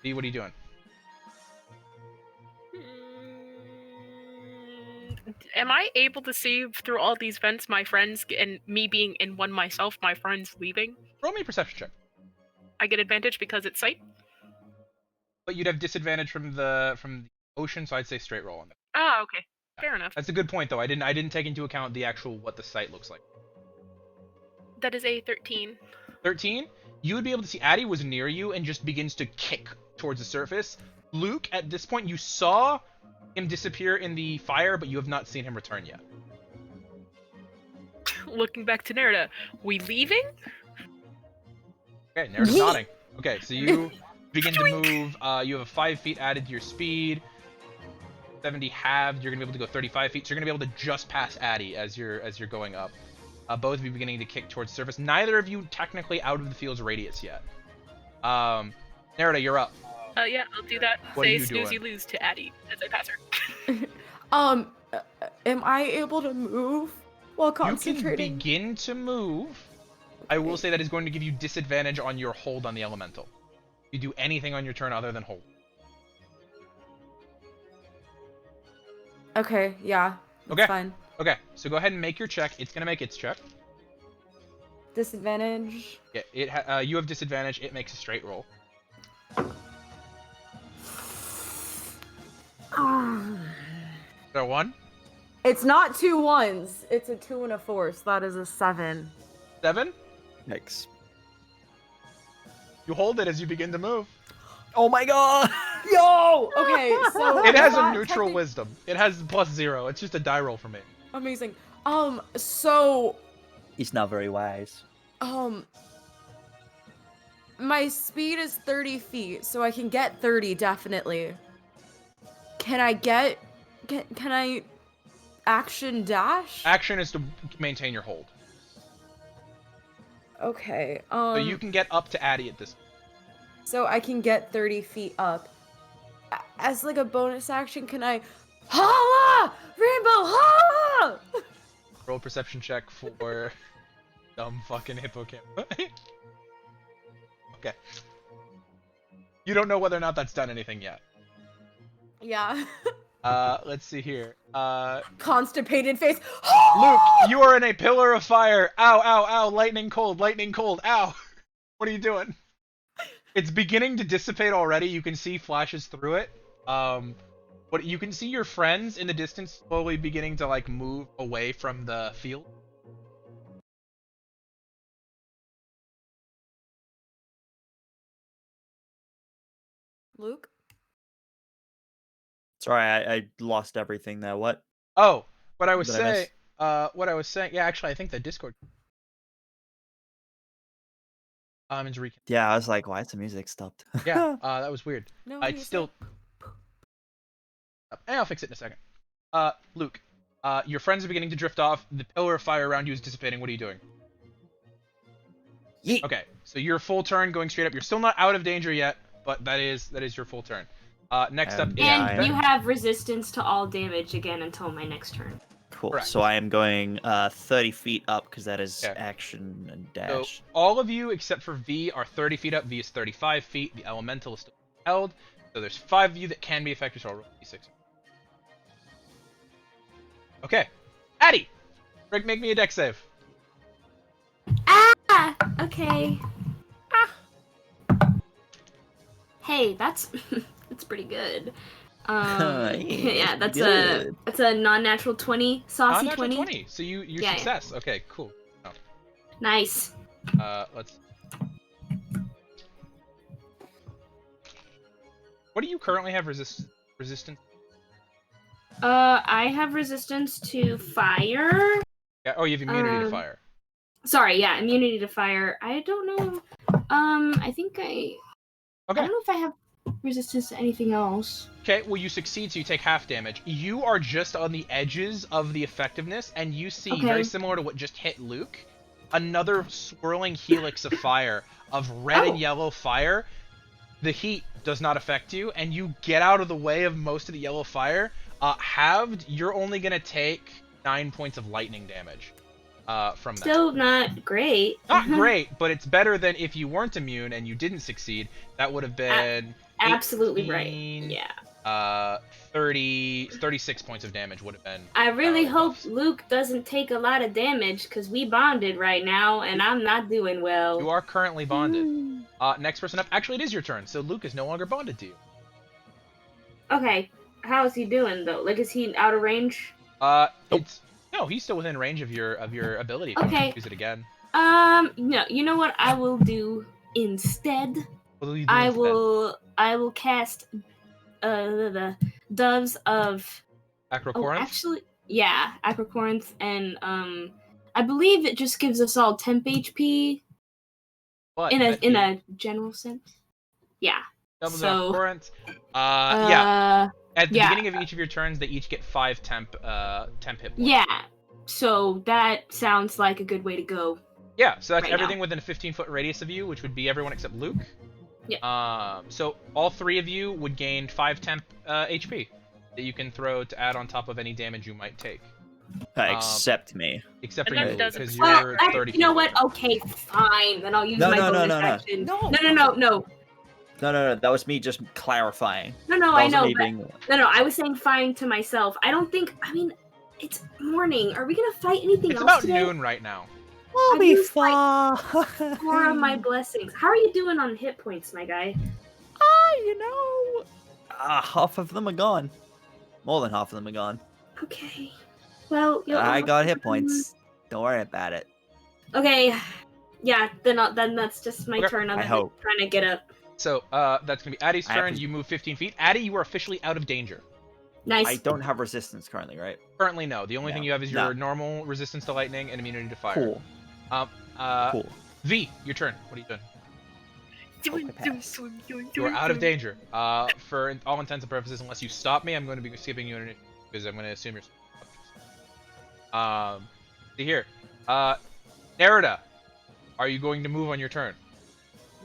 V, what are you doing? Am I able to see through all these vents my friends and me being in one myself, my friends leaving? Roll me a perception check. I get advantage because it's sight? But you'd have disadvantage from the ocean, so I'd say straight roll on that. Ah, okay. Fair enough. That's a good point, though. I didn't take into account the actual what the site looks like. That is a 13. 13. You would be able to see Addie was near you and just begins to kick towards the surface. Luke, at this point, you saw him disappear in the fire, but you have not seen him return yet. Looking back to Nerida, we leaving? Okay, Nerida's nodding. Okay, so you begin to move. You have a 5 feet added to your speed. 70 halved. You're gonna be able to go 35 feet. So you're gonna be able to just pass Addie as you're going up. Both of you beginning to kick towards the surface. Neither of you technically out of the field's radius yet. Nerida, you're up. Yeah, I'll do that. What are Say you snooze doing? you lose to Addie as I pass her. Am I able to move while You can concentrating? begin to move. I will say that is going to give you disadvantage on your hold on the elemental. You do anything on your turn other than hold. Okay, yeah. That's Okay. fine. Okay, so go ahead and make your check. It's gonna make its check. Disadvantage. Yeah, you have disadvantage. It makes a straight roll. So 1, It's not 2 1s. It's a 2 and a 4, so that is a 7. 7. Yikes. You hold it as you begin to move. Oh my god! Yo! Okay, so It has a that neutral technic- wisdom. It has +0. It's just a die roll for me. Amazing. So He's not very wise. my speed is 30 feet, so I can get 30 definitely. Can Can I action dash? Action is to maintain your hold. Okay. So you can get up to Addie at this. So I can get 30 feet up. As like a bonus action, can I holla! Rainbow holla! Roll a perception check for dumb fucking hippocamp. Okay. You don't know whether or not that's done anything yet. Yeah. Let's see here. Constipated face. Luke, you are in a pillar of fire. Ow, ow, ow, lightning cold, ow. What are you doing? It's beginning to dissipate already. You can see flashes through it. But you can see your friends in the distance slowly beginning to like move away from the field. Luke? Sorry, I lost everything there. What? Oh, what I was Did I saying, yeah, actually I think the Discord is reconnected. Yeah, I was like, why is the music stopped? Yeah, that was weird. No, It's music. still. I'll fix it in a second. Luke, your friends are beginning to drift off. The pillar of fire around you is dissipating. What are you doing? Yeet. Okay, so your full turn going straight up. You're still not out of danger yet, but that is your full turn. Next up is Yeah, And you have resistance to all damage again until my next turn. Cool. Correct. So I am going 30 feet up because that is Okay. action and So dash. all of you except for V are 30 feet up. V is 35 feet. The elemental is still held. So there's 5 of you that can be affected. So I'll roll d6. Okay, Addie, make me a dex save. Ah! Okay. Hey, that's that's pretty good. Yeah, that's good. a non-natural 20, saucy Natural 20. 20. So you Yeah, success. Okay, cool. Oh. Nice. Let's. What do you currently have resistance? I have resistance to fire. Yeah. Oh, you have immunity to fire. Sorry, yeah, immunity to fire. I don't know. I think I Okay. don't know if I have resistance to anything else. Okay, well, you succeed, so you take half damage. You are just on the edges of the effectiveness, and you see, Okay. very similar to what just hit Luke, another swirling helix of fire, of red and yellow fire. The heat does not affect you, and you get out of the way of most of the yellow fire. Halved, you're only going to take 9 points of lightning damage from that. Still not great. Not great, but it's better than if you weren't immune and you didn't succeed. That would have been... Absolutely 18, right. Yeah. 36 points of damage would have been. I really hope buffs. Luke doesn't take a lot of damage because we bonded right now and I'm not doing well. You are currently bonded. Next person up. Actually, it is your turn, so Luke is no longer bonded to you. Okay, how is he doing though? Like, is he out of range? No, he's still within range of your ability. If you Okay. want to use it again. No. You know what I will do instead? What will you do I instead? will cast the doves of. Acrocorinth? Actually, yeah, Acrocorinth, and I believe it just gives us all temp HP But in that a general sense. Yeah. doubles so- Acrocorinth. Yeah. At the yeah. beginning of each of your turns, they each get 5 temp hit points. Yeah. So that sounds like a good way to go. Yeah, so that's Right everything now. within a 15-foot radius of you, which would be everyone except Luke. Yeah. So all 3 of you would gain 5 temp HP that you can throw to add on top of any damage you might take. Except me. Except for And you, that doesn't because Well, you're 30 you know feet what? Okay, fine. Then I'll use No, my no, no, bonus no, no. action. No. No. No, that was me just clarifying. No, That I wasn't know, me but being- no, I was saying fine to myself. I don't think. I mean, it's morning. Are we gonna fight anything It's else about today? noon right now. We'll I've be used, like, fine. 4 of my blessings. How are you doing on hit points, my guy? You know. Half of them are gone. More than half of them are gone. Okay. Well, I got hit points. Don't worry about it. Okay. Yeah. Then that's just my Okay. turn. I I'm hope. trying to get up. So that's gonna be Addie's I have turn. to- You move 15 feet. Addie, you are officially out of danger. Nice. I don't have resistance currently, right? Currently, no. The only No. thing you have is No. your normal resistance to lightning and immunity to fire. Cool. Cool. V, your turn. What are you doing? Doing. You are out of danger. For all intents and purposes, unless you stop me, I'm going to be skipping you an initiative. because I'm gonna assume you're. See here. Nerida, are you going to move on your turn?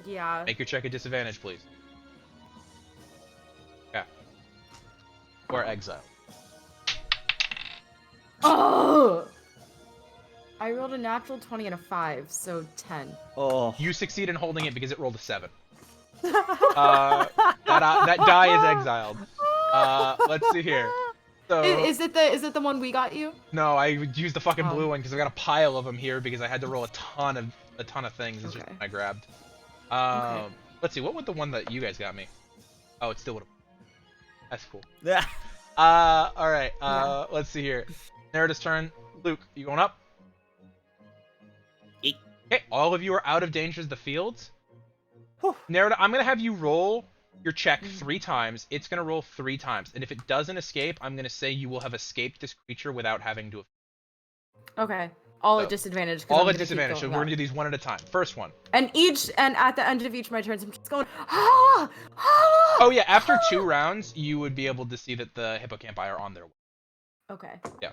Yeah. Make your check a disadvantage, please. Yeah. Or exile. Oh! I rolled a natural 20 and a 5, so 10. Oh. You succeed in holding it because it rolled a 7. That die is exiled. Let's see here. So Is it the one we got you? no, I used the fucking Oh. blue one because I got a pile of them here because I had to roll a ton of things. It's just Okay. one I grabbed. Okay. Let's see. What would the one that you guys got me? Oh, it still would have. That's cool. Yeah. All right. Yeah. Let's see here. Nerida's turn. Luke, you going up? Eek. Okay. All of you are out of danger of the fields. Whew. Nerida, I'm gonna have you roll your check 3 times. It's gonna roll 3 times, and if it doesn't escape, I'm gonna say you will have escaped this creature without having to. Okay. All So, at disadvantage. 'cause All I'm at gonna keep disadvantage. So going we're gonna up. do these one at a time. First one. And at the end of each of my turns, I'm just going, ah! Ah! Oh yeah. After 2 ah!" rounds, you would be able to see that the hippocampi are on their way. Okay. Yeah.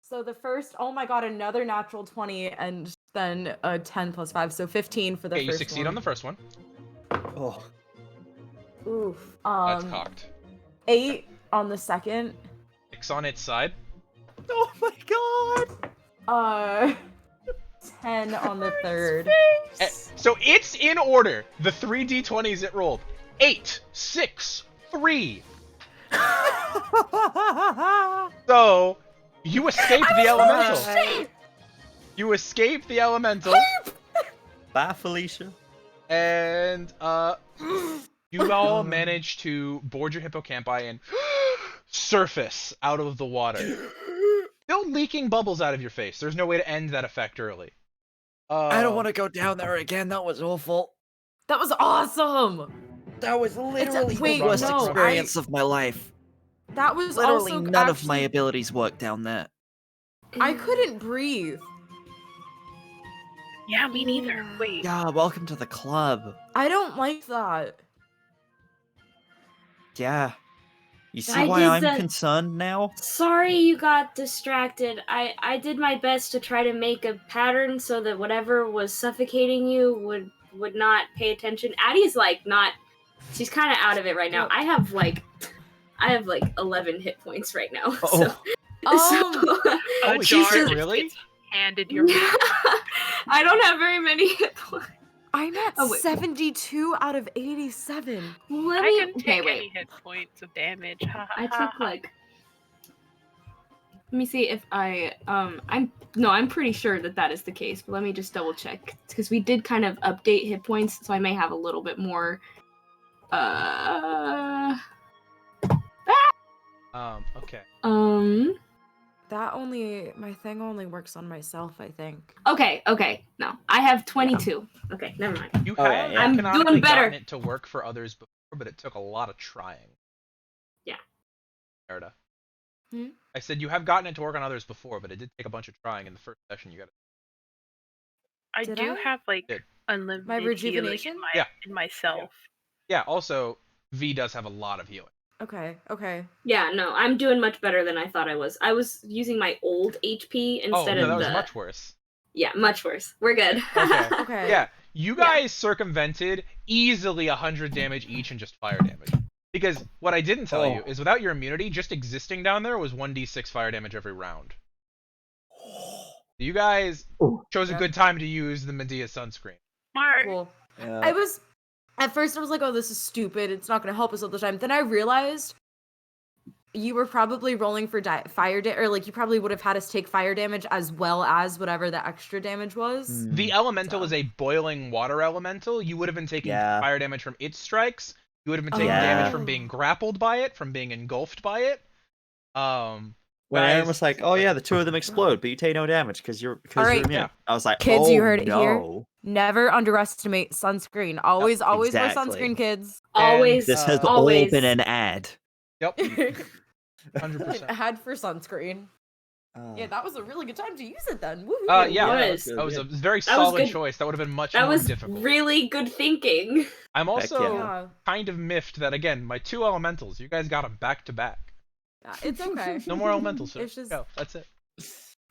So the first, oh my god, another natural 20, and then a 10 plus 5, so 15 for the Okay, first you succeed one. on the first one. Oh. Oof. That's cocked. 8 on the second. 6 on its side. Oh my god. 10 on the third. So it's in order. The 3 d20s it rolled. 8, 6, 3. So you escaped the elemental. You escaped the elemental, Bye, Felicia. and you all managed to board your hippocampi and surface out of the water. Still leaking bubbles out of your face. There's no way to end that effect early. I don't want to go down there again. That was awful. That was awesome. That was literally wait, the worst no, experience of my life. That was Literally also none of my actually- abilities worked down there. I couldn't breathe. Yeah, me neither. Wait. Yeah, welcome to the club. I don't like that. Yeah. You see I why did I'm the- concerned now? Sorry you got distracted. I did my best to try to make a pattern so that whatever was suffocating you would not pay attention. Addie's like not. She's kind of out of it right now. I have like 11 hit points right now. So, Holy A shit, jar just really? gets handed your way. I don't have very many hit points. I'm at Oh, wait. 72 out of 87. Let I me. can Okay, take wait. any hit points of damage. I took like. Let me see if I'm pretty sure that is the case, but let me just double check because we did kind of update hit points, so I may have a little bit more. Okay. My thing only works on myself, I think. Okay. No, I have 22. Okay, never mind. You Oh, have yeah, yeah. I'm canonically doing better. gotten it to work for others before, but it took a lot of trying. Yeah. Nerida. Hmm? I said you have gotten it to work on others before, but it did take a bunch of trying in the first session. You got it. I Did do I? have like Did. unlimited My healing rejuvenation? in myself. Yeah. Also, V does have a lot of healing. Okay. Yeah, no, I'm doing much better than I thought I was. I was using my old HP Oh instead no, of that was the. much worse. Yeah, much worse. We're good. Okay. Okay. Yeah, you guys circumvented easily 100 damage each and just fire damage. Because what I didn't tell you is without your immunity, just existing down there was 1d6 fire damage every round. You guys chose a Yeah. good time to use the Medea sunscreen. Smart. Cool. Yeah. At first I was like, oh, this is stupid. It's not going to help us all the time. Then I realized you were probably rolling for fire damage, or like you probably would have had us take fire damage as well as whatever the extra damage was. The elemental So- is a boiling water elemental. You would have been taking Yeah. fire damage from its strikes. You would have been taking Yeah. damage from being grappled by it, from being engulfed by it. When Aaron guys- was like, "Oh yeah, the two of them explode, but you take no damage because you're Alright. immune." Yeah. I was like, Kids, "Oh you heard it here. no, Never underestimate sunscreen. Always wear exactly. sunscreen, kids. Always. this has all always. been an ad." Yep, An 100%. ad for sunscreen. Yeah, that was a really good time to use it then. Woo-hoo. Yeah, It was. that was a very That was solid good. choice. That would have been much That more was difficult. really good thinking. I'm also yeah. Yeah. kind of miffed that, again, my two elementals, you guys got them back to back. It's okay. No more elementals. It's just Go. That's it.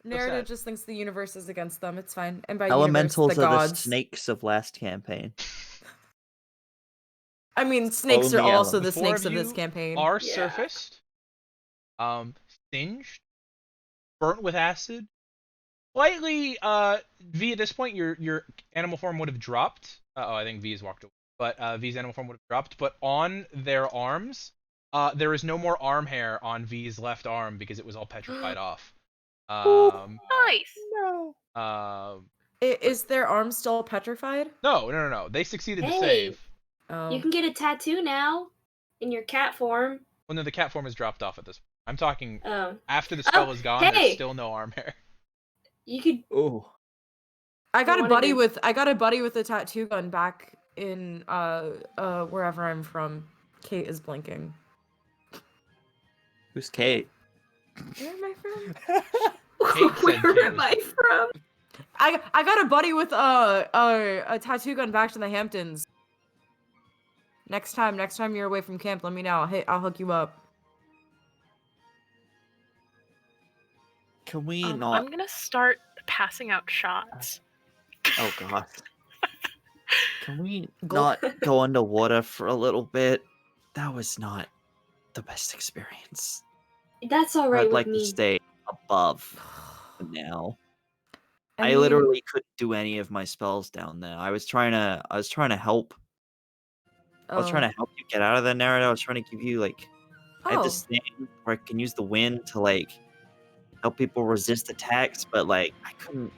Nerida sad. just thinks the universe is against them. It's fine. And by Elementals universe, the are the gods. snakes of last campaign. I mean, snakes are Only also elements. the Four snakes of this you campaign. are Yeah. surfaced, singed, burnt with acid. Slightly, V, at this point, your animal form would have dropped. I think V's walked away. But V's animal form would have dropped. But on their arms, there is no more arm hair on V's left arm because it was all petrified off. Nice. No. Is their arm still petrified? No. They succeeded to Hey. save. Oh. You can get a tattoo now in your cat form. Well, no, the cat form is dropped off at this point. I'm talking Oh, after the spell is gone. hey! There's still no arm hair. you could. Oh. I got a wanna buddy do- with a tattoo gun back in wherever I'm from. Kate is blinking. Who's Kate? Where am I from? Kate said Where Kate am was- I from? I got a buddy with a tattoo gun back to the Hamptons. Next time you're away from camp, let me know. I'll hook you up. Can we I'm not? gonna start passing out shots. Oh god. Can we Go- not go underwater for a little bit? That was not the best experience. That's all right I'd with like me. to stay above for now. I mean, literally couldn't do any of my spells down there. I was trying to help. I was trying to help you get out of the narrative. I was trying to give you I had this thing where I can use the wind to help people resist attacks, but I couldn't.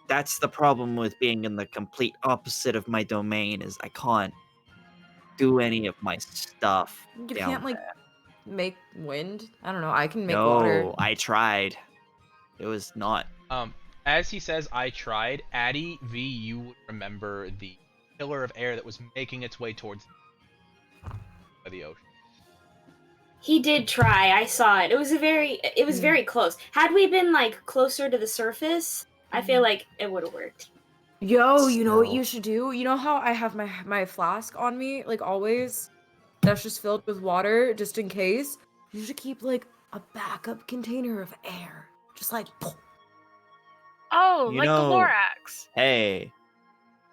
That's the problem with being in the complete opposite of my domain is I can't do any of my stuff. You down can't make wind. I don't know. I can make no, water. I tried. It was not. As he says, I tried. Addie, V, you would remember the pillar of air that was making its way towards the ocean. He did try. I saw it. It was very close. Had we been closer to the surface, I feel like it would have worked. Yo, you know what Still. you should do? You know how I have my flask on me, always? That's just filled with water, just in case? You should keep, a backup container of air. Just Oh, You like know- the Lorax. Hey,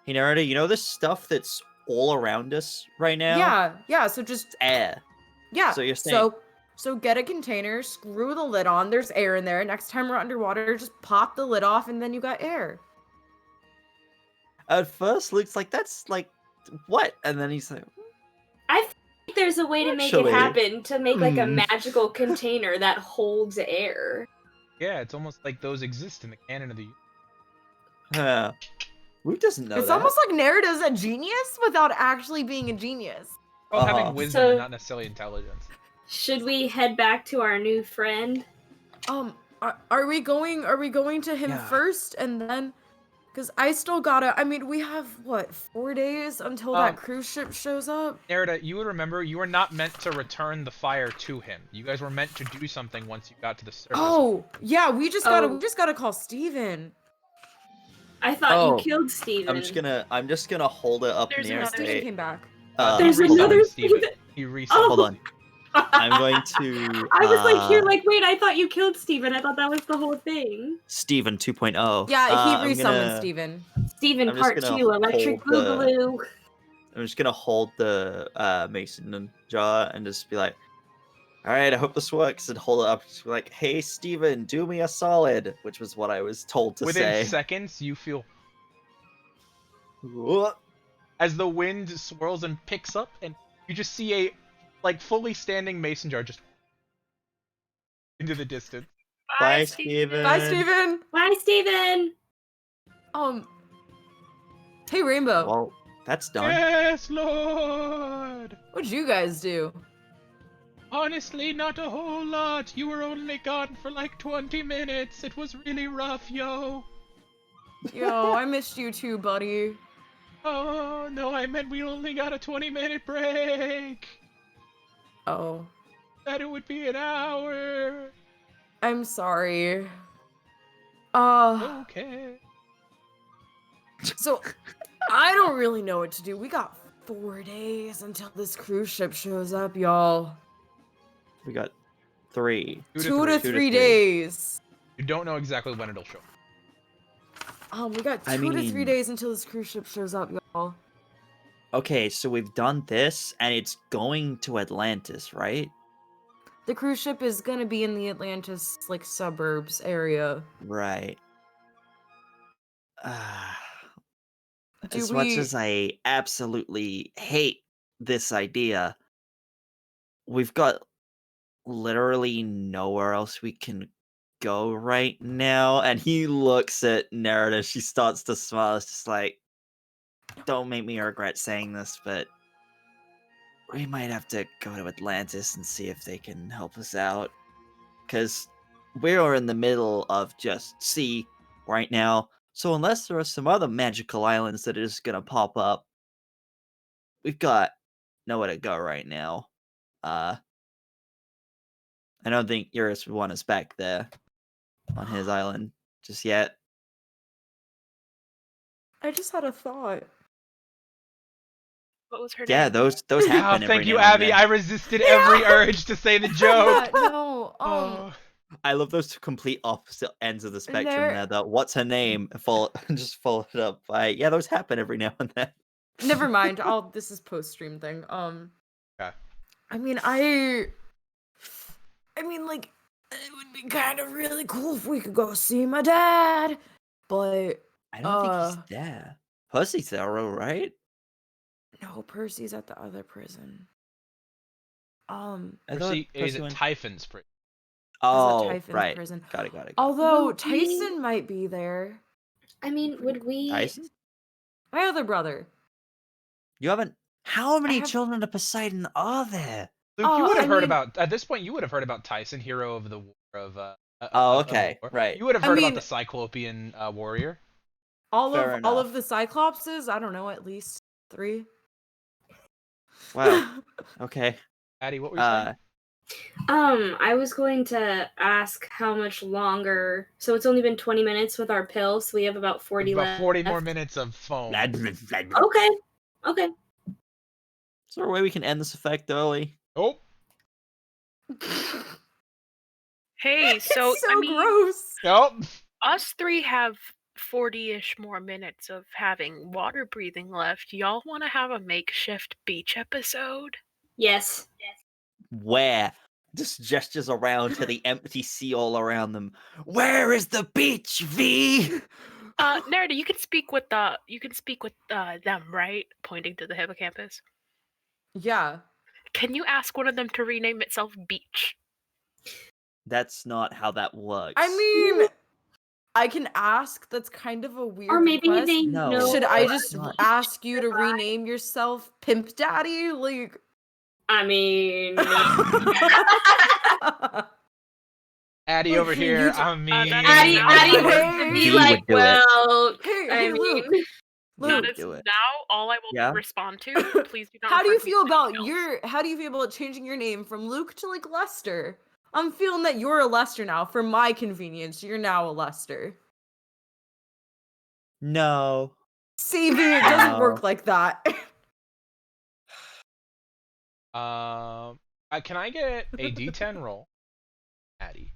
Nerida, you know this stuff that's all around us right now? Yeah, so just, Air. yeah. So you're saying- So get a container, screw the lid on, there's air in there. Next time we're underwater, just pop the lid off, and then you got air. At first, Luke's like, that's what? And then he's like, I think there's a way to make Actually, it happen, to make a hmm. magical container that holds air. Yeah, it's almost like those exist in the canon of the. huh. Luke doesn't know It's that. almost like Nerida's a genius without actually being a genius. Well, Uh-huh. having wisdom So- and not necessarily intelligence. Should we head back to our new friend? Are we going to him Yeah. first and then? Because I still gotta. I mean, we have what 4 days until that cruise ship shows up. Nerida, you would remember you were not meant to return the fire to him. You guys were meant to do something once you got to the surface. Oh yeah, we just gotta call Steven. I thought Oh, you killed Steven. I'm just gonna hold it up There's near another Steven State. came back. There's he hold on. another resummoned Steven. Steven. He resummoned. Oh. Hold on. I'm going to. I was wait, I thought you killed Steven. I thought that was the whole thing. Steven 2.0. Yeah, he I'm resummoned gonna- Steven. Steven I'm just part gonna 2, Electric hold the- Boogaloo. I'm just gonna hold the mason jar and just be like, "All right, I hope this works," and hold it up. Just be like, "Hey, Steven, do me a solid," which was what I was told to Within say. seconds, you feel Whoa. as the wind swirls and picks up, and you just see a fully standing mason jar just into the distance. Bye, Steve. Steven. Bye, Steven. Bye, Steven. Hey, Rainbow. Well, that's done. Yes, Lord. What'd you guys do? Honestly, not a whole lot. You were only gone for 20 minutes. It was really rough, yo. Yo, I missed you too, buddy. Oh, no, I meant we only got a 20-minute break. Oh, That it would be an hour. I'm sorry. Okay. So, I don't really know what to do. We got 4 days until this cruise ship shows up, y'all. We got 3. 2 to 3 3. days. You don't know exactly when it'll show. We got 2 I to 3 mean- days until this cruise ship shows up, y'all. Okay, so we've done this, and it's going to Atlantis, right? The cruise ship is gonna be in the Atlantis, like, suburbs area. Right. Do As much we- as I absolutely hate this idea, we've got literally nowhere else we can go right now. And he looks at Nerida. She starts to smile. It's just like, don't make me regret saying this, but we might have to go to Atlantis and see if they can help us out. Because we are in the middle of just sea right now. So unless there are some other magical islands that are just going to pop up, we've got nowhere to go right now. I don't think Eurus would want us back there on his island just yet. I just had a thought. What was her Yeah, name? those Oh, happen every thank you, now and Abby. then. I resisted every urge to say the joke. Yeah, no, Oh. I love those two complete opposite ends of the spectrum there- there. The what's her name? Just followed up by, yeah, those happen every now and then. never mind. This is post-stream thing. Okay. I mean, like, it would be kind of really cool if we could go see my dad, but I don't think he's there. Percy's there, all right? no, Percy's at the other prison. I thought Percy is Percy at went- Typhon's prison. Oh, Typhon's right. prison. Got it. Although Would we- Tyson might be there. I mean, would we? Tyson? My other brother. You haven't... How many have- children of Poseidon are there? Luke, you Oh, would have I heard mean- about at this point. You would have heard about Tyson, hero of the war of. Oh, of the okay, war. right. You would have I heard mean- about the Cyclopean warrior. All Fair of enough. the Cyclopses, I don't know, at least 3. Wow. Okay. Addie, what were you saying? I was going to ask how much longer. So it's only been 20 minutes with our pill, so we have about 40 About left. 40 more minutes of foam. Okay. Okay. Is there a way we can end this effect early? Oh, Hey, so, It's so I mean, gross. nope. us 3 have 40-ish more minutes of having water breathing left. Y'all want to have a makeshift beach episode? Yes. Where? Just gestures around to the empty sea all around them. Where is the beach, V? Nerida, you can speak with them, right? Pointing to the hippocampus. Yeah. Can you ask one of them to rename itself Beach? That's not how that works. I mean, I can ask. That's kind of a weird Or maybe request. they No. know. Should I that's just not- ask you to rename yourself Pimp Daddy? Like, I mean, Addie Look, over you here. t- I mean, Addie Hey, wants to be he like, would do it. well, hey, I hey, mean, Luke. Luke, Notice do it. now all I will Yeah? respond to. Please do not. how do you refer to me feel as about anything else. how do you feel about changing your name from Luke to like Lester? I'm feeling that you're a Lester now. For my convenience, you're now a Lester. No. Saving it doesn't No. work like that. can I get a D10 roll? Addie,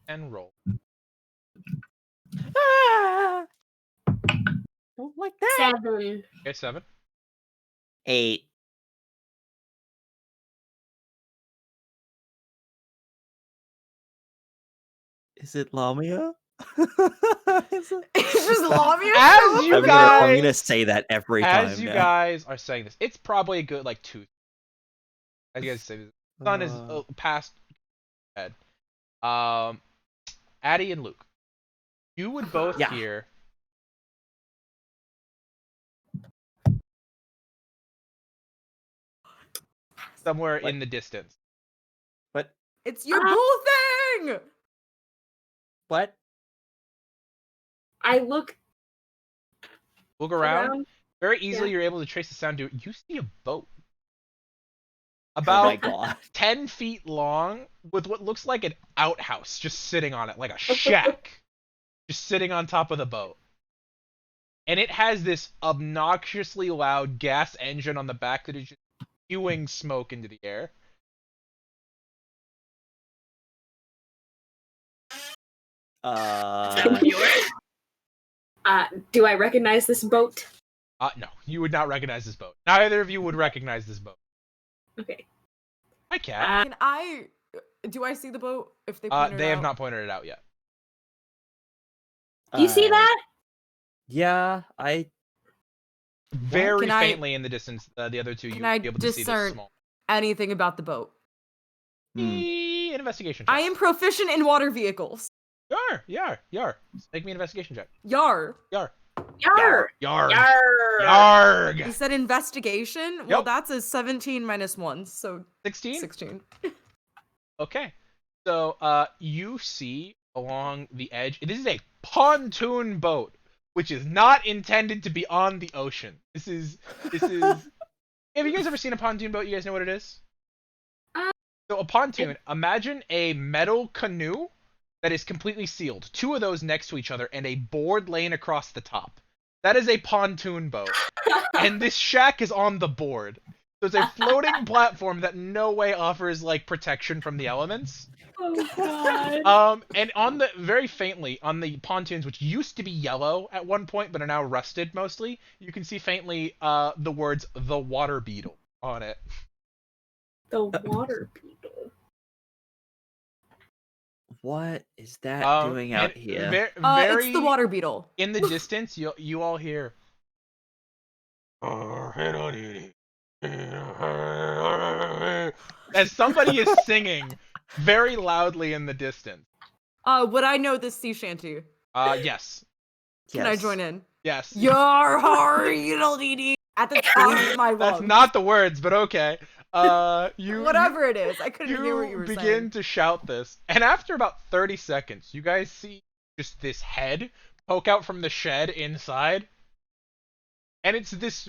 10 roll. Ah! Don't like that. 7. Okay, 7. 8. Is it Lamia? Is it- It's just Lamia. As you I'm guys, gonna say that every time. as you now. guys are saying this, it's probably a good like 2. As you guys say, the sun is past head. Addie and Luke, you would both Yeah. hear. Somewhere What? in the distance. What? It's your bull thing. What? I look Look around. around. Very easily, Yeah. you're able to trace the sound to it. You see a boat. Oh my About god. 10 feet long with what looks like an outhouse just sitting on it, like a shack. Just sitting on top of the boat. And it has this obnoxiously loud gas engine on the back that is just spewing smoke into the air. Do I recognize this boat? No, you would not recognize this boat. Neither of you would recognize this boat. Okay. Hi, Cat. Can I? Do I see the boat? If they point it They have out? not pointed it out yet. Do you see that? Yeah, I. Very Can I- faintly in the distance, the other two, Can you'll I be able to see this discern small. anything about the boat? Hmm. An investigation check. I am proficient in water vehicles. Yar. Make me an investigation check. Yar. Yarr! Yarg. Yarr! You Yarg. said investigation? Well, Yep. that's a 17 minus 1, so 16? 16. Okay. So, you see along the edge, this is a pontoon boat, which is not intended to be on the ocean. This is. Have you guys ever seen a pontoon boat? You guys know what it is? So a pontoon, imagine a metal canoe that is completely sealed. Two of those next to each other and a board laying across the top. That is a pontoon boat. And this shack is on the board. So it's a floating platform that no way offers like protection from the elements. Oh god. And on the very faintly on the pontoons, which used to be yellow at one point but are now rusted mostly, you can see faintly the words "the water beetle" on it. The water beetle. What is that doing out here? Very It's the water beetle. in the distance, you all hear. As somebody is singing very loudly in the distance. Would I know this sea shanty? Yes. Can I join in? Yes. Yar har dee at the top of my That's lungs. not the words, but okay. Whatever it is, I couldn't hear what you were begin saying. to shout this, and after about 30 seconds, you guys see just this head poke out from the shed inside, and it's this.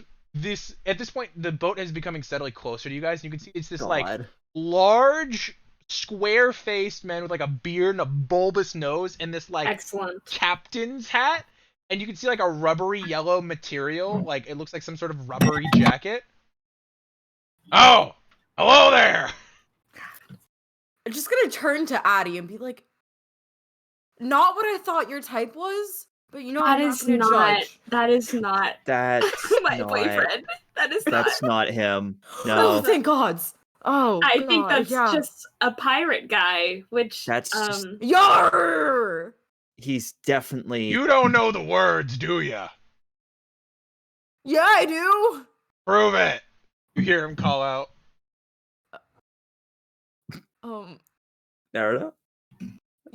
At this point, the boat is becoming steadily closer to you guys, and you can see it's this like large, square-faced man with like a beard and a bulbous nose, and this like Excellent. captain's hat, and you can see like a rubbery yellow material, like it looks like some sort of rubbery jacket. Oh, hello there. I'm just gonna turn to Addie and be like, not what I thought your type was, but you know, That I'm is not gonna not. judge. That is not That's my not, boyfriend. That is That's not. not him. Oh, No, thank gods. Oh, I think God, that's yeah. just a pirate guy, which That's just- Yar! he's definitely. You don't know the words, do ya? Yeah, I do. Prove it. You hear him call out. Nerida?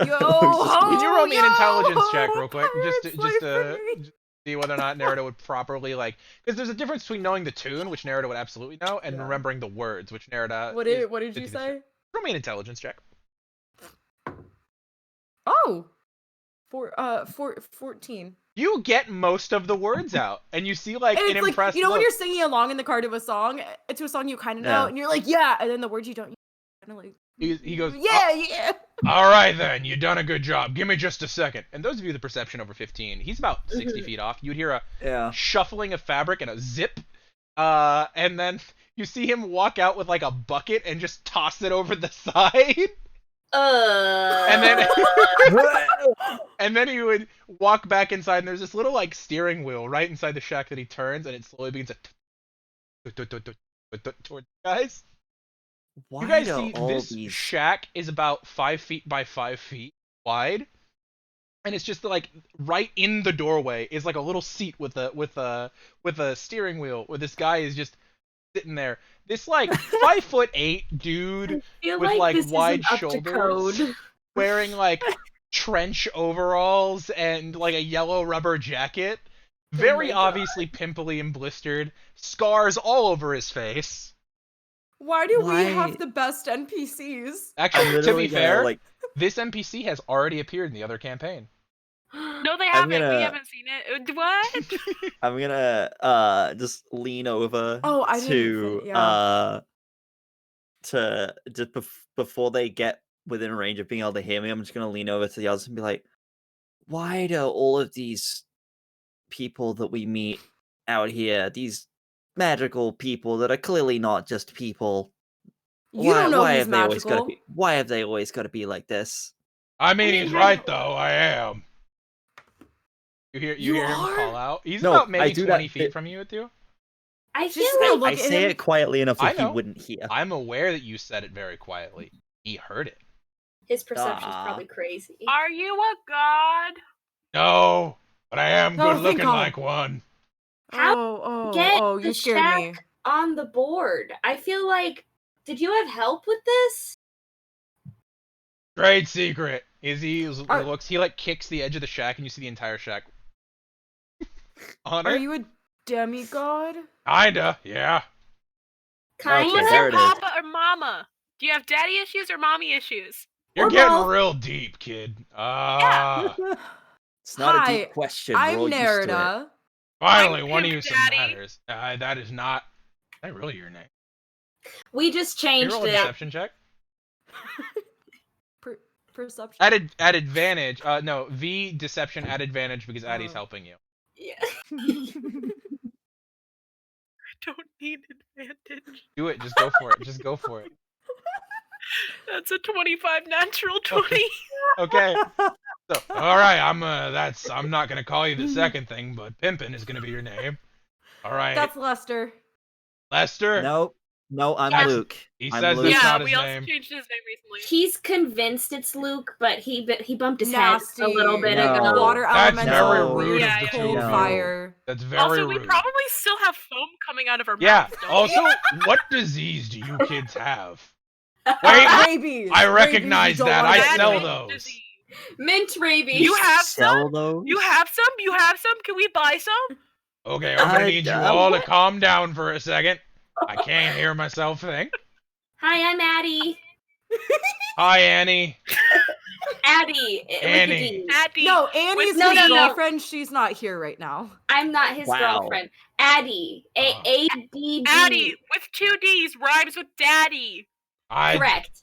Yo, Can you roll me an yo, intelligence check real quick, pirates just fight for me. to see whether or not Nerida would properly like, because there's a difference between knowing the tune, which Nerida would absolutely know, and Yeah. remembering the words, which Nerida. What did you say? Roll me an intelligence check. Oh, 14. You get most of the words out, and you see like And an it's like, impressed you know when look. you're singing along in the car to a song you kind of know, Yeah. and you're like, yeah, and then the words you don't, kind of like, He goes, yeah. All right then, you done a good job. Give me just a second. And those of you with the perception over 15, he's about 60 feet off. You'd hear a Yeah. shuffling of fabric and a zip. And then you see him walk out with like a bucket and just toss it over the side. And then and then he would walk back inside, and there's this little like steering wheel right inside the shack that he turns, and it slowly begins to towards you guys. Why You guys do see all this these? shack is about 5 feet by 5 feet wide, and it's just like right in the doorway is like a little seat with a steering wheel where this guy is just sitting there. This like 5'8" dude I feel with like this wide isn't up to shoulders, code. wearing like trench overalls and like a yellow rubber jacket, very my God. obviously pimply and blistered, scars all over his face. Why do Why- we have the best NPCs? Actually, to literally be gonna, fair, like, this NPC has already appeared in the other campaign. No, they I'm haven't. gonna- We haven't seen it. What? I'm gonna just lean over Oh, I didn't to think- yeah. to just before they get within range of being able to hear me. I'm just gonna lean over to the others and be like, "Why do all of these people that we meet out here, these magical people that are clearly not just people, You don't know why he's have they always got to magical. be? Why have they always got to be like this?" I mean, mean, he's I- right though. I am. You hear him are? call out? He's No, about I maybe do 20 that- feet from you, with you. I She's feel just gonna like look I at say him. it quietly enough I that he know. wouldn't hear. I'm aware that you said it very quietly. He heard it. his perception's Ah. probably crazy. Are you a god? No, but I am Oh, good thank looking God. like one. How Get Oh, the you scared me. shack on the board. I feel like, did you have help with this? Trade secret. He Are- looks. He like kicks the edge of the shack, and you see the entire shack on Are it. you a demigod? Kinda, yeah. Kind Okay, of. there it is. Papa or mama? Do you have daddy issues or mommy issues? You're Or getting both. real deep, kid. It's not a Hi, deep question. I'm We're all used to it. Nerida. Finally, I'm one of Pimp you some Daddy. matters. That is not. Is that really your name? We just Can you changed roll a it. deception check? Perception. At advantage. No, V deception at advantage because Addie's Oh. helping you. Yeah. Don't need advantage. Do it. Just go for it. Just go for it. That's a 25 natural 20. Okay. So, all right. I'm not gonna call you the second thing, but Pimpin is gonna be your name. All right. That's Lester. Lester. No, I'm Yeah. Luke. He I'm says Luke. it's Yeah, not we his also name. changed his name recently. He's convinced it's Luke, but he bumped his Nasty. head a little bit No. ago. Water That's elemental. very rude of the cold two of you. fire. That's very Also, rude. we probably still have foam coming out of our Yeah. mouths. don't Also, we? what disease do you kids have? Wait, Rabies. I Rabies, recognize you don't that. wanna I get sell me. those. Disease. Mint rabies. You have Sell some? those? You have some? You have some? Can we buy some? Okay, I'm gonna need you all to what? calm down for a second. I can't hear myself think. Hi, I'm Addie. Hi, Annie. Addie. with a Annie. D. Addie. No, Annie's No, his no, no. girlfriend. She's not here right now. I'm not his Wow. girlfriend. Addie. A-D-D. Addie with 2 D's rhymes with daddy. Correct.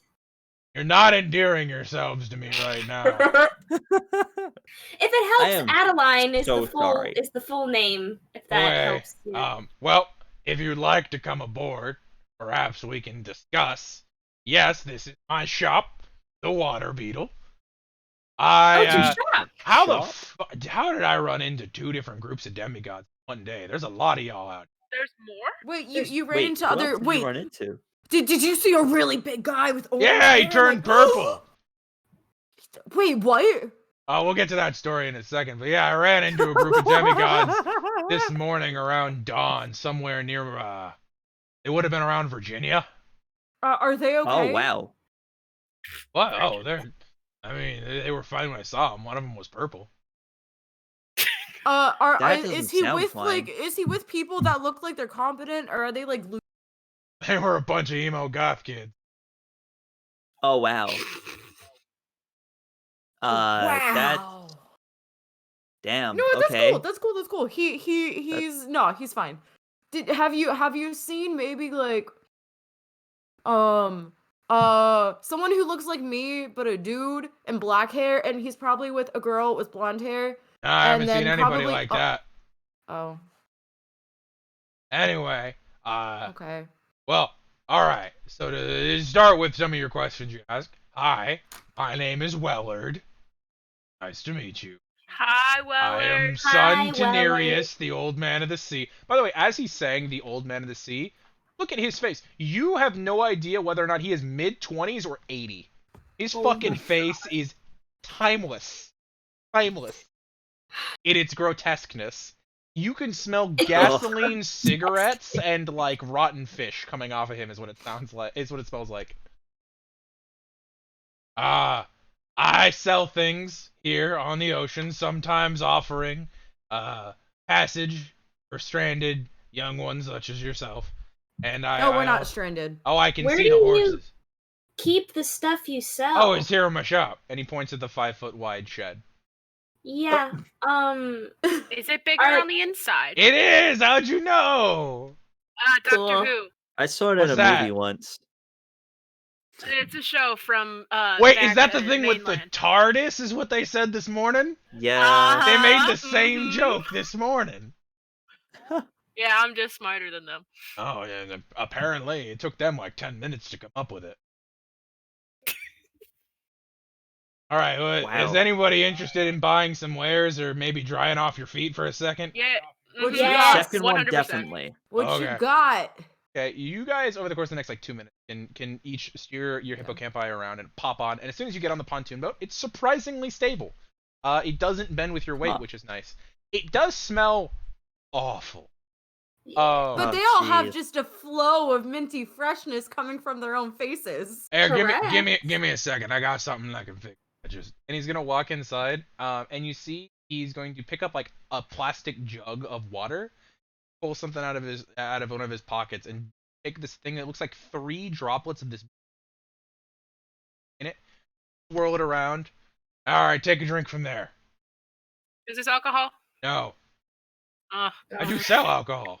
You're not endearing yourselves to me right now. If it I helps, am Adeline is so the full sorry. is the full name. If that Okay. helps. You. Well, if you'd like to come aboard, perhaps we can discuss. Yes, this is my shop, the Water Beetle. Oh, it's your shop. How did I run into 2 different groups of demigods one day? There's a lot of y'all out. There's more? Wait, you ran Wait, into what other. else did Wait, you run into? did you see a really big guy with orange Yeah, he hair? turned Like- purple. Wait, what? We'll get to that story in a second. But yeah, I ran into a group of demigods this morning around dawn, somewhere near. It would have been around Virginia. Are they okay? Oh wow. What? Oh, they were fine when I saw them. One of them was purple. That doesn't Is he sound with fine. is he with people that look like they're competent, or are they like? They were a bunch of emo goth kids. Oh wow. That Wow. damn. No, that's okay. cool. That's cool. He's fine. Have you seen maybe like someone who looks like me but a dude and black hair, and he's probably with a girl with blonde hair. I haven't then seen anybody probably- like that. Oh, Anyway, okay. well, all right. So to start with some of your questions you asked. Hi, my name is Wellard. Nice to meet you. Hi, I am Weller. Hi, son to Nereus, the old man of the sea. By the way, as he's saying the old man of the sea, look at his face. You have no idea whether or not he is mid-20s or 80. His fucking face is timeless. Timeless. In its grotesqueness. You can smell gasoline, cigarettes, and like rotten fish coming off of him is what it sounds like. Is what it smells like. I sell things here on the ocean, sometimes offering passage for stranded young ones such as yourself. And We're not stranded. Oh, I can Where see do the you- horses. Keep the stuff you sell. Oh, it's here in my shop. And he points at the 5-foot wide shed. Yeah. Is it bigger Are- on the inside? It is! How'd you know? Doctor Cool. Who. I saw it What's in a that? movie once. It's a show from Wait, back is that the in thing with the mainland. TARDIS is what they said this morning? Yeah. They made the Uh-huh, same mhm. joke this morning. Yeah, I'm just smarter than them. Oh, yeah, and apparently it took them like 10 minutes to come up with it. All right, well, Wow. is anybody interested in buying some wares or maybe drying off your feet for a second? Yeah. What mhm, you Yes. got? Second one 100%. definitely. What Okay. you got? Okay, you guys over the course of the next like 2 minutes can each steer your hippocampi around and pop on, and as soon as you get on the pontoon boat, it's surprisingly stable. It doesn't bend with your weight, Huh. which is nice. It does smell awful. Yeah. But Oh, they all have jeez. just a flow of minty freshness coming from their own faces. Hey, Correct. give me a second. I got something I can fix. And he's gonna walk inside, and you see he's going to pick up like a plastic jug of water, pull something out of one of his pockets, and take this thing that looks like 3 droplets of this in it, swirl it around. All right, take a drink from there. Is this alcohol? No, Uh, I do sell alcohol.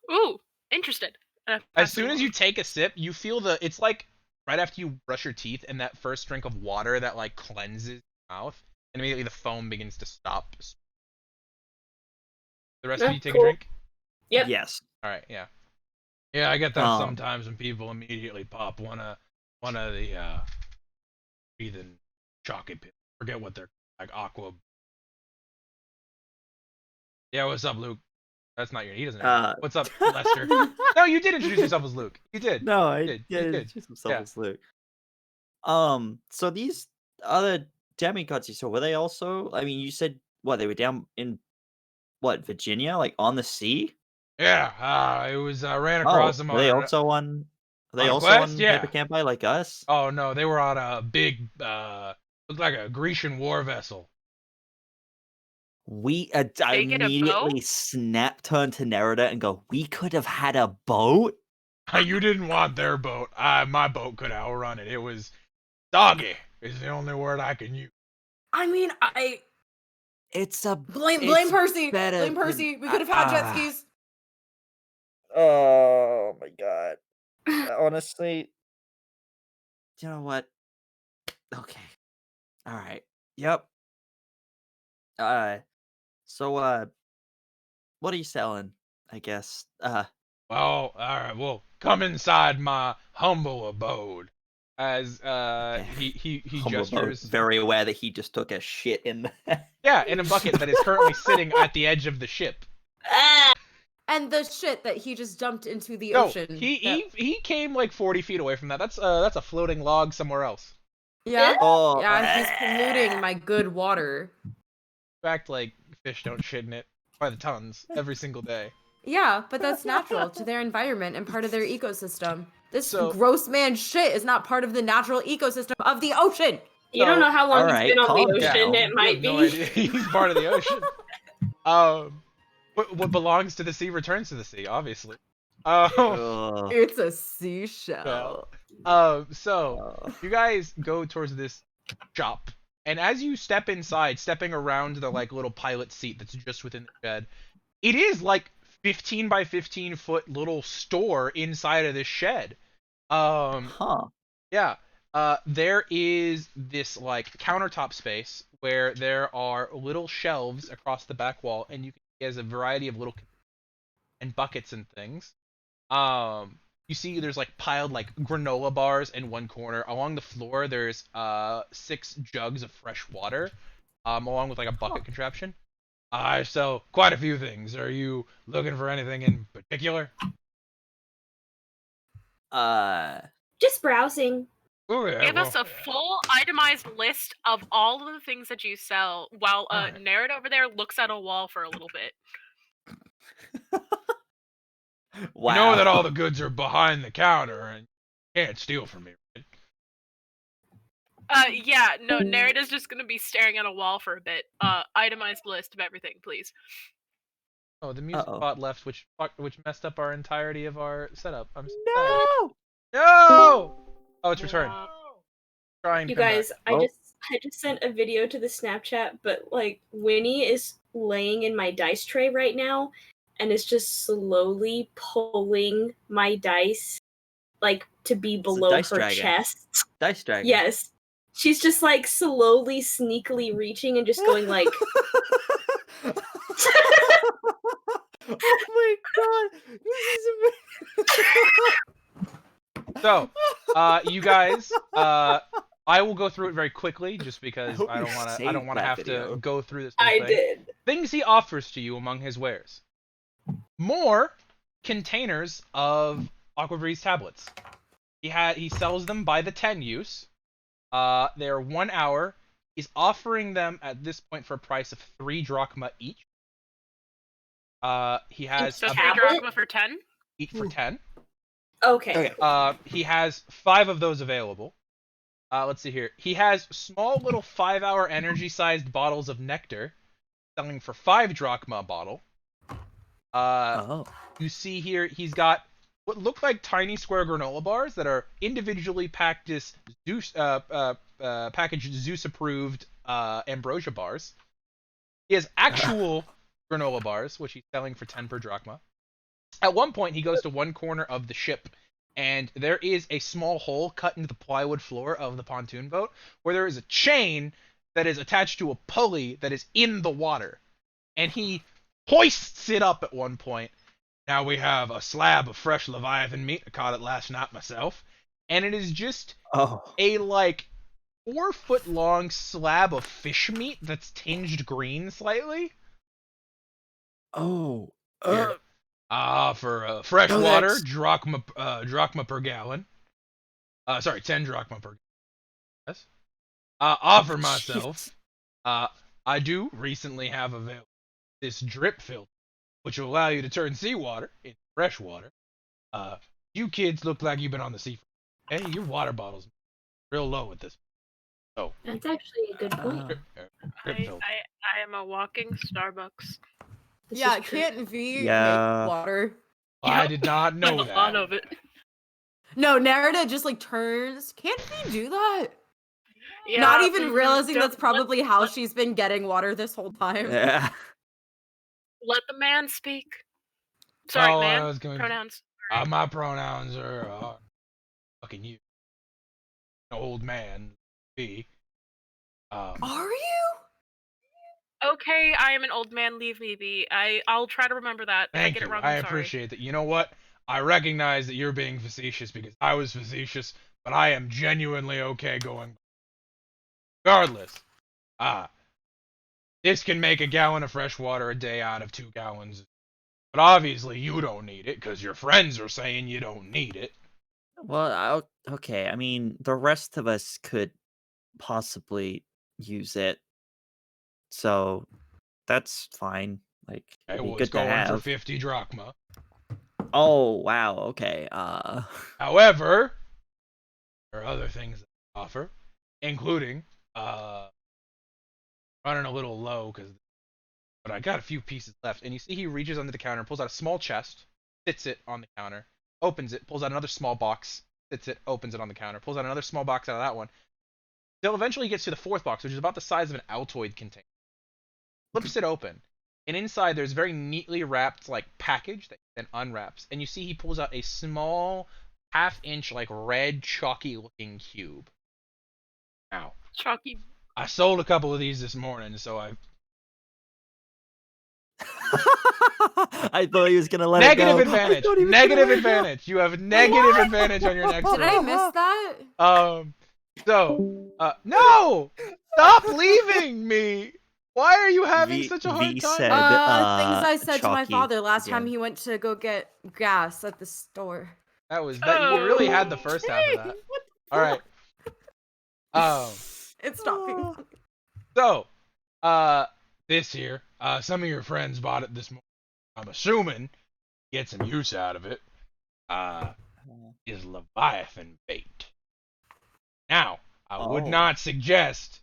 ooh, interested. As Pass soon me as one. you take a sip, you feel it's like right after you brush your teeth and that first drink of water that like cleanses your mouth, and immediately the foam begins to stop. The rest of Yeah, you take cool. a drink? Yep. Yes. All right, yeah. Yeah, I get that Um. sometimes when people immediately pop one of the breathing chocolate pills. Forget what they're like, aqua. Yeah, what's up, Luke? That's not he doesn't know. What's up, Lester? No, you did introduce yourself as Luke. You did. No, I did. yeah, You it's did. just himself Yeah. as Luke. So these other demigods you saw, were they also? I mean, you said what they were down in Virginia, like on the sea? Yeah, it was ran Oh, across them were they on also on? Are they on a also quest? on Yeah. Hippocampi like us? Oh no, they were on a big looked like a Grecian war vessel. We I They get a immediately boat? snap turn to Nerida and go, we could have had a boat? You didn't want their boat. My boat could outrun it. It was doggy. Is the only word I can use. I mean, It's a blame it's Percy. better Blame than- Percy. We could have had jet ah. skis. Oh my god. Honestly, you know what? Okay. All right. Yep. So what are you selling? I guess. Well, all right. Well, come inside my humble abode. As he Humble boat, gestures. very aware that he just took a shit in there. Yeah, in a bucket that is currently sitting at the edge of the ship. Ah, And the shit that he just dumped into the No, ocean. he came like 40 feet away from that. That's a floating log somewhere else. Yeah. Oh, Yeah, he's polluting my good water. In fact, like fish don't shit in it by the tons every single day. Yeah, but that's natural to their environment and part of their ecosystem. This So- gross man shit is not part of the natural ecosystem of the ocean. you don't know how long alright, he's been on calm the ocean. down. It You might have be. no idea. He's part of the ocean. What belongs to the sea returns to the sea, obviously. Ugh. It's a seashell. So you guys go towards this shop, and as you step inside, stepping around the like little pilot seat that's just within the shed, it is like 15 by 15 foot little store inside of this shed. Huh. Yeah. There is this like countertop space where there are little shelves across the back wall, and you can see as a variety of little and buckets and things. You see there's like piled like granola bars in one corner. Along the floor there's 6 jugs of fresh water, along with like a bucket contraption. I sell quite a few things. Are you looking for anything in particular? Just browsing. Oh yeah. Give us a full itemized list of all of the things that you sell while Alright. Nerida over there looks at a wall for a little bit. Wow. You know that all the goods are behind the counter and you can't steal from me, right? Yeah, no, Nerida's just gonna be staring at a wall for a bit. Itemized list of everything, please. Oh, the music bot left, which messed up our entirety of our setup. I'm so sad. No. No! Oh, it's returned. Trying to You come back. guys, I just sent a video to the Snapchat, but like Winnie is laying in my dice tray right now and is just slowly pulling my dice like to be below dice her dragon. chest. Dice dragon. Yes. She's just like slowly, sneakily reaching and just going like Oh my god. This is amazing. So, you guys, I will go through it very quickly, just because hope I you don't want to. I saved don't want to that have video. to go through this whole I thing. did. Things he offers to you among his wares: more containers of Aqua Breeze tablets. He sells them by the 10 use. They are 1 hour. He's offering them at this point for a price of 3 drachma each. He has So 3 Tablet? drachma for 10? each for 10. Okay. He has 5 of those available. Let's see here. He has small little 5-hour energy-sized bottles of nectar, selling for 5 drachma a bottle. Oh. You see here, he's got what look like tiny square granola bars that are individually packed as Zeus, packaged Zeus-approved ambrosia bars. He has actual granola bars, which he's selling for 10 per drachma. At one point, he goes to one corner of the ship, and there is a small hole cut into the plywood floor of the pontoon boat, where there is a chain that is attached to a pulley that is in the water. And he hoists it up at one point. Now we have a slab of fresh Leviathan meat. I caught it last night myself. And it is just Oh. a, 4-foot-long slab of fish meat that's tinged green slightly. Oh. Here. For fresh No, water, that's- drachma per gallon. 10 drachma per gallon. Yes. For myself, I do recently have available this drip filter, which will allow you to turn seawater into fresh water. You kids look like you've been on the sea. Hey, your water bottle's real low at this point. That's actually a good point. Drip filter. I am a walking Starbucks. This Yeah, is true. can't V Yeah. make water? I did not know A lot that. of it. No, Nerida just like turns. Can't V do that? Yeah, Not even mhm. realizing Don't- that's probably how let- she's been getting water this whole time. Yeah. Let the man speak. Sorry, Oh, I man. was going to- Pronouns. My pronouns are fucking you. Old man. B. Are you? Okay, I am an old man. Leave me be. I'll try to remember that. If I Thank get you. it wrong, I I'm sorry. appreciate that. You know what? I recognize that you're being facetious because I was facetious, but I am genuinely okay going. Regardless, this can make a gallon of fresh water a day out of 2 gallons. But obviously you don't need it because your friends are saying you don't need it. Well, okay. I mean, the rest of us could possibly use it, so that's fine. Like, Okay, it'd be well, it's good to going for have. 50 drachma. Oh, wow. Okay. However, there are other things that I offer, including running a little low but I got a few pieces left. And you see he reaches under the counter and pulls out a small chest, sits it on the counter, opens it, pulls out another small box, sits it, opens it on the counter, pulls out another small box out of that one. Till eventually he gets to the 4th box, which is about the size of an Altoid container. Flips it open, and inside there's a very neatly wrapped package that then unwraps, and you see he pulls out a small half-inch red chalky looking cube. Now, Chalky. I sold a couple of these this morning, so I thought he was gonna let negative it go. advantage. I thought he was Negative gonna let it go. advantage. You have negative advantage on your next Did I roll. miss that? No! Stop leaving me! Why are you having such a hard V time? said, Things I said to my chalky father last time again. he went to go get gas at the store. That you really had the first half of that. All right. It's stopping. So, this here, some of your friends bought it this morning. I'm assuming get some use out of it. Is Leviathan bait. Now, I would Oh. not suggest,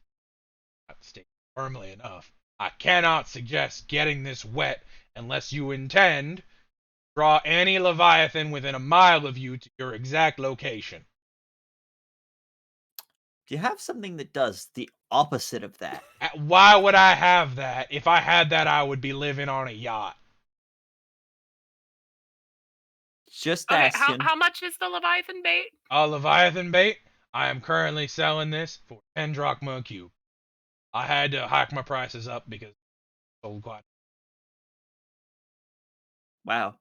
not state firmly enough, I cannot suggest getting this wet unless you intend to draw any Leviathan within a mile of you to your exact location. Do you have something that does the opposite of that? Why would I have that? If I had that, I would be living on a yacht. Just Okay, asking. how much is the Leviathan bait? Leviathan bait, I am currently selling this for 10 drachma a cube. I had to hike my prices up because it's sold quite. Wow.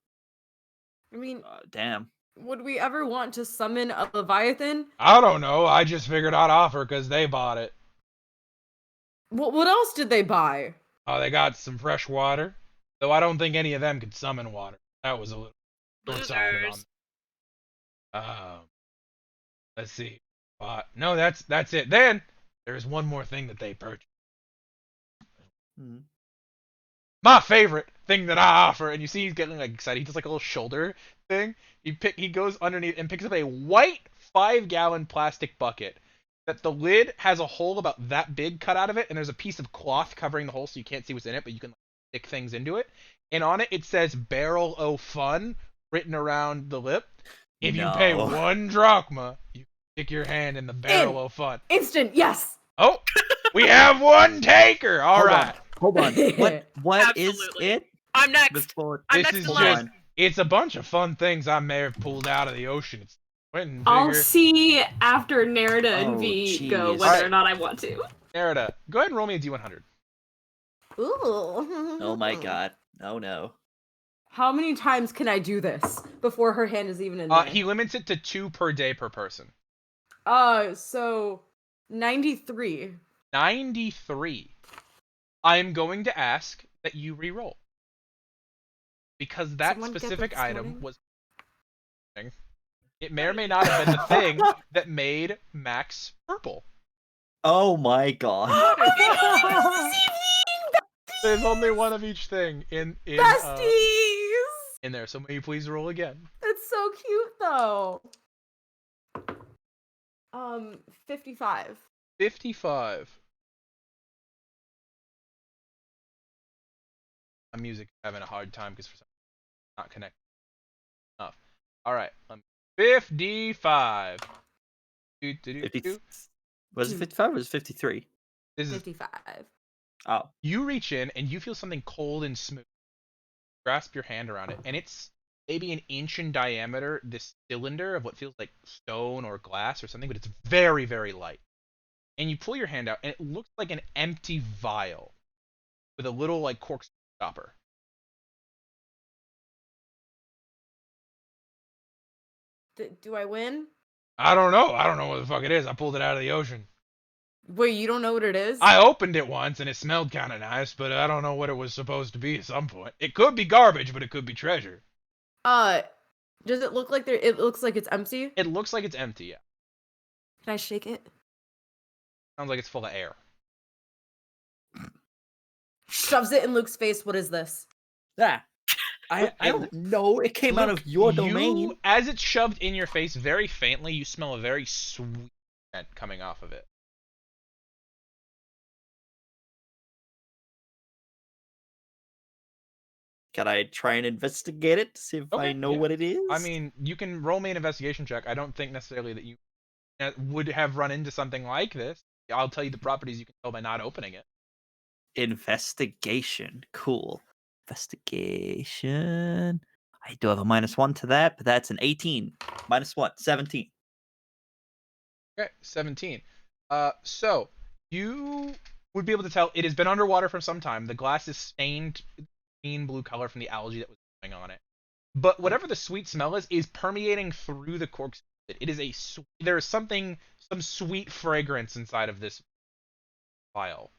I mean, Damn. Would we ever want to summon a Leviathan? I don't know. I just figured I'd offer because they bought it. What else did they buy? Oh, they got some fresh water. Though I don't think any of them could summon water. That was a little short-sighted on Losers. let's see. No, that's it. Then there's one more thing that they purchased. Hmm. My favorite thing that I offer, and you see he's getting like excited. He does like a little shoulder thing. He goes underneath and picks up a white 5-gallon plastic bucket that the lid has a hole about that big cut out of it, and there's a piece of cloth covering the hole so you can't see what's in it, but you can like, stick things into it. And on it says "Barrel o' Fun" written around the lip. If you pay No. 1 drachma, you stick your hand in the barrel o' fun. Instant, yes. Oh, we have one taker. All right. Hold on. What is Absolutely. it? I'm next. Before I'm This next is to hold just, line. on. it's a bunch of fun things I may have pulled out of the ocean. It's Quentin I'll figure. see after Nerida and Oh, V go jeez. whether Alright. or not I want to. Nerida, go ahead and roll me a D100. Ooh. Oh my god. Oh no. How many times can I do this before her hand is even in there? He limits it to 2 per day per person. So 93. 93. I am going to ask that you re-roll. Because that Someone get specific this item morning? was... It may or may not have been the thing that made Max purple. Oh my god. There's only one of each thing in Besties! there, so may you please roll again. It's so cute though. 55. 55. My music is having a hard time because for some reason it's not connected enough. Alright, 55. 50, was it 55 or was it 53? This is 55. Oh. you reach in and you feel something cold and smooth. Grasp your hand around it, and it's maybe an inch in diameter, this cylinder of what feels like stone or glass or something, but it's very, very light. And you pull your hand out, and it looks like an empty vial with a little like cork stopper. Do I win? I don't know. I don't know what the fuck it is. I pulled it out of the ocean. Wait, you don't know what it is? I opened it once and it smelled kind of nice, but I don't know what it was supposed to be at some point. It could be garbage, but it could be treasure. Does it look like there? It looks like it's empty. It looks like it's empty, yeah. Can I shake it? Sounds like it's full of air. Shoves it in Luke's face. What is this? Yeah. I don't know. It came out Luke, of your domain. As it's shoved in your face very faintly, you smell a very sweet scent coming off of it. Can I try and investigate it to see if Okay, I know yeah. what it is? I mean, you can roll me an investigation check. I don't think necessarily that you would have run into something like this. I'll tell you the properties you can tell by not opening it. Investigation. Cool. Investigation. I do have a -1 to that, but that's an 18. -1, 17. Okay, 17. So you would be able to tell it has been underwater for some time. The glass is stained green blue color from the algae that was growing on it. But whatever the sweet smell is permeating through the cork. It is there is some sweet fragrance inside of this vial.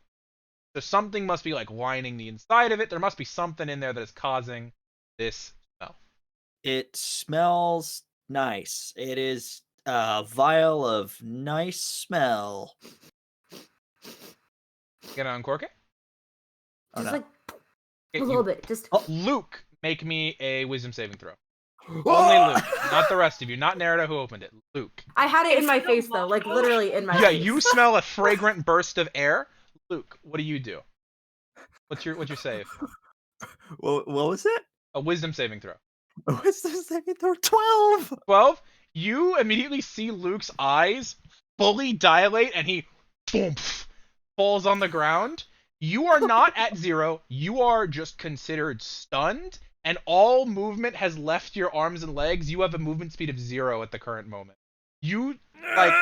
So something must be like lining the inside of it. There must be something in there that is causing this smell. It smells nice. It is a vial of nice smell. Gonna uncork it? Oh, Just no. like Okay, a little bit. Just. Luke, make me a wisdom saving throw. Only Luke, not the rest of you. Not Nerida who opened it. Luke. I had it in It's my so face though, like long. literally in my Yeah, face. you smell a fragrant burst of air. Luke, what do? What's your save? What was it? A wisdom saving throw. Wisdom saving throw 12. 12. You immediately see Luke's eyes fully dilate and he boom, falls on the ground. You are not at 0. You are just considered stunned, and all movement has left your arms and legs. You have a movement speed of 0 at the current moment. You like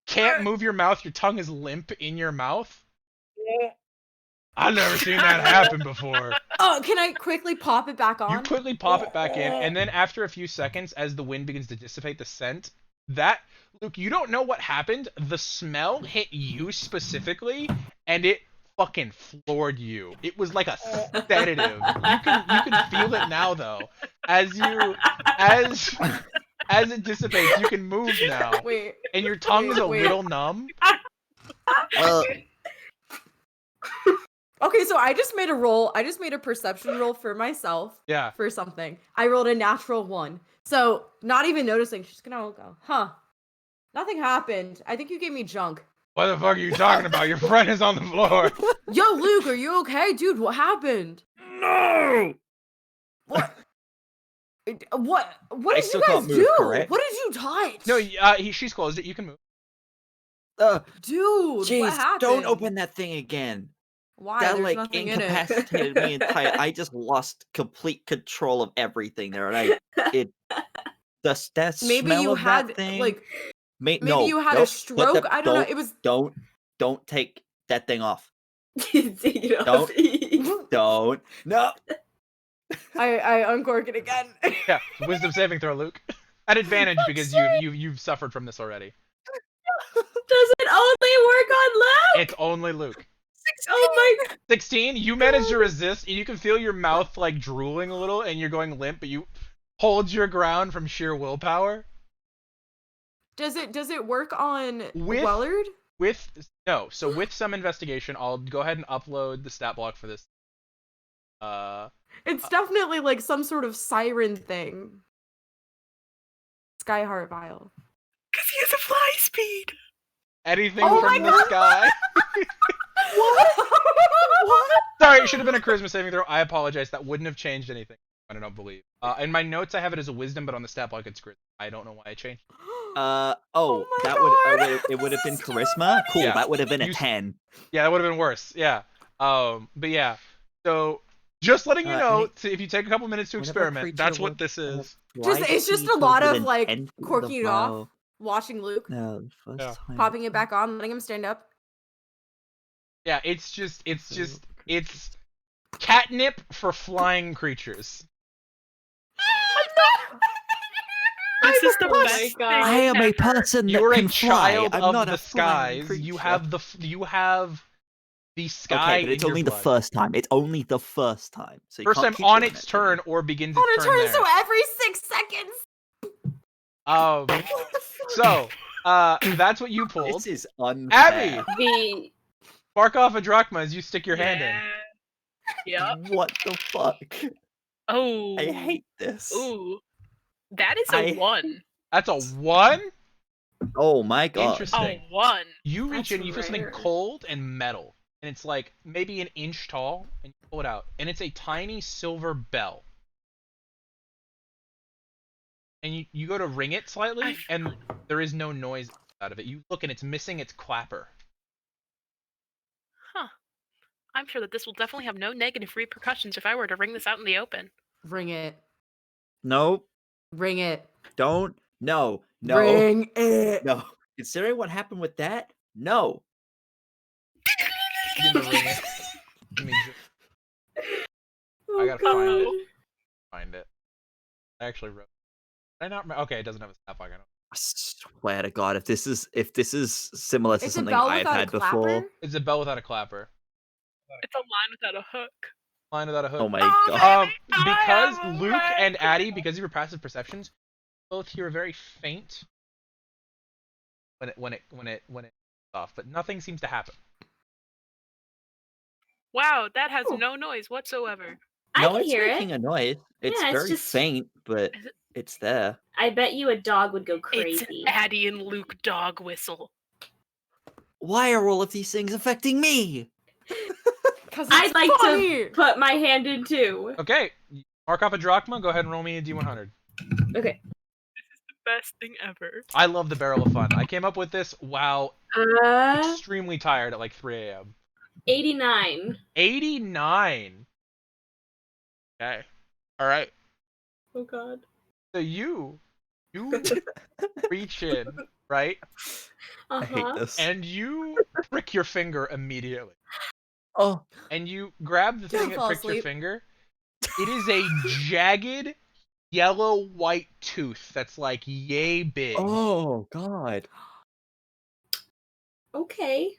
can't move your mouth. Your tongue is limp in your mouth. I've never seen that happen before. Oh, can I quickly pop it back on? You quickly pop it back in, and then after a few seconds, as the wind begins to dissipate the scent, Luke, you don't know what happened. The smell hit you specifically, and it fucking floored you. It was like a sedative. You can feel it now though. As it dissipates, you can move now. Wait. And your tongue is a wait. little numb. Okay, so I just made a roll. I just made a perception roll for myself. Yeah. For something. I rolled a natural 1. So, not even noticing. She's gonna go, huh. Nothing happened. I think you gave me junk. What the fuck are you talking about? Your friend is on the floor. Yo, Luke, are you okay? Dude, what happened? No! What? What I did still you guys can't move, do? correct? What did you touch? No, she's closed it. You can move. Dude, Jeez, what happened? don't open that thing again. Why? That There's like nothing in it. incapacitated me entire. I just lost complete control of everything there, and that Maybe smell you of had that thing. like Maybe you had a stroke. I don't know. It was Don't take that thing off. Take it off. Don't. No. I uncork it again. Yeah, wisdom saving throw, Luke. At advantage because you've suffered from this already. Does it only work on Luke? It's only Luke. Oh my 16, you manage to resist, and you can feel your mouth like drooling a little, and you're going limp, but you hold your ground from sheer willpower. Does it work on With- Wellard? So with some investigation, I'll go ahead and upload the stat block for this. It's definitely like some sort of siren thing. Skyheart vial. Because he has a fly speed. Anything Oh my from the God. sky. What? Sorry, it should have been a charisma saving throw. I apologize. That wouldn't have changed anything. I don't believe. In my notes, I have it as a wisdom, but on the stat block, it's charisma. I don't know why I changed. my It would have been this is charisma. Cool. Yeah. That would have been a You- 10. Yeah, that would have been worse. Yeah. But yeah. So just letting you know, if you take a couple minutes to Whenever a experiment, creature that's what will- this is. It's just a lot of like corking it off, watching Luke, No, first Yeah. time. popping it back on, letting him stand up. Yeah, it's catnip for flying creatures. This is the my best thing God. I am a ever. person that You're can a fly. child I'm of not the a flying skies. You creature. have the sky. Okay, but it's in your only the blood. first time. It's only the first time. So you First can't time keep on doing its that to turn me. or begins On its a turn turn, there. so every 6 seconds. So that's what you pulled. This is unfair. Abby! The Spark off a drachma as you stick your hand in. Yeah. What the fuck? Oh. I hate this. Ooh. That is a I- 1. That's a 1? Oh my god. Interesting. A 1. You reach That's in, you feel something rare. cold and metal, and it's like maybe an inch tall, and you pull it out, and it's a tiny silver bell. And you go to ring it slightly, and there is no noise out of it. You look, and it's missing its clapper. Huh. I'm sure that this will definitely have no negative repercussions if I were to ring this out in the open. Ring it. Nope. Ring it. Don't. No. No. Ring it. No. Considering what happened with that, no. You need to ring it. Let me oh I gotta God. find it. I actually wrote. Did I not? Okay, it doesn't have a snap lock. I don't. I swear to God, if this is similar to It's a something bell I've without a had clapper. before. It's a bell without a clapper. It's a line without a hook. Line without a hook. Oh my Oh god. my- Because I am Luke right. and Addie, because of your passive perceptions, both hear a very faint when it off, but nothing seems to happen. Wow, that has Oh. no noise whatsoever. I No, can it's hear making it. a noise. It's Yeah, it's very just- faint, but Is it- it's there. I bet you a dog would go It's crazy. an Addie and Luke dog whistle. Why are all of these things affecting me? Because I'd like funny. to put my hand in too. Okay, mark off a drachma. Go ahead and roll me a d100. Okay. Best thing ever. I love the barrel of fun. I came up with this while extremely tired at like 3 a.m. 89. 89. Okay. All right. Oh God. So you reach in, right? I hate Uh-huh. this. And you prick your finger immediately. Oh. and you grab the thing Don't that fall pricks your asleep. finger. It is a jagged yellow-white tooth that's like yay big. Oh God. Okay.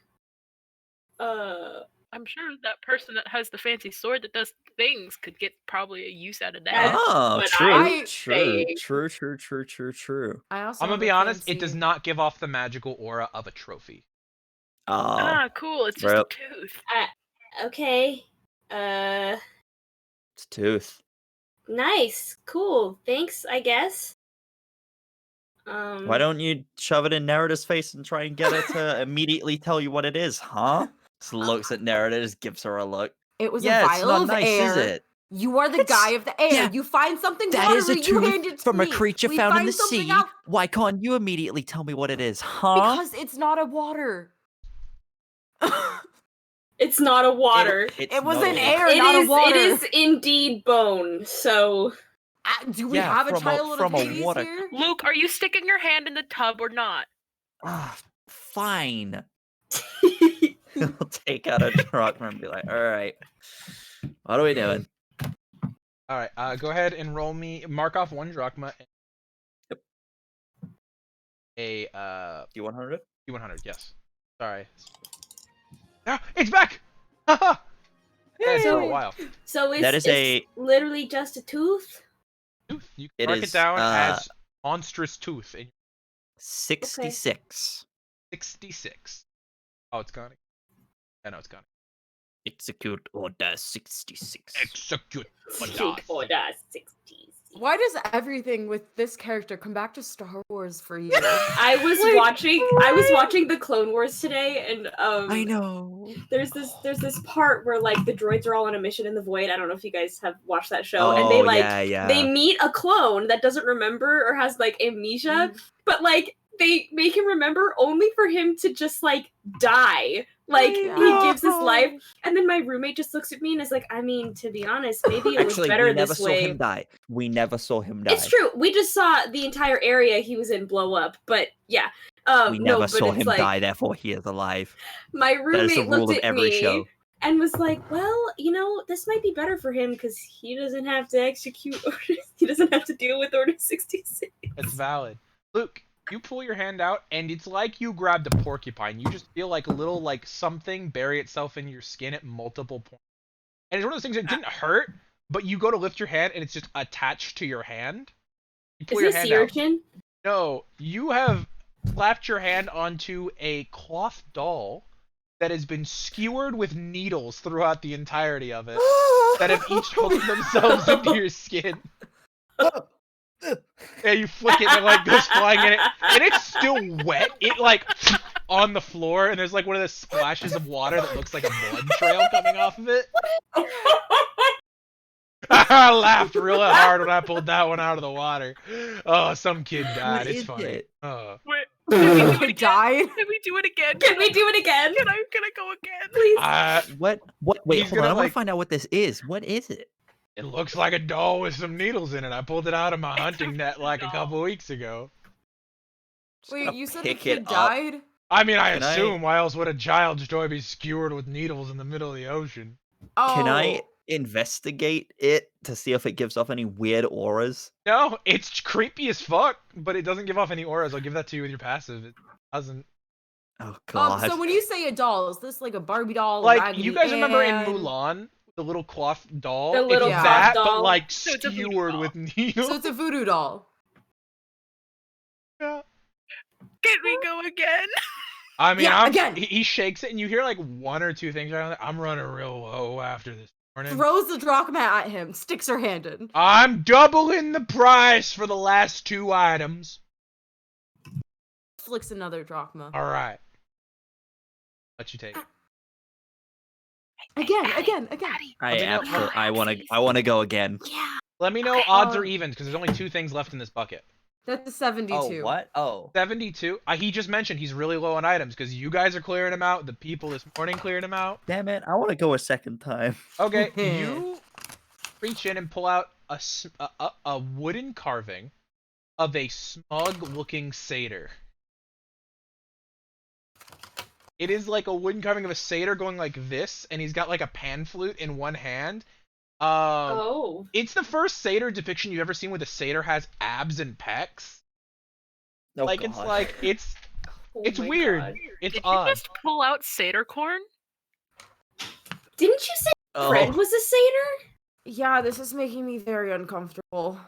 I'm sure that person that has the fancy sword that does things could get probably a use out of that. That's Oh, what true. I'm True. saying. True. True. True. True. True. I also I'm gonna have be a honest, it does fancy- not give off the magical aura of a trophy. Oh. Ah, cool. It's just Rip. a tooth. Okay. It's a tooth. Nice. Cool. Thanks, I guess. Why don't you shove it in Nerida's face and try and get her to immediately tell you what it is, huh? Just looks at Nerida, just gives her a look. It was Yeah, a it's vial not of nice, air. is it? You are the It's- guy of the air. yeah, You find something That is watery, a you hand tooth it to from me. a creature We found in find the something sea. out Why can't you immediately tell me what it is, huh? because it's not a water. It's not a water. It's It was not an a- air, It not is. a water. It is indeed bone. So Do we Yeah, have a from a- child from of a Hades water- here? Luke, are you sticking your hand in the tub or not? Ah, fine. He'll take out a drachma and be like, alright. What are we doing? All right, go ahead and mark off 1 drachma. Yep. A D100? D100. Yes. Sorry. Ah, it's back. Haha. Yeah, it's for a Yay. while. So That is it's literally just a tooth. Tooth. You It can mark it is, down as monstrous tooth in 66. 66. Oh, it's gone. I know it's gone. Execute order 66. Execute. Take order 60. Why does everything with this character come back to Star Wars for you? I was watching the Clone Wars today, and I know. there's this part where like the droids are all on a mission in the void. I don't know if you guys have watched that show, and they they meet a clone that doesn't remember or has like amnesia, but like they make him remember only for him to just like die. Like he gives his life, and then my roommate just looks at me and is like, "I mean, to be honest, maybe it was Actually, better we never this saw way." him die. We never saw him die. It's true. We just saw the entire area he was in blow up, but yeah. We no, never but saw it's him like, die, therefore he is alive. My That is the roommate rule looked of at every me show. and was like, "Well, you know, this might be better for him because he doesn't have to execute orders. He doesn't have to deal with Order 66." It's valid. Luke, you pull your hand out, and it's like you grabbed a porcupine. You just feel like a little, like, something bury itself in your skin at multiple points. And it's one of those things that didn't hurt, but you go to lift your hand, and it's just attached to your hand. You pull Is your this hand sea out. urchin? No, you have slapped your hand onto a cloth doll that has been skewered with needles throughout the entirety of it, that have each hooked themselves into your skin. Yeah, you flick it and it like goes flying in it, and it's still wet. It like on the floor, and there's like one of the splashes of water that looks like a blood trail coming off of it. I laughed real hard when I pulled that one out of the water. Oh, some kid died. What It's is funny. it? Oh. Wait, can we do it He again? died. Can we do it again? Can we do it again? Can I go again? Please. What? Wait, He's hold on. gonna, I want like- to find out what this is. What is it? It looks like a doll with some needles in it. I pulled it out of my hunting net like a couple weeks ago. Wait, gonna you said the pick kid it up. died? I mean, I Can I- assume. Why else would a child's toy be skewered with needles in the middle of the ocean? Oh. Can I investigate it to see if it gives off any weird auras? No, it's creepy as fuck, but it doesn't give off any auras. I'll give that to you with your passive. It doesn't. Oh god. So when you say a doll, is this like a Barbie doll? a Like, Raggedy you guys remember in Ann? Mulan, the little cloth doll? The little it's cloth that, but doll. like So it's a voodoo skewered doll. with needles. So it's a voodoo doll. Yeah. Can we go again? I mean, Yeah, again. He shakes it, and you hear like one or two things. I'm running real low after this morning. Throws the drachma at him, sticks her hand in. I'm doubling the price for the last 2 items. Flicks another drachma. All right. Let you take it. Again. I want to go again. Yeah. Let me know Okay, odds or evens, because there's only 2 things left in this bucket. That's a 72. Oh, what? Oh. 72. He just mentioned he's really low on items because you guys are clearing him out. The people this morning cleared him out. Damn it. I want to go a second time. Okay, you reach in and pull out a wooden carving of a smug-looking satyr. It is like a wooden carving of a satyr going like this, and he's got like a pan flute in one hand. Oh. It's the first satyr depiction you've ever seen where the satyr has abs and pecs. Oh, Like God. it's Oh it's my weird. God. It's Did odd. you just pull out satyr corn? Didn't you say Oh. Fred was a satyr? Yeah, this is making me very uncomfortable.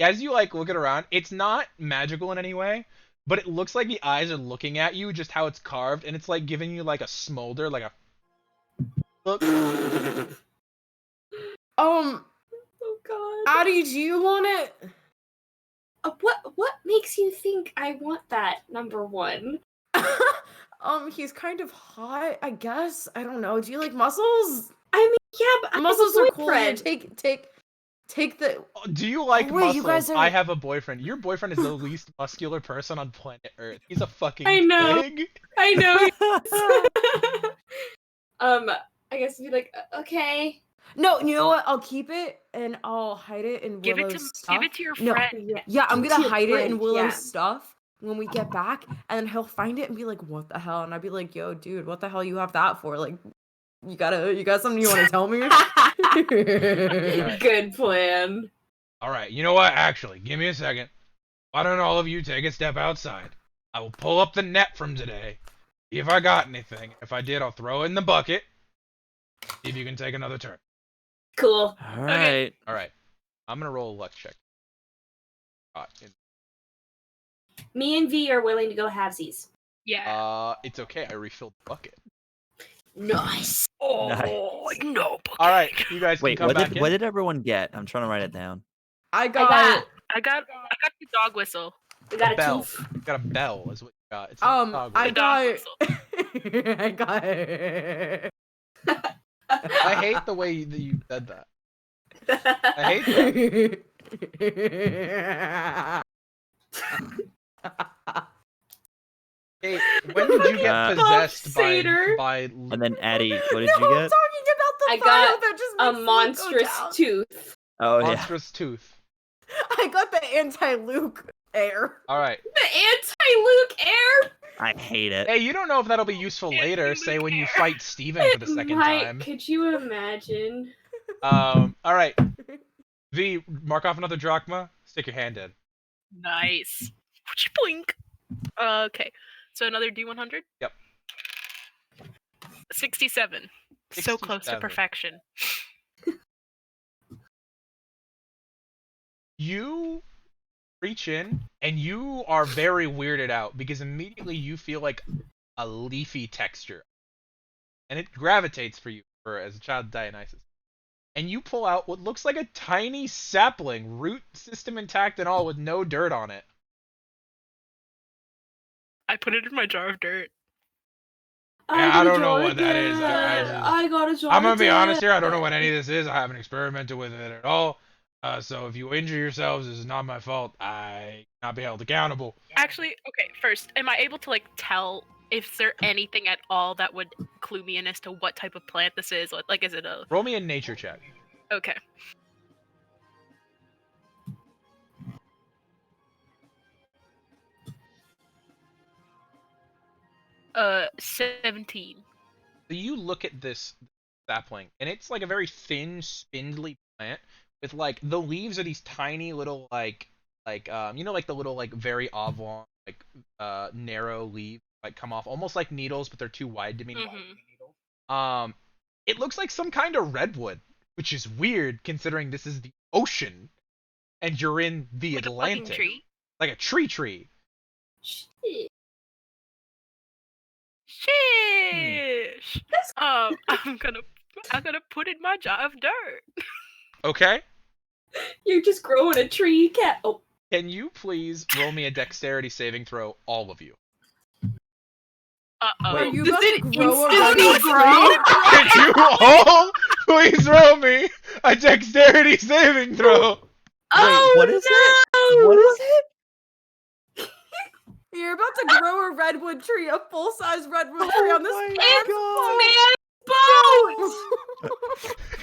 As you like look it around, it's not magical in any way, but it looks like the eyes are looking at you, just how it's carved, and it's like giving you like a smolder, like a look. Oh God. Addie, do you want it? What makes you think I want that? Number one. He's kind of hot, I guess. I don't know. Do you like muscles? I mean, yeah, but Muscles I have are a cool. boyfriend. Take the. Do you like Oh, wait, muscles? you guys are- I have a boyfriend. Your boyfriend is the least muscular person on planet Earth. He's a fucking I know. pig. I know. I guess you'd be like, okay. No, you know what? I'll keep it and I'll hide it in Give Willow's it to stuff. your No. friend. Yeah, I'm Give it gonna to your hide it in friend, Willow's yeah. stuff when we get back, and then he'll find it and be like, "What the hell?" And I'd be like, "Yo, dude, what the hell you have that for? Like, you got something you want to tell me?" Good plan. Alright, you know what? Actually, give me a second. Why don't all of you take a step outside? I will pull up the net from today. See if I got anything. If I did, I'll throw it in the bucket. See if you can take another turn. Cool. All right. Alright. I'm gonna roll a luck check. Me and V are willing to go halvesies. Yeah. It's okay. I refilled the bucket. Nice. Oh Nice. no. Alright, you guys can Wait, come what back did in. what did everyone get? I'm trying to write it down. I I got. I got the dog whistle. We got a bell. tooth. You got a bell is what you got. It's not a dog I whistle. dog got. I got. I hate the way that you said that. I hate that. Hey, when did you get possessed Satyr. by And then Addie, what did No, you I'm get? talking about the I file got that just a makes Luke go monstrous down. tooth. Oh yeah. monstrous tooth? I got the anti-Luke air. Alright. The anti-Luke air. I hate it. Hey, you don't know if that'll be useful later, say when you fight Steven for the second time. Could you imagine? Alright. V, mark off another drachma, stick your hand in. Nice. Boink. Okay. So another D100? Yep. 67. So close to 67. perfection. You reach in, and you are very weirded out, because immediately you feel like a leafy texture. And it gravitates for you as a child of Dionysus. And you pull out what looks like a tiny sapling, root system intact and all, with no dirt on it. I put it in my jar of dirt. I don't know what that is. I got a jar. I'm gonna be honest here, I don't know what any of this is. I haven't experimented with it at all. So if you injure yourselves, this is not my fault. I cannot be held accountable. Actually, okay, first, am I able to, like, tell if there anything at all that would clue me in as to what type of plant this is? Like, is it a... Roll me a nature check. Okay. 17. So you look at this sapling, and it's like a very thin, spindly plant with like the leaves are these tiny little like you know, like the little like very oblong like narrow leaves like come off almost like needles, but they're too wide to be needles. It looks like some kind of redwood, which is weird considering this is the ocean and you're in the Like a fucking Atlantic. tree. Like a tree. Shit. Sheesh. I'm gonna put in my jar of dirt. Okay. You're just growing a tree, cat. Oh, Can you please roll me a dexterity saving throw, all of you? Uh-oh. Are you Does about it to grow a instantly redwood grow? tree? Can you all please roll me a dexterity saving throw? oh what is it? no! What is it? You're about to grow a redwood tree, a full-size redwood tree on this It's man's boat!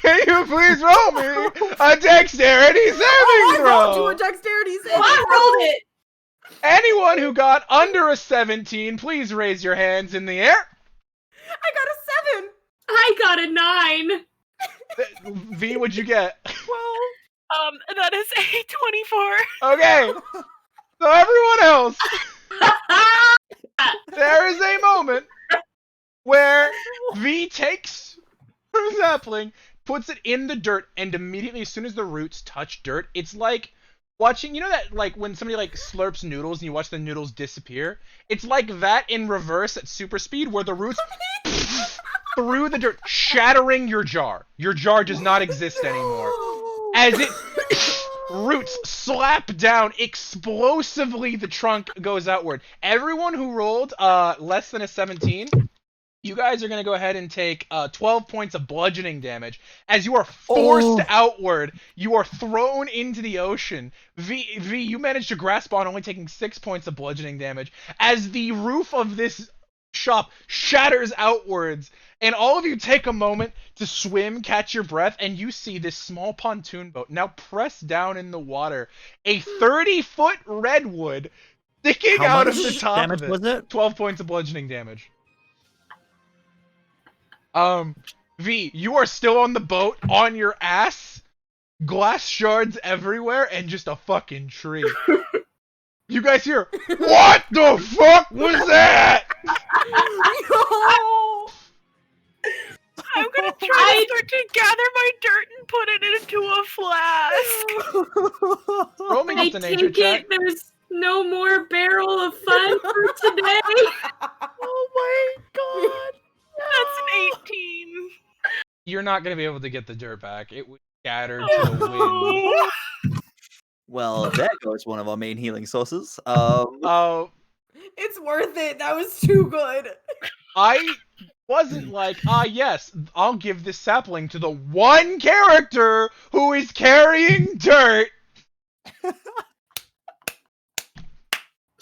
Can you please roll me a dexterity saving I rolled you throw? a dexterity saving Well, I rolled it! Anyone who got under a 17, please raise your hands in the air. I got a 7. I got a 9. V, what'd you get? 12. That is a 24. Okay. So everyone else, there is a moment where V takes her sapling, puts it in the dirt, and immediately, as soon as the roots touch dirt, it's like watching, you know that, like, when somebody, like, slurps noodles and you watch the noodles disappear? It's like that in reverse at super speed, where the roots through the dirt, shattering your jar. Your jar does not exist anymore. As it roots slap down, explosively the trunk goes outward. Everyone who rolled less than a 17, you guys are going to go ahead and take 12 points of bludgeoning damage. As you are forced outward, you are thrown into the ocean. V, you managed to grasp on, only taking 6 points of bludgeoning damage. As the roof of this shop shatters outwards, and all of you take a moment to swim, catch your breath, and you see this small pontoon boat now pressed down in the water. A 30-foot redwood sticking How out of much the top damage of it. was it? 12 points of bludgeoning damage. V, you are still on the boat, on your ass, glass shards everywhere, and just a fucking tree. You guys hear, what the fuck was that? I'm gonna try to start to gather my dirt and put it into a flask. Roll me I just a nature take check. it there's no more barrel of fun for today. Oh my god. That's an 18. You're not gonna be able to get the dirt back. It was scattered to the wind. Well, there goes one of our main healing sources. Oh, It's worth it. That was too good. I wasn't like, yes, I'll give this sapling to the one character who is carrying dirt.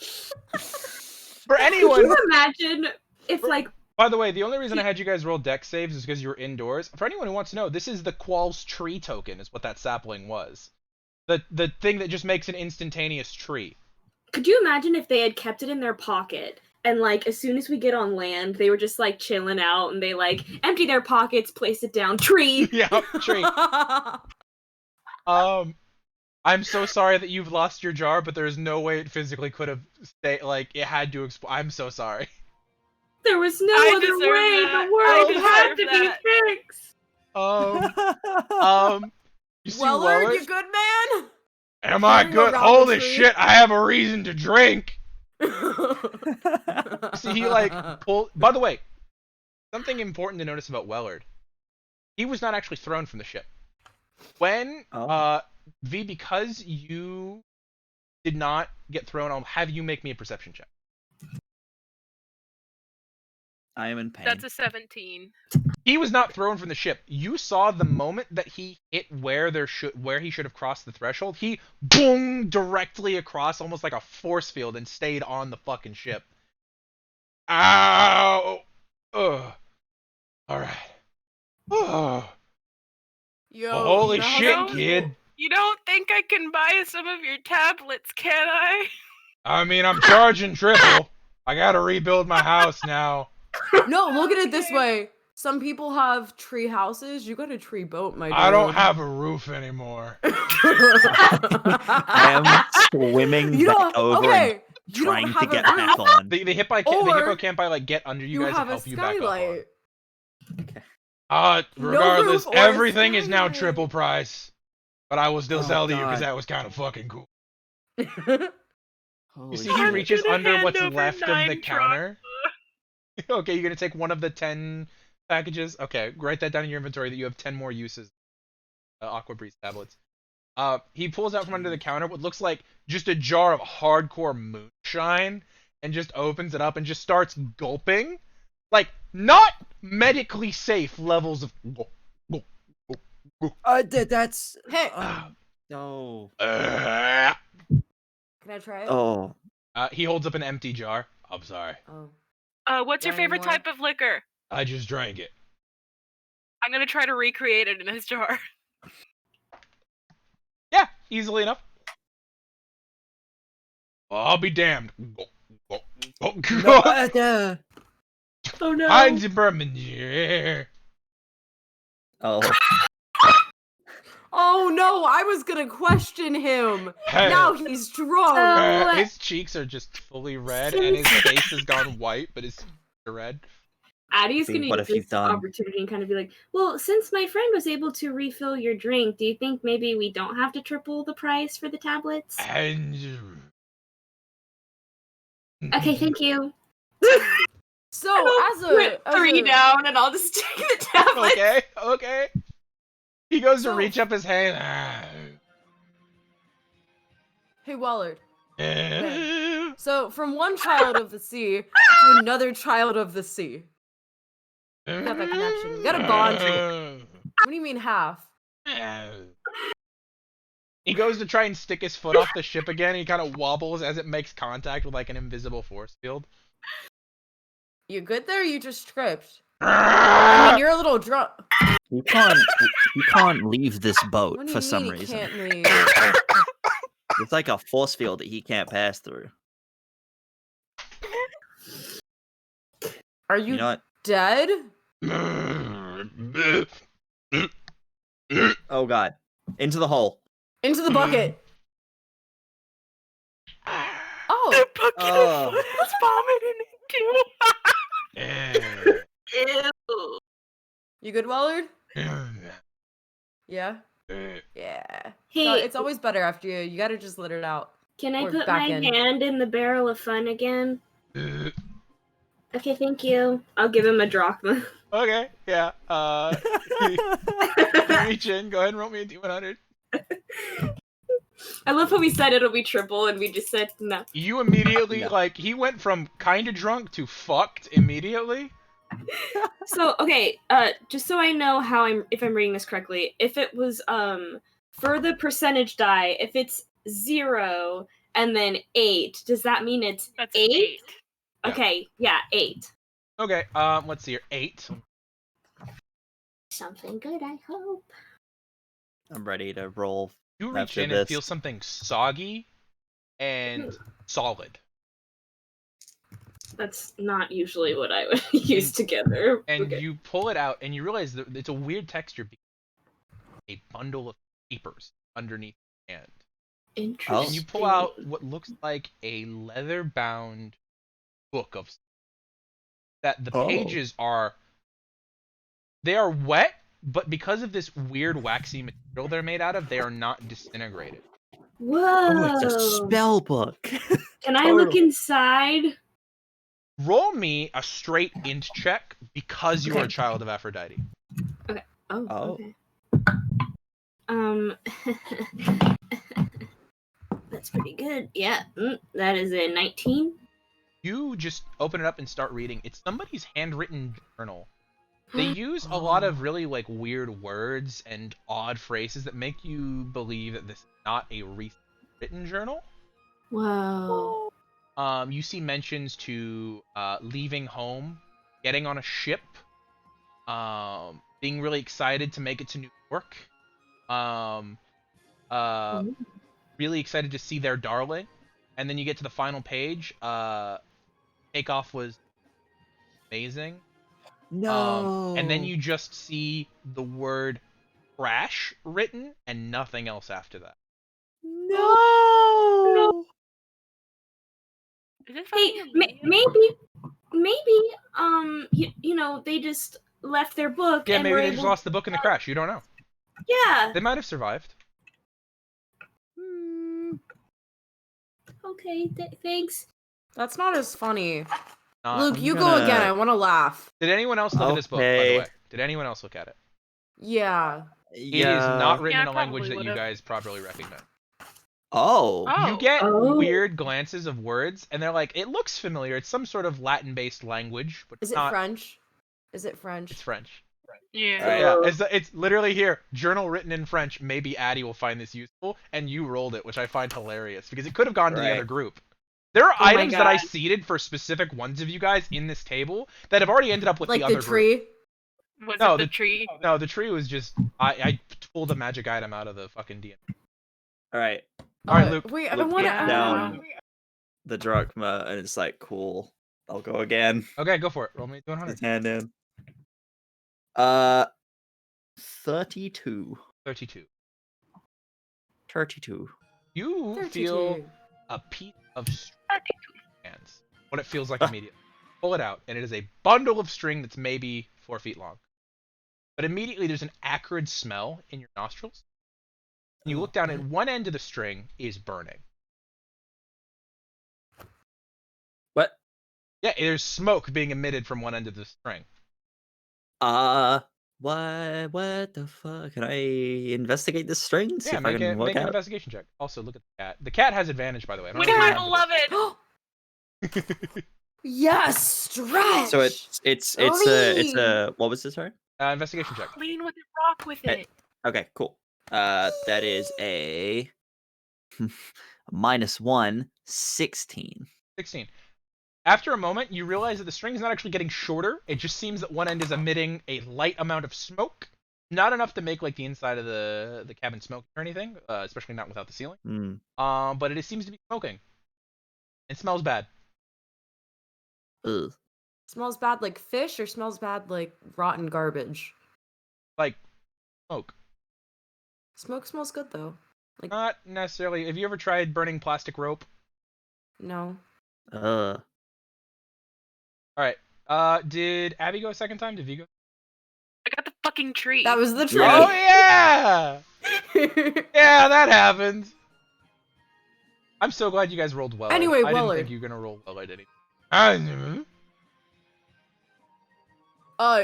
For Could anyone, you imagine if, like, by the way, the only reason I had you guys roll dex saves is because you were indoors. For anyone who wants to know, this is the Qual's tree token, is what that sapling was. The thing that just makes an instantaneous tree. could you imagine if they had kept it in their pocket and, like, as soon as we get on land, they were just, like, chilling out and they, like, empty their pockets, place it down, tree. Yeah, tree. I'm so sorry that you've lost your jar, but there's no way it physically could have stayed, like, it had to I'm so sorry. There was no I other deserve way. that. The world I had to deserve be fixed. You see Wellard, Lois? you good man? Am I Carrying good? around the Holy tree? shit, I have a reason to drink! See, he, like, pulled... By the way, something important to notice about Wellard. He was not actually thrown from the ship. When, V, because you did not get thrown, I'll have you make me a perception check. I am in pain. That's a 17. He was not thrown from the ship. You saw the moment that he hit where he should have crossed the threshold. He boom directly across, almost like a force field, and stayed on the fucking ship. Ow! Ugh. All right. Oh. Yo, Holy you know how shit, some kid! people- You don't think I can buy some of your tablets, can I? I mean, I'm charging triple. I gotta rebuild my house now. No, look at it this way. Some people have tree houses. You got a tree boat, my dude. I don't have a roof anymore. I am swimming You back don't. over Okay. and You don't trying to have get a back roof. on. The hippo Or can't like get under you You guys have and a help you back up. skylight. Regardless, roof or a everything is now skylight. triple price. But I will still Oh, sell to you because God. that was kind of fucking cool. Holy You see, he shit. reaches gonna under hand what's over left of the 9 counter. Okay, you're gonna take one of the 10 packages. Okay, write that down in your inventory that you have 10 more uses. Aqua Breeze tablets. He pulls out from under the counter what looks like just a jar of hardcore moonshine and just opens it up and just starts gulping. Like, not medically safe levels of. That's. Hey, No. can I try it? Oh. He holds up an empty jar. I'm sorry. Oh. What's your Any favorite more? type of liquor? I just drank it. I'm gonna try to recreate it in his jar. Yeah, easily enough. I'll be damned. No, Oh no. Heinz Berman, yeah. Oh, Oh no, I was gonna question him. Hey. Now he's drunk. So- His cheeks are just fully red, and his face has gone white, but his cheeks are red. Addie's See, gonna what use have you this done? opportunity and kind of be like, well, since my friend was able to refill your drink, do you think maybe we don't have to triple the price for the tablets? And Okay, thank you. So as Three a down, and I'll just take the tablets. Okay. He goes to reach up his hand. Hey Wellard. So from one child of the sea to another child of the sea. You got that connection. You got a bond here. What do you mean half? He goes to try and stick his foot off the ship again. He kind of wobbles as it makes contact with like an invisible force field. You good there? Or you just tripped. I mean, you're a little drunk. You can't leave this boat What do for you some mean he reason. can't leave? it's like a force field that he can't pass through. Are You you know what? dead? Oh god. Into the hole. Into the bucket. Oh, The bucket Oh. of food is vomiting into. Ew. you good, Wellard? Yeah. Yeah. Hey, No, it's always better after you. You gotta just let it out. can I or put back my in. hand in the barrel of fun again? Okay, thank you. I'll give him a drachma. Okay, yeah. You reach in, go ahead and roll me a d100. I love how we said it'll be triple, and we just said no. You immediately, No. like, he went from kinda drunk to fucked immediately. So okay, just so I know if I'm reading this correctly, if it was for the percentage die, if it's 0 and then 8, does that mean it's That's 8? 8. Yeah. Okay, yeah, 8. Okay, let's see here. 8. Something good, I hope. I'm ready to roll. You reach After in and this. feel something soggy and solid. That's not usually what I would use together. And Okay. you pull it out, and you realize that it's a weird texture. A bundle of papers underneath your hand. Interesting. And you pull out what looks like a leather-bound book of that the Oh. pages are wet, but because of this weird waxy material they're made out of, they are not disintegrated. Whoa! Oh, it's a spell book. Can I look inside? Roll me a straight int check because you are a child of Aphrodite. Oh. Oh. Okay. That's pretty good. Yeah, that is a 19. You just open it up and start reading. It's somebody's handwritten journal. They use a lot of really like weird words and odd phrases that make you believe that this is not a recent written journal. Whoa. You see mentions to leaving home, getting on a ship, being really excited to make it to New York, really excited to see their darling, and then you get to the final page. Takeoff was amazing. No. And then you just see the word crash written and nothing else after that. No. Is it Hey, fucking maybe, you know, they just left their book Yeah, and maybe were they able. just lost the book in the crash. You don't know. Yeah. They might have survived. Okay. Thanks. That's not as funny. Not- Luke, you go gonna- again. I want to laugh. Did anyone else look at this book, by the Okay. way? Did anyone else look at it? Yeah. It is not written Yeah, in a I language probably that you would've. guys properly recognize. Oh. Oh. You get Oh. weird glances of words, and they're like, it looks familiar. It's some sort of Latin-based language, but Is it's it not. French? Is it French? It's French. Yeah. Right. Yeah, it's literally here. Journal written in French. Maybe Addie will find this useful, and you rolled it, which I find hilarious because it could have gone to the Right. other group. There are Oh my items that I God. seeded for specific ones of you guys in this table that have already ended up with Like the the other group. tree? Was No, it the the- tree? No, the tree was just I pulled a magic item out of the fucking DM. All right. All right, Luke. Wait, I Luke, want to. yeah. Down. the drachma, and it's like, cool. I'll go again. Okay, go for it. Roll me His 100. hand in. 32. 32. 32. You 32. feel a piece of string in your hands. What it feels like immediately. Pull it out, and it is a bundle of string that's maybe 4 feet long. But immediately there's an acrid smell in your nostrils. And you look down, and one end of the string is burning. What? Yeah, there's smoke being emitted from one end of the string. What the fuck? Can I investigate this string? See Yeah, if I can work make an out. investigation check. Also, look at the cat. The cat has advantage, by the way. I don't We know if you kind of remember love it. this. Yes, stretch. So it's a Lean. what was this, sorry? Investigation check. Lean with it, rock with Hey. it. Okay, cool. That is a -1, 16. 16. After a moment, you realize that the string is not actually getting shorter. It just seems that one end is emitting a light amount of smoke. Not enough to make like the inside of the cabin smoke or anything, especially not without the ceiling. But it seems to be smoking. It smells bad. Ugh. Smells bad like fish or smells bad like rotten garbage? Like smoke. Smoke smells good though. Like Not necessarily. Have you ever tried burning plastic rope? no. All right. Did Abby go a second time? Did Vigo? I got the fucking tree. That was the tree. Oh yeah. Yeah, that happened. I'm so glad you guys rolled well. Anyway, I didn't Willard. think you were gonna roll well at any.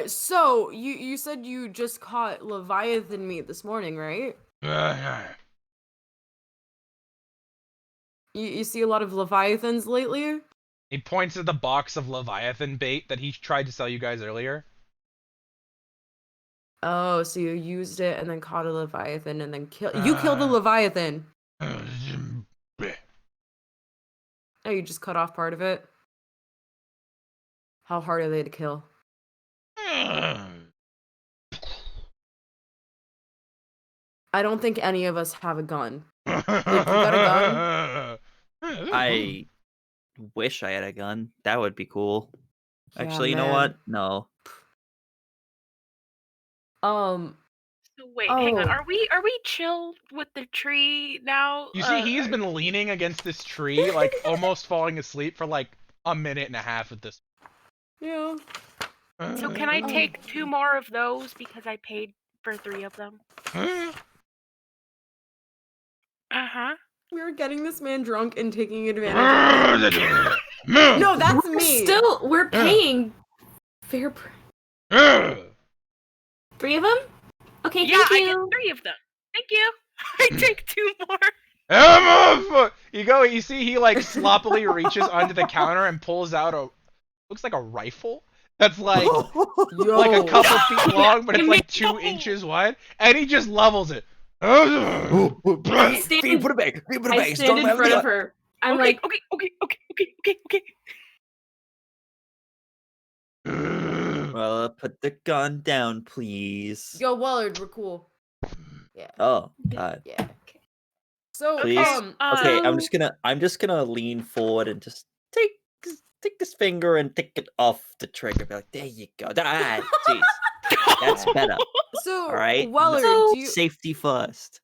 So you said you just caught Leviathan meat this morning, right? You see a lot of Leviathans lately? He points at the box of Leviathan bait that he tried to sell you guys earlier. Oh, so you used it and then caught a Leviathan and then you killed a Leviathan. Oh, you just cut off part of it? How hard are they to kill? I don't think any of us have a gun. Like, you got a gun? I wish I had a gun. That would be cool. Yeah, Actually, you know man. what? No. So wait, hang on. Oh. Are we chill with the tree now? You see, he's been leaning against this tree, like almost falling asleep for like a minute and a half at this. Yeah. So can I take 2 more of those because I paid for 3 of them? Uh-huh. We were getting this man drunk and taking advantage of him. No, that's me. We're paying fair price. 3 of them? Okay, Yeah, thank I you. get 3 of them. Thank you. I take 2 more. You see, he like sloppily reaches onto the counter and pulls out looks like a rifle that's like like a couple feet long, but it's like 2 inches wide, and he just levels it. I stand, Put it back. Put it I back. stand in front of her. I'm like, okay. Well, put the gun down, please. Yo, Willard, we're cool. Yeah. Oh, God. Yeah. So, Please. Okay, so- I'm just gonna lean forward and just take this finger and take it off the trigger. Be like, there you go. Ah, jeez. That's better. So, All right. Willard, So- Safety first.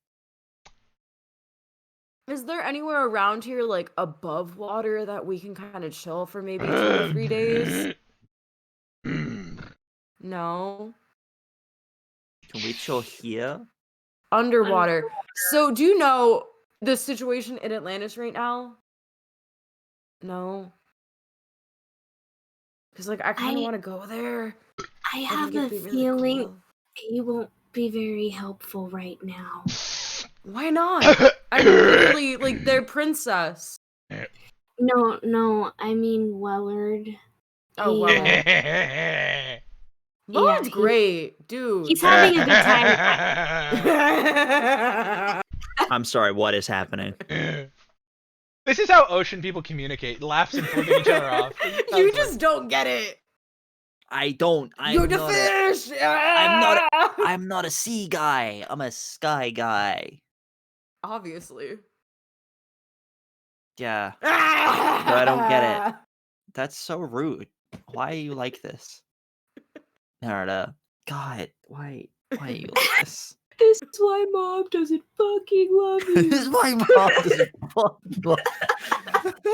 is there anywhere around here, like, above water that we can kind of chill for maybe 2 or 3 days? No? Can we chill here? Underwater. So, do you know the situation in Atlantis right now? No? Because, like, I kind of I- want to go there. I I have think a it'd be really feeling cool. it won't be very helpful right now. Why not? I'm literally, like, their princess. No, I mean Willard. Oh, He- well. Willard's he- great, dude. He's having a good time. I'm sorry, what is happening? This is how ocean people communicate, laughs and flipping each other off. You just don't get it. I don't. You're the fish. I'm not a sea guy. I'm a sky guy. Obviously. Yeah. But I don't get it. That's so rude. Why are you like this? Nerida. God, why are you like this? This is why mom doesn't fucking love This you. is why mom doesn't fucking love.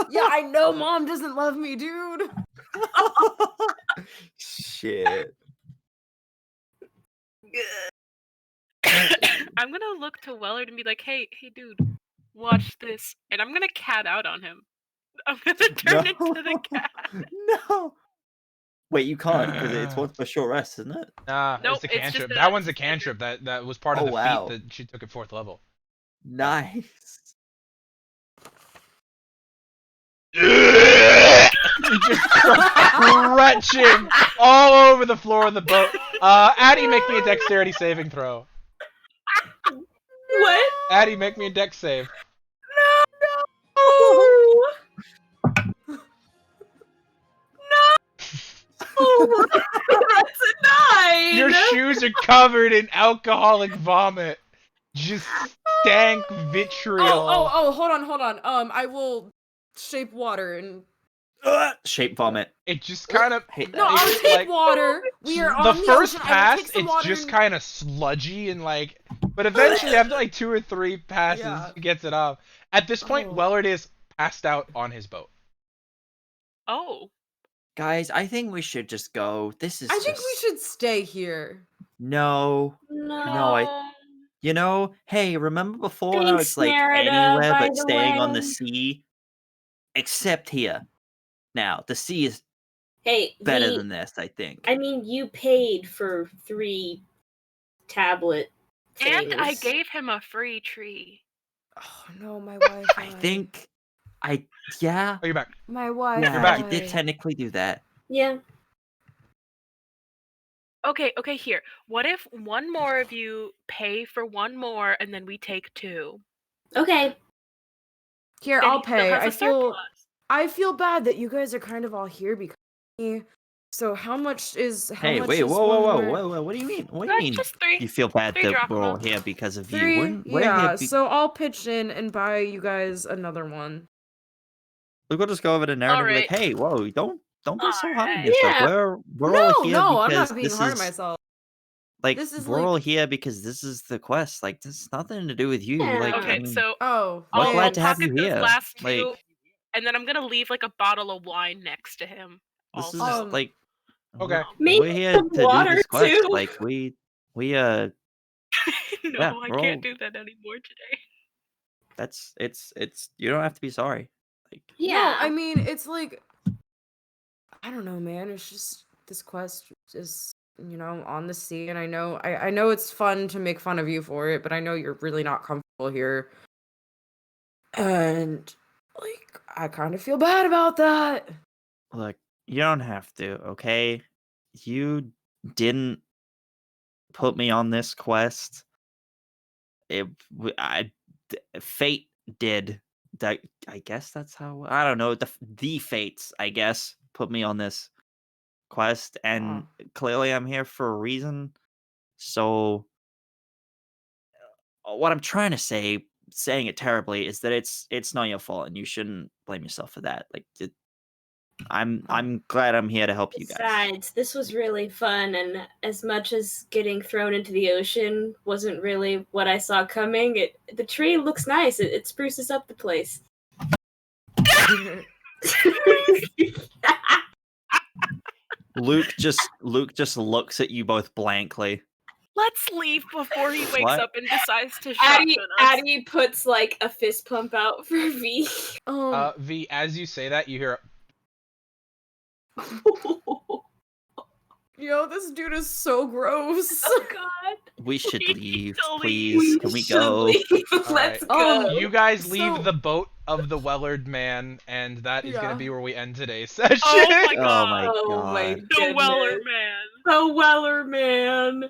Yeah, I know mom doesn't love me, dude. Shit. I'm gonna look to Wellard and be like, hey, dude, watch this. And I'm gonna cat out on him. I'm gonna turn into the cat. No. Wait, you can't because it's one for short rest, isn't it? Nah, Nope, it's a it's just cantrip. a That one's a standard- cantrip. That was part of Oh, the wow. feat that she took at 4th level. Nice. Just stretching all over the floor of the boat. Addie, make me a dexterity saving throw. What? Addie, make me a dex save. Oh, that's a 9. Your shoes are covered in alcoholic vomit. Just stank vitriol. Oh, hold on. I will shape water and Shape vomit. It just kind of. Hate no, that. I'll It's take like- water. We are the on the first ocean. I will pass, take some it's water just and- kind of sludgy and like, but eventually after like 2 or 3 passes, Yeah. he gets it off. At this point, Oh. Wellard is passed out on his boat. Oh. Guys, I think we should just go. This is I think just... we should stay here. No. No. You know, hey, remember before when I Thanks, was like Nerida, anywhere by but the staying on the way. sea? Except here. Now, the sea is Hey, better than this, I think. I mean, you paid for 3 tablet things. And I gave him a free tree. Oh no, my Wi-Fi. I think yeah. Oh, you're back. my Wi-Fi. Yeah, back. you did technically do that. Yeah. Okay, here. What if one more of you pay for one more and then we take 2? Okay. Here, Then I'll he still pay. has a surplus. I feel bad that you guys are kind of all here because of me. So how much is Hey, much wait, is whoa, one whoa, more- whoa, whoa, what do you mean? What do you mean? Just 3. You feel bad 3 that we're all drachma. here because of you. 3? We're Yeah, here so I'll pitch in and buy you guys another one. We'll just go over to Nerida and be like, Alright. hey, whoa, don't be so hard on Alright. yourself. Yeah. We're no, all here no, I'm because not being this hard on is myself. like This is we're like- all here because this is the quest. Like this has nothing to do with you. Yeah. Like I Okay, mean, so Oh, We're I'll glad to have pocket you those here. last 2, Like and then I'm gonna leave like a bottle of wine next to him. this is Also. like Okay. Maybe we're here some to do water, this quest. too. Like we No, yeah, I we're can't all- do that anymore today. that's it's you don't have to be sorry. Like Yeah. No, I mean, it's like, I don't know, man. It's just this quest is, on the sea, and I know it's fun to make fun of you for it, but I know you're really not comfortable here, and like I kind of feel bad about that. look, you don't have to, okay? You didn't put me on this quest. Fate did. That I guess that's how I don't know the fates I guess put me on this quest, and clearly I'm here for a reason. So what I'm trying to say, saying it terribly, is that it's not your fault, and you shouldn't blame yourself for that. Like I'm glad I'm here to help you guys. Besides, this was really fun, and as much as getting thrown into the ocean wasn't really what I saw coming, the tree looks nice. It spruces up the place. Luke just looks at you both blankly. Let's leave before he wakes What? up and decides to shotgun us. Addie puts like a fist pump out for V. V, as you say that, you hear. Yo, this dude is so gross. Oh God! We should We leave, need to please. leave. Can we should go? leave. Let's Alright. go. You guys leave So- the boat of the Wellard man, and that is Yeah. gonna be where we end today's session. Oh my Oh god. my Oh my god. The Weller man. The Weller man.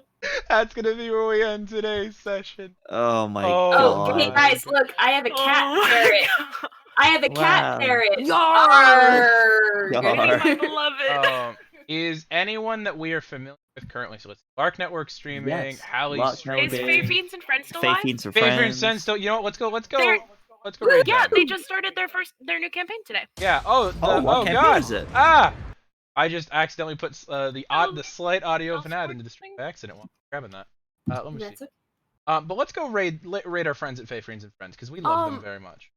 That's gonna be where we end today's session. Oh my Oh, Oh, god. hey guys, look! I have a cat Oh my parrot. God. I have a cat Wow. parrot. Yarr! Arrgh. Yarr. Hey, my beloved. Is anyone that we are familiar with currently? So let's Lark Network streaming, Yes, Hallie's Lark Is Network. streaming. Faye Fiends and Friends still Faye alive? Fiends are Favorite and friends. Sen still. You know what? Let's go. They're- Let's go raid Yeah, them. they just started their new campaign today. Yeah. Oh. what campaign God. is it? Ah. I just accidentally put the slight audio of an ad into the stream by accident while grabbing that. Let me see. That's okay. But let's go raid our friends at Fae Friends and Friends because we love them very much.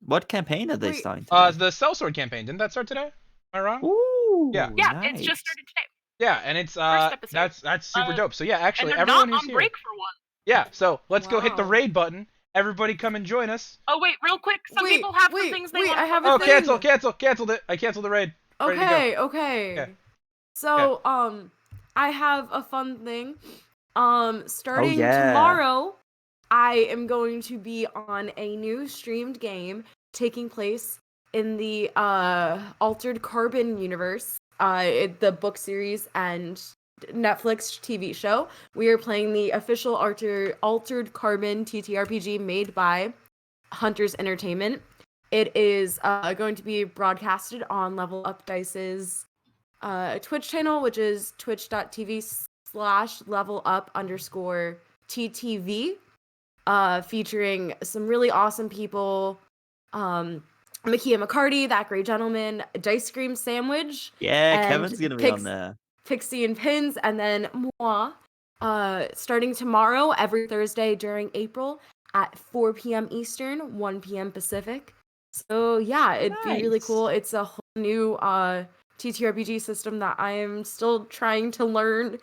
What campaign are they Wait. starting today? The Sellsword campaign, didn't that start today? Am I wrong? Ooh, Yeah. Yeah, nice. it's just started today. Yeah, and it's First episode. that's super dope. So yeah, actually And they're everyone not who's on here. break for one. Yeah, so let's go hit the Wow. raid button. Everybody come and join us. Oh wait, real quick. Some Wait, people have the wait, things they wait, want. I have a Oh, thing. canceled it. I canceled the raid. Ready to go. Okay. Yeah. So, I have a fun thing. Starting yeah. tomorrow, I am going to be on a new streamed game taking place in the Altered Carbon universe, the book series and Netflix TV show. We are playing the official Altered Carbon TTRPG made by Hunters Entertainment. It is going to be broadcasted on Level Up Dice's Twitch channel, which is twitch.tv/levelup_TTV, featuring some really awesome people. Makia McCarty, That Great Gentleman, Dice Cream Sandwich, Yeah, and Kevin's gonna be on there. Pixie and Pins, and then moi. Starting tomorrow, every Thursday during April at 4 p.m. Eastern, 1 p.m. Pacific. So yeah, it'd be really Nice. cool. It's a whole new TTRPG system that I am still trying to learn.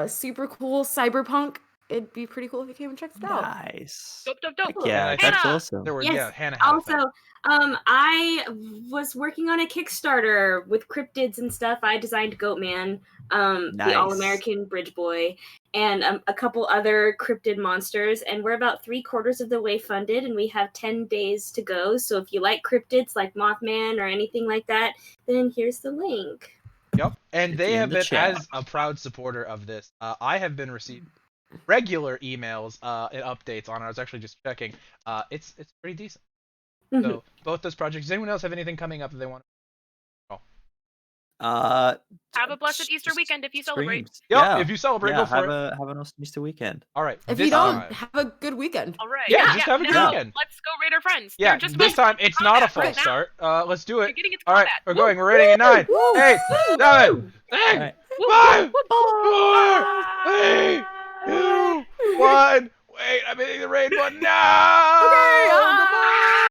Super cool cyberpunk. It'd be pretty cool if you came and checked it out. Nice. Dope. Heck yeah, Hannah. that's Hannah. awesome. There were Yes. Hannah had a thing. Also, I was working on a Kickstarter with cryptids and stuff. I designed Goatman, the Nice. All-American Bridge Boy, and a couple other cryptid monsters. And we're about 3/4 of the way funded, and we have 10 days to go. So if you like cryptids like Mothman or anything like that, then here's the link. Yep. And It's they in have the been, chat. as a proud supporter of this, I have been receiving regular emails and updates on it. I was actually just checking. It's pretty decent. So both those projects. Does anyone else have anything coming up that they want? Have a blessed Easter weekend if you celebrate. Streams. Yep. Yeah. If you celebrate, Yeah, go for it. have an awesome Easter weekend. All right. If this you don't, time- have a good weekend. All right. Yeah, just have a good now, weekend. Let's go raid our friends. Yeah, They're just this about time it's not a combat false right now. start. Let's do You're it. getting into All right, combat. we're going. We're rating at 9, 8, 7, 6, Alright. 5, 4, 3, 2, 1. Wait, I'm hitting the raid button now. Okay, Goodbye.